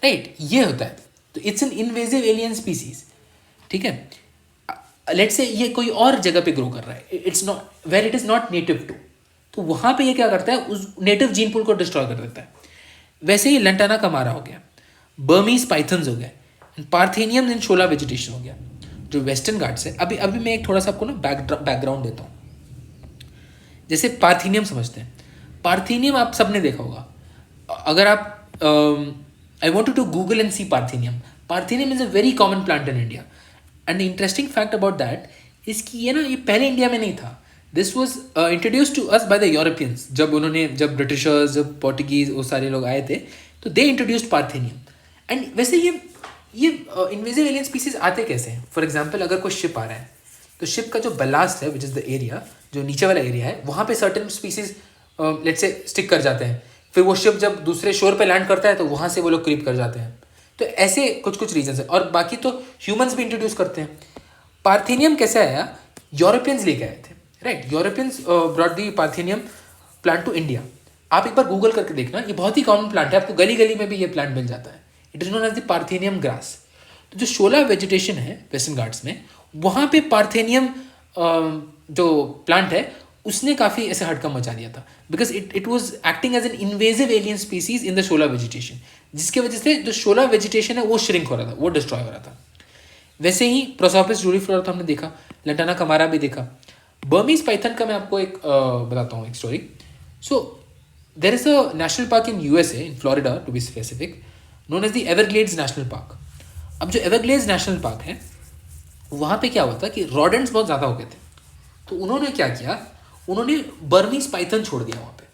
Right, ये होता है। तो it's an invasive alien species. ठीक है, लेट्स से ये कोई और जगह पे ग्रो कर रहा है, it's not where it is not native to, तो वहाँ पे ये क्या करता है, उस नेटिव जीन पूल को डिस्ट्रॉय कर देता है। वैसे ही लंटाना कमारा हो गया, बर्मीज पाइथन्स हो गया, पार्थेनियम इन शोला वेजिटेशन हो गया, जो वेस्टर्न घाट्स है। अभी अभी मैं एक थोड़ा सा आपको ना बैकग्राउंड देता हूँ। जैसे पार्थेनियम समझते हैं, पार्थेनियम आप सबने देखा होगा। अगर आप I want to Google and see parthenium. Parthenium is a very common plant in India and interesting fact about that is कि ये पहले इंडिया में नहीं था। This was introduce to us by the Europeans. जब ब्रिटिशर्स, जब पोर्टुगीज, वो सारे लोग आए थे, तो दे इंट्रोड्यूस्ड पार्थेनियम। एंड वैसे ये इन्वेजिव एलियन स्पीसीज आते कैसे हैं? फॉर एग्जाम्पल, अगर कोई शिप आ रहा है तो शिप का जो बलास्ट है, विच इज़ द एरिया, जो नीचे वाला एरिया है, वहाँ पे certain species let's say stick कर जाते हैं। फिर वो शिप जब दूसरे शोर पे लैंड करता है तो वहाँ से वो लोग क्रीप कर जाते हैं। तो ऐसे कुछ कुछ रीजन है, और बाकी तो ह्यूमंस भी इंट्रोड्यूस करते हैं। पार्थेनियम कैसे आया? यूरोपियंस लेके आए थे। Right, Europeans brought the parthenium plant to India. आप एक बार गूगल करके देखना, ये बहुत ही कॉमन प्लांट है, आपको गली गली में भी ये प्लांट मिल जाता है। It is known as the parthenium grass. तो जो शोला वेजिटेशन है वेस्टर्न घाट्स में, वहाँ पे पार्थेनियम जो प्लांट है उसने काफ़ी ऐसे हड़कम मचा दिया था, because it was acting as an invasive alien species in the shola vegetation, जिसके वजह से जो शोला वेजिटेशन है वो श्रिंक हो रहा था, वो डिस्ट्रॉय हो रहा था। वैसे ही प्रोसोफिस जूलीफ्लोरा तो हमने देखा, लंटाना कमारा भी देखा। बर्मीज पाइथन का मैं आपको एक बताता हूँ एक story. So there is a national park in USA, in Florida to be specific, known as the Everglades National Park. अब जो एवरग्लेड्स नेशनल पार्क है, वहाँ पे क्या हुआ था कि रॉडेंट्स बहुत ज़्यादा हो गए थे। तो उन्होंने क्या किया, उन्होंने बर्मीज पाइथन छोड़ दिया वहाँ पे।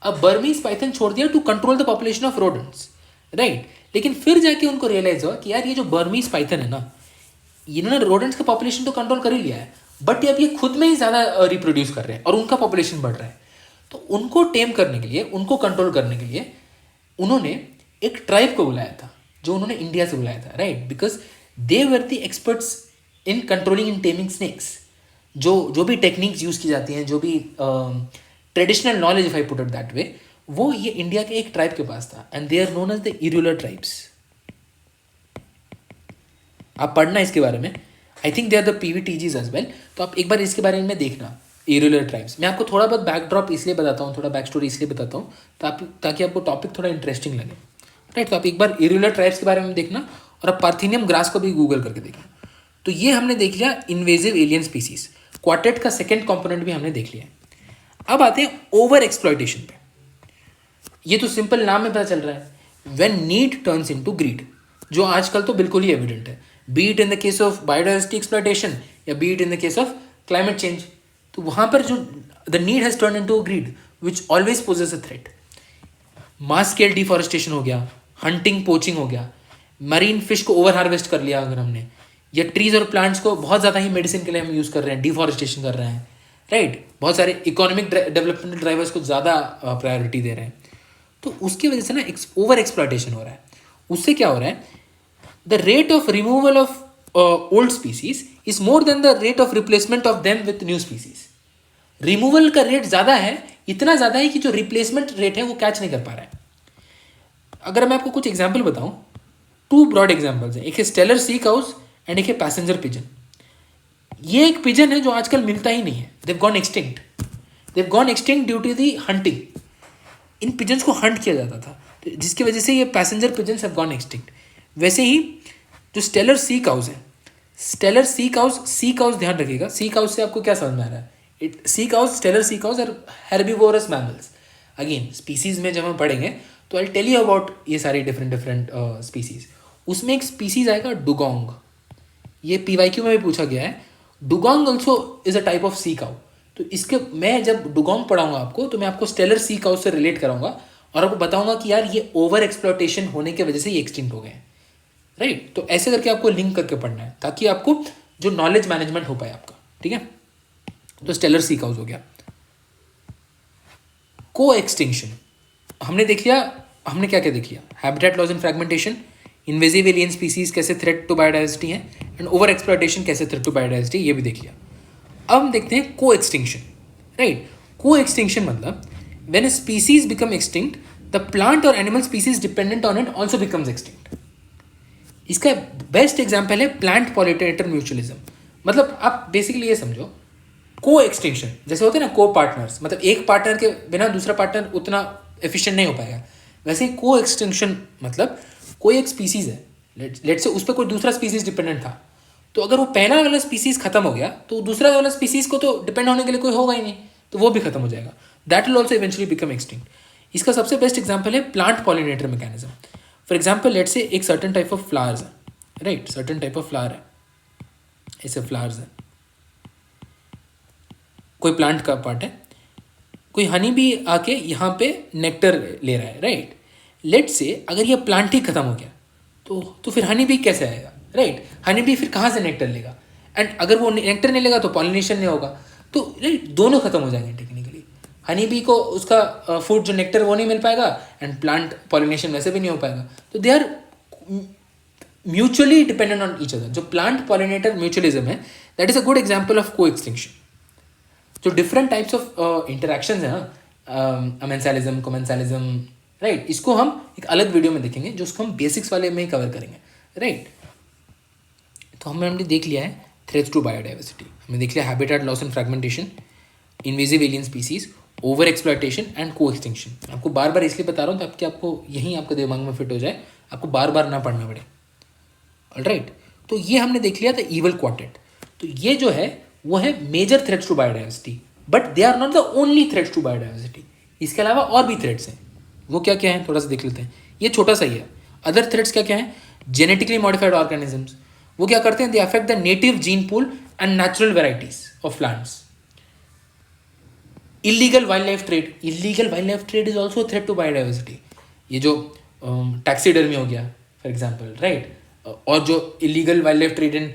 अब बर्मीज पाइथन छोड़ दिया to control the population of rodents. Right, लेकिन फिर जाके उनको रियलाइज हुआ कि यार ये जो बर्मीज पाइथन है ना, इन्होंने रोडेंट्स का पॉपुलेशन तो कंट्रोल कर ही लिया है, बट अब ये खुद में ही ज़्यादा रिप्रोड्यूस कर रहे हैं और उनका पॉपुलेशन बढ़ रहा है। तो उनको टेम करने के लिए, उनको कंट्रोल करने के लिए उन्होंने एक ट्राइब को बुलाया था, जो उन्होंने इंडिया से बुलाया था। Right, because they were the experts in controlling in taming snakes. जो भी टेक्निक्स यूज़ की जाती हैं, जो भी traditional knowledge, if I put it that way, वो ये इंडिया के एक ट्राइब के पास था, and they are known as the Irular tribes. आप पढ़ना इसके बारे में, I think they are the PVTGs as well. तो आप एक बार इसके बारे में देखना, इरूलर ट्राइब्स। मैं आपको थोड़ा बहुत बैकड्रॉप इसलिए बताता हूँ, थोड़ा बैक स्टोरी इसलिए बताता हूँ ताकि आपको टॉपिक थोड़ा इंटरेस्टिंग लगे। राइट, तो आप एक बार इरूलर ट्राइब्स के बारे में देखना, और आप पार्थेनियम ग्रास को भी गूगल करके देखना। तो ये हमने देख लिया इन्वेजिव एलियन स्पीसीज। क्वार्टेट का सेकेंड कॉम्पोनेंट भी हमने देख लिया है। अब आते हैं ओवर एक्सप्लॉयटेशन पे। ये तो सिंपल नाम में पता चल रहा है, when need turns into greed, जो आजकल तो बिल्कुल ही एविडेंट है, be it in the case of biodiversity exploitation या be it in the case of climate change. तो वहाँ पर जो the need has turn into greed which always poses a threat. Mass scale deforestation हो गया, हंटिंग पोचिंग हो गया, मरीन फिश को ओवर हार्वेस्ट कर लिया अगर हमने, या ट्रीज और प्लांट्स को बहुत ज़्यादा ही मेडिसिन के लिए हम यूज़ कर रहे हैं, डिफॉरेस्टेशन कर रहे हैं। राइट, बहुत सारे इकोनॉमिक डेवलपमेंट ड्राइवर्स को ज़्यादा प्रायोरिटी दे रहे हैं। तो उसकी वजह से ना ओवर एक्सप्लॉयटेशन हो रहा है। उससे क्या हो रहा है, the rate of removal of old species is more than the rate of replacement of them with new species. Removal का रेट ज़्यादा है, इतना ज़्यादा है कि जो रिप्लेसमेंट रेट है वो कैच नहीं कर पा रहा है। अगर मैं आपको कुछ एग्जाम्पल बताऊँ, 2 ब्रॉड एग्जाम्पल्स हैं। एक है स्टेलर सी काउस एंड एक है पैसेंजर पिजन। ये एक पिजन है जो आजकल मिलता ही नहीं है, they've gone extinct due to the hunting. इन पिजन्स को हंट किया जाता था, तो जिसकी वजह से ये passenger pigeons have gone extinct. वैसे ही जो स्टेलर सी काउज है, स्टेलर सी काउज ध्यान रखिएगा, सी काउज से आपको क्या समझ में आ रहा है? Sea cows, Steller sea cows are herbivorous mammals. Again species में जब हम पढ़ेंगे तो आई टेल यू अबाउट ये सारी डिफरेंट स्पीसीज। उसमें एक स्पीसीज आएगा डुगोंग, ये PYQ में भी पूछा गया है। Dugong also is a type of sea cow. तो इसके मैं जब डुगोंग पढ़ाऊंगा आपको तो मैं आपको स्टेलर सी काउ से रिलेट कराऊंगा और आपको बताऊंगा कि यार ये ओवर एक्सप्लॉयटेशन होने की वजह से ये एक्सटिंक्ट हो गए हैं, राइट। तो ऐसे करके आपको लिंक करके पढ़ना है ताकि आपको जो नॉलेज मैनेजमेंट हो पाए आपका, ठीक है। तो स्टेलर सी काउज हो गया। को एक्सटिंक्शन हमने देख लिया, हमने क्या क्या देख लिया? Habitat loss and fragmentation, invasive alien species कैसे थ्रेट टू बायोडाइवर्सिटी है, एंड ओवर एक्सप्लॉयटेशन कैसे थ्रेट टू बायोडाइवर्सिटी, ये भी देख लिया। अब हम देखते हैं co extinction, right. Co extinction मतलब when a species become extinct the plant और animal species dependent on it also becomes extinct. इसका बेस्ट एग्जाम्पल है प्लांट पॉलिनेटर म्यूचुअलिज्म। मतलब आप बेसिकली ये समझो, को एक्सटिंक्शन जैसे होते हैं ना को पार्टनर्स, मतलब एक पार्टनर के बिना दूसरा पार्टनर उतना एफिशिएंट नहीं हो पाएगा, वैसे ही को एक्सटिंक्शन मतलब कोई एक स्पीसीज है, लेट्स से उस पर कोई दूसरा स्पीसीज डिपेंडेंट था, तो अगर वो पहला वाला स्पीसीज खत्म हो गया तो दूसरा वाला स्पीसीज को तो डिपेंड होने के लिए कोई होगा ही नहीं, तो वो भी खत्म हो जाएगा। That will also eventually become extinct. इसका सबसे बेस्ट एग्जाम्पल है plant pollinator mechanism. For example let's say एक सर्टन टाइप ऑफ फ्लावर्स है, right, certain type of flower है, ऐसे फ्लावर्स है, कोई प्लांट का पार्ट है, कोई हनी भी आके यहाँ पे नेक्टर ले रहा है, राइट। लेट्स से अगर ये प्लांट ही खत्म हो गया तो फिर हनी भी कैसे आएगा, राइट। हनी भी फिर कहाँ से नेक्टर लेगा, एंड अगर वो नेक्टर नहीं लेगा तो पॉलिनेशन नहीं होगा, तो राइट दोनों खत्म हो जाएंगे टेक्निकली। हनी बी को उसका फूड जो नेक्टर वो नहीं मिल पाएगा, एंड प्लांट पॉलिनेशन वैसे भी नहीं हो पाएगा, तो they are mutually dependent on each other. जो प्लांट पॉलिनेटर म्यूचुअलिज्म है that is a good example of co extinction. जो डिफरेंट टाइप्स ऑफ इंटरेक्शंस हैं ना, अमेंसालिज्म, कोमेंसालिज्म, राइट, इसको हम एक अलग वीडियो में देखेंगे जो उसको हम बेसिक्स वाले में ही कवर करेंगे, राइट। तो हमने देख लिया है थ्रेट्स टू बायोडाइवर्सिटी, हमने देख लिया habitat loss and fragmentation, invasive alien species, over exploitation and को एक्सटिंक्शन। आपको बार बार इसलिए बता रहा हूँ ताकि आपको यहीं आपके दिमाग में फिट हो जाए, आपको बार बार ना पढ़ना पड़े, ऑलराइट। तो ये हमने देख लिया था इवल क्वार्टेट। तो ये जो है वो है major threats to biodiversity, but they are not the only threats to biodiversity. इसके अलावा और भी थ्रेट्स हैं, वो क्या क्या है थोड़ा सा देख लेते हैं। ये छोटा सा ही है। अदर थ्रेट्स क्या क्या है? जेनेटिकली मॉडिफाइड ऑर्गेनिजम्स, वो क्या करते हैं? They affect the native gene pool and natural varieties of plants. Illegal wild life trade, illegal wild life trade is also threat to biodiversity. ये जो टैक्सीडर्मी हो गया फॉर एग्जाम्पल, राइट, और जो illegal wild life trade in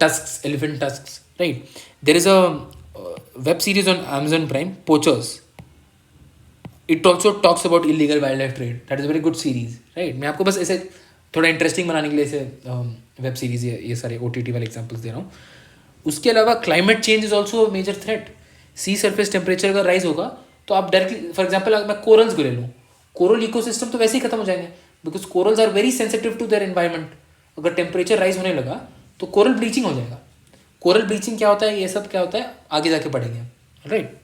tusks, elephant tusks, right. There is a web series on Amazon Prime, Poachers. It also talks about illegal wildlife trade. That is a very good series, right? मैं आपको बस ऐसे थोड़ा इंटरेस्टिंग बनाने के लिए ऐसे वेब सीरीज ये सारे OTT वाले एग्जांपल्स दे रहा हूँ। उसके अलावा climate change is also major threat. Sea surface temperature अगर राइज होगा तो आप डायरेक्टली, फॉर एग्जाम्पल अगर मैं कोरल्स को ले लूँ, कोरल इकोसिस्टम तो वैसे ही खत्म हो जाएंगे because corals are very sensitive to their environment. अगर टेम्परेचर राइज होने लगा तो कोरल ब्लीचिंग हो जाएगा। कोरल ब्लीचिंग क्या होता है, ये सब क्या होता है आगे जाके पढ़ेंगे, राइट।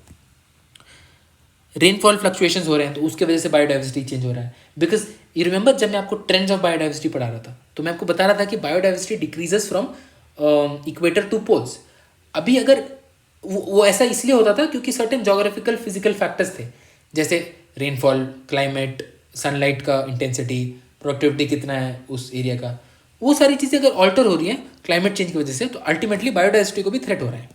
रेनफॉल फ्लक्चुएशंस हो रहे हैं तो उसके वजह से बायोडाइवर्सिटी चेंज हो रहा है। बिकॉज यू रिमेंबर जब मैं आपको ट्रेंड्स ऑफ बायोडाइवर्सिटी पढ़ा रहा था तो मैं आपको बता रहा था कि biodiversity decreases from equator to poles. अभी अगर वो ऐसा इसलिए होता था क्योंकि सर्टेन जोग्राफिकल फिजिकल फैक्टर्स थे, जैसे रेनफॉल, क्लाइमेट, सनलाइट का इंटेंसिटी, प्रोडक्टिविटी कितना है उस एरिया का, वो सारी चीज़ें अगर ऑल्टर हो रही हैं क्लाइमेट चेंज की वजह से तो अल्टीमेटली बायोडाइवर्सिटी को भी थ्रेट हो रहा है।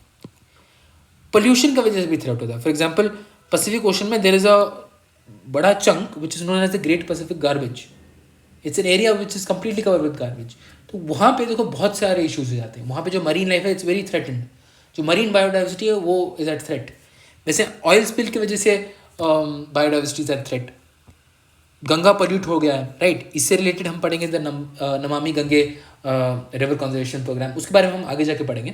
पोल्यूशन की वजह से भी थ्रेट होता है। फॉर एग्जाम्पल पैसिफिक ओशन में देयर इज अ बड़ा chunk which is known as the Great Pacific Garbage. It's an area which is completely covered with garbage. तो वहाँ पे देखो बहुत सारे इश्यूज हो जाते हैं। वहाँ पे जो मरीन लाइफ है इट्स वेरी थ्रेटेंड, जो मरीन बायोडाइवर्सिटी है वो इज एट थ्रेट। वैसे ऑयल स्पिल की वजह से biodiversity is at threat. Ganga pollute हो गया है, राइट, इससे रिलेटेड हम पढ़ेंगे the Namami Gange river conservation programme, उसके बारे में हम आगे जाके पढ़ेंगे।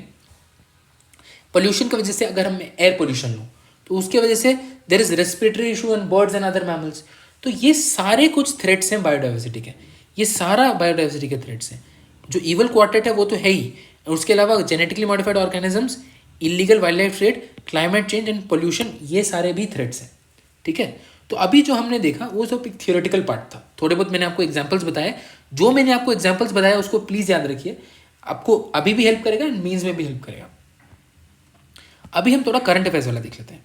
पोल्यूशन की वजह से अगर हम एयर पोल्यूशन लो तो उसके वजह से there is respiratory issue in birds and other mammals. तो ये सारे कुछ थ्रेट्स हैं बायोडाइवर्सिटी के, ये सारा बायोडाइवर्सिटी के थ्रेट्स हैं। जो इवल क्वार्टेट है वो तो है ही, उसके अलावा genetically modified organisms, illegal wild life trade, climate change and pollution, ये सारे भी थ्रेट्स हैं, ठीक है। तो अभी जो हमने देखा वो सब एक थियोरेटिकल पार्ट था, थोड़े बहुत मैंने आपको एग्जांपल्स बताए। जो मैंने आपको एग्जांपल्स बताया उसको प्लीज़ याद रखिए, आपको अभी भी हेल्प करेगा एंड मीन्स में भी हेल्प करेगा। अभी हम थोड़ा करंट अफेयर्स वाला देख लेते हैं।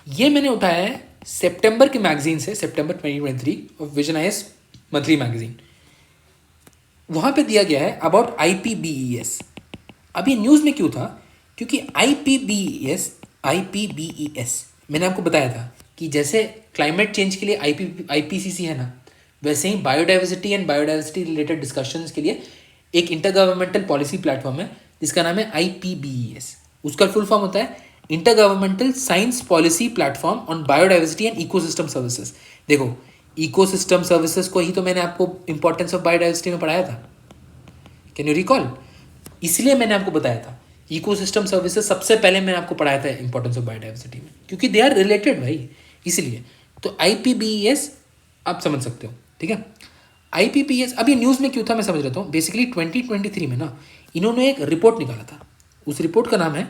ये मैंने उठाया है सितंबर के मैगजीन से, सितंबर 2023 of vision IAS monthly magazine. वहाँ पे दिया गया है अबाउट आईपीबीईएस। अब ये न्यूज़ में क्यों था? क्योंकि आईपीबीईएस मैंने आपको बताया था कि जैसे क्लाइमेट चेंज के लिए आईपीसीसी है ना, वैसे ही biodiversity and biodiversity related discussions के लिए एक इंटर गवर्नमेंटल पॉलिसी प्लेटफॉर्म है जिसका नाम है आईपीबीईएस। उसका फुल फॉर्म होता है inter governmental science policy platform on biodiversity and ecosystem services. देखो, इकोसिस्टम सर्विसेज को ही तो मैंने आपको इंपॉर्टेंस ऑफ बायोडाइवर्सिटी में पढ़ाया था, कैन यू रिकॉल? इसलिए मैंने आपको बताया था इकोसिस्टम सर्विसेज सबसे पहले मैंने आपको पढ़ाया था इंपॉर्टेंस ऑफ बायोडाइवर्सिटी में, क्योंकि दे आर रिलेटेड भाई, इसलिए। तो आईपीबीएस आप समझ सकते हो, ठीक है। आईपीबीएस अब ये न्यूज़ में क्यों था मैं समझ रहा हूँ। बेसिकली 2023 में ना इन्होंने एक रिपोर्ट निकाला था। उस रिपोर्ट का नाम है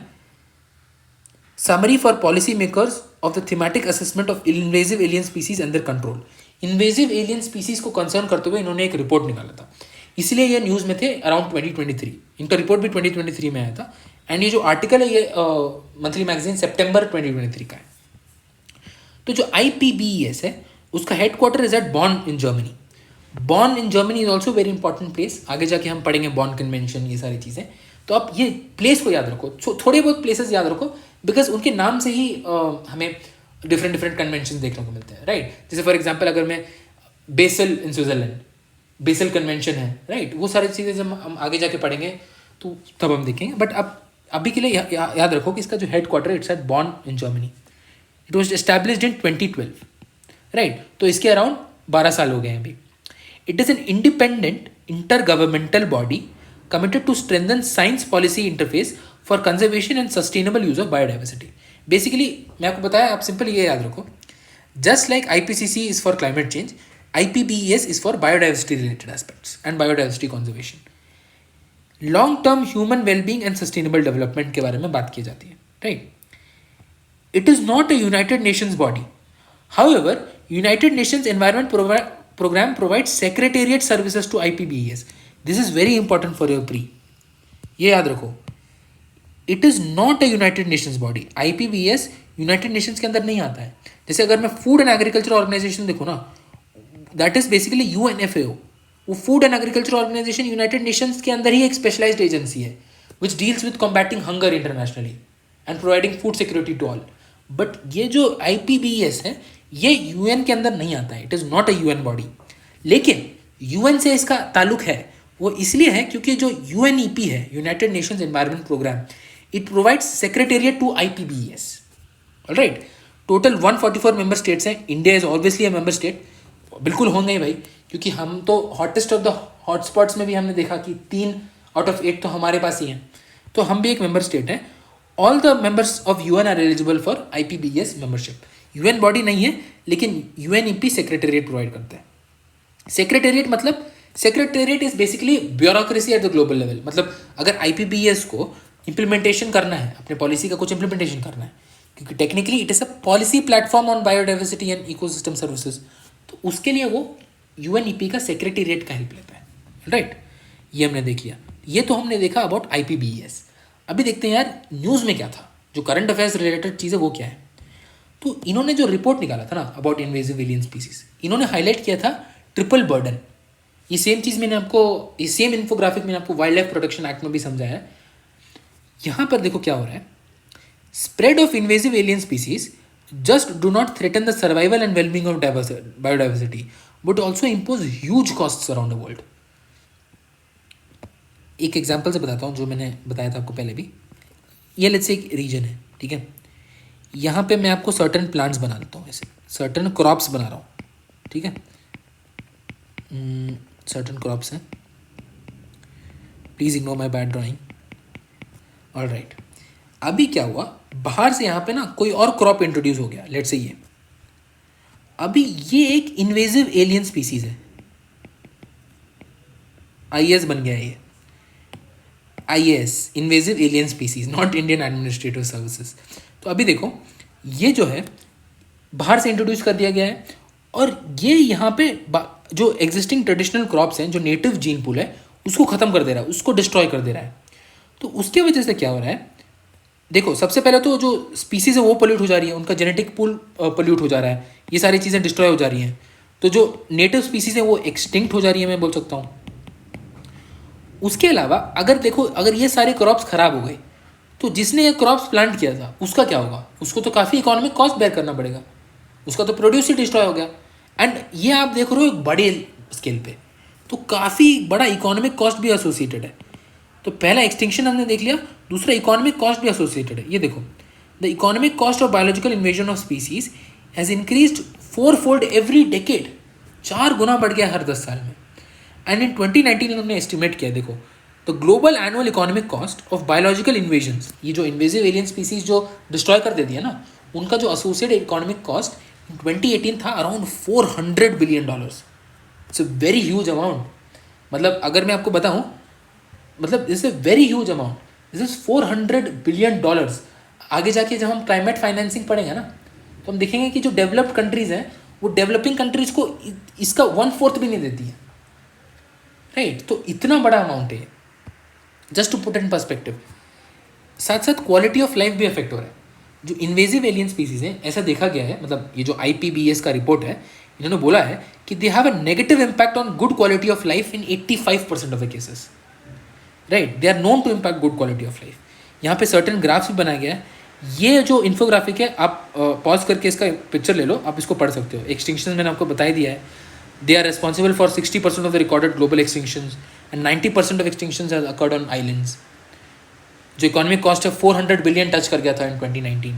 summary for policy makers of the thematic assessment of invasive alien species under control. Invasive alien species को कंसर्न करते हुए इन्होंने एक रिपोर्ट निकाला था, इसलिए ये न्यूज़ में थे अराउंड 2023। इनका रिपोर्ट भी 2023 में आया था। एंड ये जो आर्टिकल है ये मंथली मैगजीन सितंबर 2023 का है। तो जो आईपीबीएस है उसका headquarter is eight Bonn in Germany. Bonn in Germany is also very important place. आगे जाके हम पढ़ेंगे बॉन कन्वेंशन, ये सारी चीज़ें। तो आप ये प्लेस को याद रखो, थोड़े बहुत प्लेसेस याद रखो, बिकॉज उनके नाम से ही हमें डिफरेंट डिफरेंट कन्वेंशन देखने को मिलते हैं, राइट। जैसे फॉर एग्जाम्पल अगर मैं Basel in Switzerland, Basel convention है, राइट, वो सारी चीज़ें जब हम आगे जाके पढ़ेंगे तो तब हम देखेंगे। बट अब अभी के लिए याद रखो कि इसका जो head quarter it's at Bonn in Germany. It was established in 2012, right. तो इसके अराउंड 12 साल हो गए हैं अभी। It is an independent inter governmental body committed to strengthen science policy interface for conservation and sustainable use of biodiversity. Basically मैं आपको बताया, आप सिंपल ये याद रखो, just like IPCC is for climate change, IPBES is for biodiversity related aspects and biodiversity conservation. Long term human well-being and sustainable development के बारे में बात की जाती है, right? It is not a United Nations body. However, United Nations Environment Program provides secretariat services to IPBES. This is very important for your pre, ये याद रखो। It is not a United Nations body. IPBES United Nations के अंदर नहीं आता है। जैसे अगर मैं फूड एंड एग्रीकल्चर ऑर्गेनाइजेशन देखूँ ना, दैट इज़ बेसिकली यूएनएफएओ। वो food and agriculture organisation United Nations के अंदर ही एक स्पेशलाइज्ड एजेंसी है which deals with combating hunger internationally and providing food security to all. But ये जो आईपीबीएस है ये यूएन के अंदर नहीं आता है। It is not a UN body, लेकिन यूएन से इसका ताल्लुक है। वो इसलिए है क्योंकि जो यूएनईपी है, United Nations Environment Programme, it provides secretariat to IPBES, alright. Total 144 member states हैं। India is obviously a member state, बिल्कुल होंगे ही भाई, क्योंकि हम तो हॉटेस्ट ऑफ द हॉटस्पॉट्स में भी हमने देखा कि 3 आउट ऑफ 8 तो हमारे पास ही हैं, तो हम भी एक मेंबर स्टेट हैं। All the members of UN are eligible for IPBES membership. UN body नहीं है, लेकिन यूएनईपी सेक्रेटेरिएट प्रोवाइड करता है। सेक्रेटेरिएट मतलब secretariat is basically bureaucracy at the global level. मतलब अगर आईपीबीएस को इम्प्लीमेंटेशन करना है, अपने पॉलिसी का कुछ इम्प्लीमेंटेशन करना है, क्योंकि technically it is a policy platform on biodiversity and ecosystem services, तो उसके लिए वो यूएनईपी का सेक्रेटेरिएट का हेल्प लेता है, राइट। ये हमने देख लिया। ये तो हमने देखा अबाउट आईपीबीएस। अभी देखते हैं यार न्यूज़ में क्या था, जो करंट अफेयर्स रिलेटेड चीज़ें वो क्या है। तो इन्होंने जो रिपोर्ट निकाला था ना अबाउट इन्वेजिव एलियन स्पीसीज, इन्होंने हाईलाइट किया था ट्रिपल बर्डन। ये सेम चीज़ मैंने आपको, ये सेम इन्फोग्राफिक मैंने आपको वाइल्ड लाइफ प्रोटेक्शन एक्ट में भी समझाया है। यहाँ पर देखो क्या हो रहा है। Spread of invasive alien species just do not threaten the survival and wellbeing of biodiversity but also impose huge costs around the world. एक एग्जाम्पल से बताता हूँ जो मैंने बताया था आपको पहले भी। ये लेट्स से एक रीजन है, ठीक है। यहाँ पे मैं आपको सर्टन प्लांट्स बना लेता हूँ, ऐसे सर्टन क्रॉप्स बना रहा हूँ, ठीक है। सर्टन क्रॉप्स हैं, please ignore my bad drawing, all right. अभी क्या हुआ, बाहर से यहाँ पे ना कोई और क्रॉप इंट्रोड्यूस हो गया, लेट्स से ये। अभी ये एक इन्वेजिव एलियन स्पीसीज है, आईएएस बन गया है ये, IAS invasive alien species, not Indian administrative services. तो अभी देखो ये जो है बाहर से इंट्रोड्यूस कर दिया गया है, और ये यहाँ पे जो एग्जिस्टिंग ट्रेडिशनल क्रॉप्स हैं, जो नेटिव जीन पूल है, उसको ख़त्म कर दे रहा है, उसको डिस्ट्रॉय कर दे रहा है। तो उसके वजह से क्या हो रहा है, देखो सबसे पहले तो जो स्पीसीज है वो पोल्यूट हो जा रही है, उनका जेनेटिक पूल पोल्यूट हो जा रहा है, ये सारी चीज़ें डिस्ट्रॉय हो जा रही हैं। तो जो नेटिव स्पीसीज है वो एक्सटिंक्ट हो जा रही है, मैं बोल सकता हूँ। उसके अलावा अगर देखो, अगर ये सारे क्रॉप्स खराब हो गए, तो जिसने ये क्रॉप्स प्लांट किया था उसका क्या होगा, उसको तो काफ़ी इकोनॉमिक कॉस्ट बेयर करना पड़ेगा, उसका तो प्रोड्यूस ही डिस्ट्रॉय हो गया। एंड ये आप देख रहे हो एक बड़े स्केल पे, तो काफ़ी बड़ा इकोनॉमिक कॉस्ट भी एसोसिएटेड है। तो पहला एक्सटिंक्शन हमने देख लिया, दूसरा इकोनॉमिक कॉस्ट भी एसोसिएटेड है। ये देखो, the economic cost of biological invasion of species has increased 4-fold every decade, 4 गुना बढ़ गया हर 10 साल में। एंड इन 2019 उन्होंने एस्टिमेट किया, देखो, the global annual economic cost of biological invasions, ये जो इन्वेजिव एलियन स्पीसीज जो डिस्ट्रॉय कर देती है ना, उनका जो एसोसिएटेड इकोनॉमिक कॉस्ट इन 2018 था around $400 billion. It's a very huge amount. मतलब अगर मैं आपको बताऊं, मतलब this is a very huge amount, this is $400 billion. आगे जाके जब हम क्लाइमेट फाइनेंसिंग पढ़ेंगे ना, तो हम देखेंगे कि जो डेवलप्ड कंट्रीज़ हैं वो डेवलपिंग कंट्रीज़ को इसका 1/4 भी नहीं देती है, राइट। तो इतना बड़ा अमाउंट है, just to put in perspective. साथ साथ क्वालिटी ऑफ लाइफ भी अफेक्ट हो रहा है। जो इन्वेजिव एलियन स्पीसीज हैं, ऐसा देखा गया है, मतलब ये जो IPBES का रिपोर्ट है, इन्होंने बोला है कि they have a negative impact on good quality of life in 85% of the cases, right. They are known to impact good quality of life. यहाँ पे सर्टेन ग्राफ्स भी बनाया गया है। ये जो इन्फोग्राफिक है, आप पॉज करके इसका पिक्चर ले लो, आप इसको पढ़ सकते हो। एक्सटिंक्शन मैंने आपको बता ही दिया है, they are responsible for 60% of the recorded global extinctions and 90% of extinctions has occurred on islands. जो इकोनॉमिक कॉस्ट है 400 बिलियन टच कर गया था in 2019।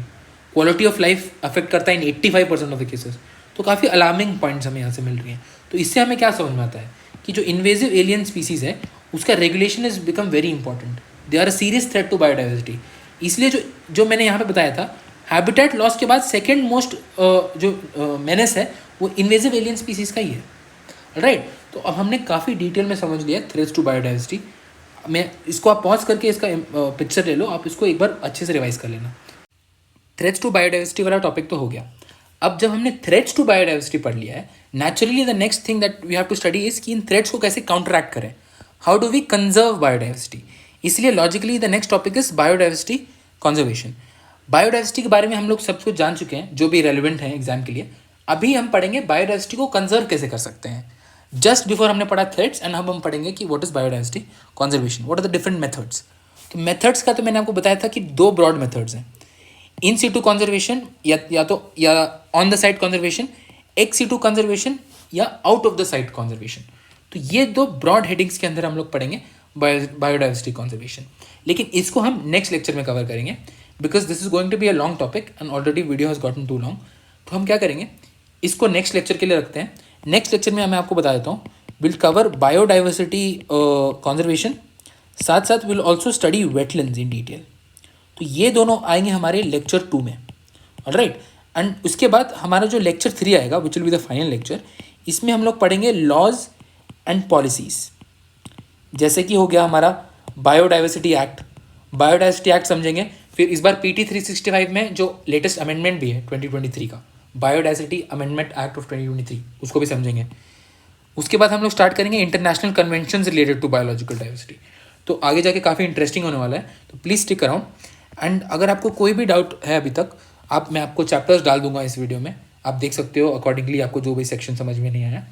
Quality of life affect करता है इन 85% ऑफ द केसेस। तो काफ़ी अलार्मिंग पॉइंट्स हमें यहाँ से मिल रही हैं। तो इससे हमें क्या समझ में आता है कि जो इन्वेजिव एलियन स्पीसीज़ है उसका regulation is become very important. They are a serious threat to biodiversity. इसलिए जो मैंने यहाँ पे बताया था, हैबिटेट लॉस के बाद सेकेंड मोस्ट जो मेनेस है वो इन्वेजिव एलियन स्पीसीज़ का ही है, राइट। तो अब हमने काफ़ी डिटेल में समझ लिया थ्रेट्स टू बायोडाइवर्सिटी। मैं इसको आप पॉज करके इसका पिक्चर ले लो, आप इसको एक बार अच्छे से रिवाइज कर लेना। थ्रेट्स टू बायोडाइवर्सिटी वाला टॉपिक तो हो गया। अब जब हमने थ्रेट्स टू बायोडाइवर्सिटी पढ़ लिया है, naturally the next thing that we have to study is कि इन थ्रेट्स को कैसे काउंटरैक्ट करें, how do we conserve biodiversity. इसलिए logically the next topic is biodiversity conservation. Biodiversity के बारे में हम लोग सब कुछ जान चुके हैं जो भी रेलिवेंट है एग्जाम के लिए। अभी हम पढ़ेंगे बायोडाइवर्सिटी को कंजर्व कैसे कर सकते हैं। जस्ट बिफोर हमने पढ़ा थ्रेट्स, एंड अब हम पढ़ेंगे कि what is biodiversity conservation, what are the different methods. तो मेथड्स का तो मैंने आपको बताया था कि 2 ब्रॉड मेथड्स हैं, इन सीटू कंजर्वेशन या on the site conservation, ex situ conservation या out of the site conservation. तो ये 2 ब्रॉड हेडिंग्स के अंदर हम लोग पढ़ेंगे बायोडाइवर्सिटी कंजर्वेशन। लेकिन इसको हम नेक्स्ट लेक्चर में कवर करेंगे, because this is going to be a long topic and already video has gotten too long. तो हम क्या करेंगे, इसको नेक्स्ट लेक्चर के लिए रखते हैं। नेक्स्ट लेक्चर में मैं आपको बता देता हूँ, विल कवर बायोडाइवर्सिटी कंजर्वेशन, साथ साथ will also study wetlands in detail. तो ये दोनों आएंगे हमारे लेक्चर 2 में, ऑलराइट। एंड उसके बाद हमारा जो लेक्चर 3 आएगा, which will be the final lecture, इसमें हम लोग पढ़ेंगे लॉज एंड पॉलिसीज़। जैसे कि हो गया हमारा बायोडाइवर्सिटी एक्ट, बायोडाइवर्सिटी एक्ट समझेंगे। फिर इस बार PT 365 में जो लेटेस्ट अमेंडमेंट भी है 2023 का, बायोडाइवर्सिटी अमेंडमेंट एक्ट ऑफ 2023, उसको भी समझेंगे। उसके बाद हम लोग स्टार्ट करेंगे international convention related to biological diversity. तो आगे जाके काफ़ी इंटरेस्टिंग होने वाला है, तो प्लीज़ स्टिक अराउंड। एंड अगर आपको कोई भी डाउट है अभी तक, मैं आपको चैप्टर्स डाल दूंगा इस वीडियो में, आप देख सकते हो अकॉर्डिंगली आपको जो भी सेक्शन समझ में नहीं आया।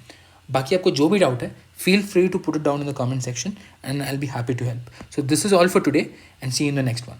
बाकी आपको जो भी डाउट है, feel free to put it down in the comment section and I will be happy to help. So this is all for today and see you in the next one.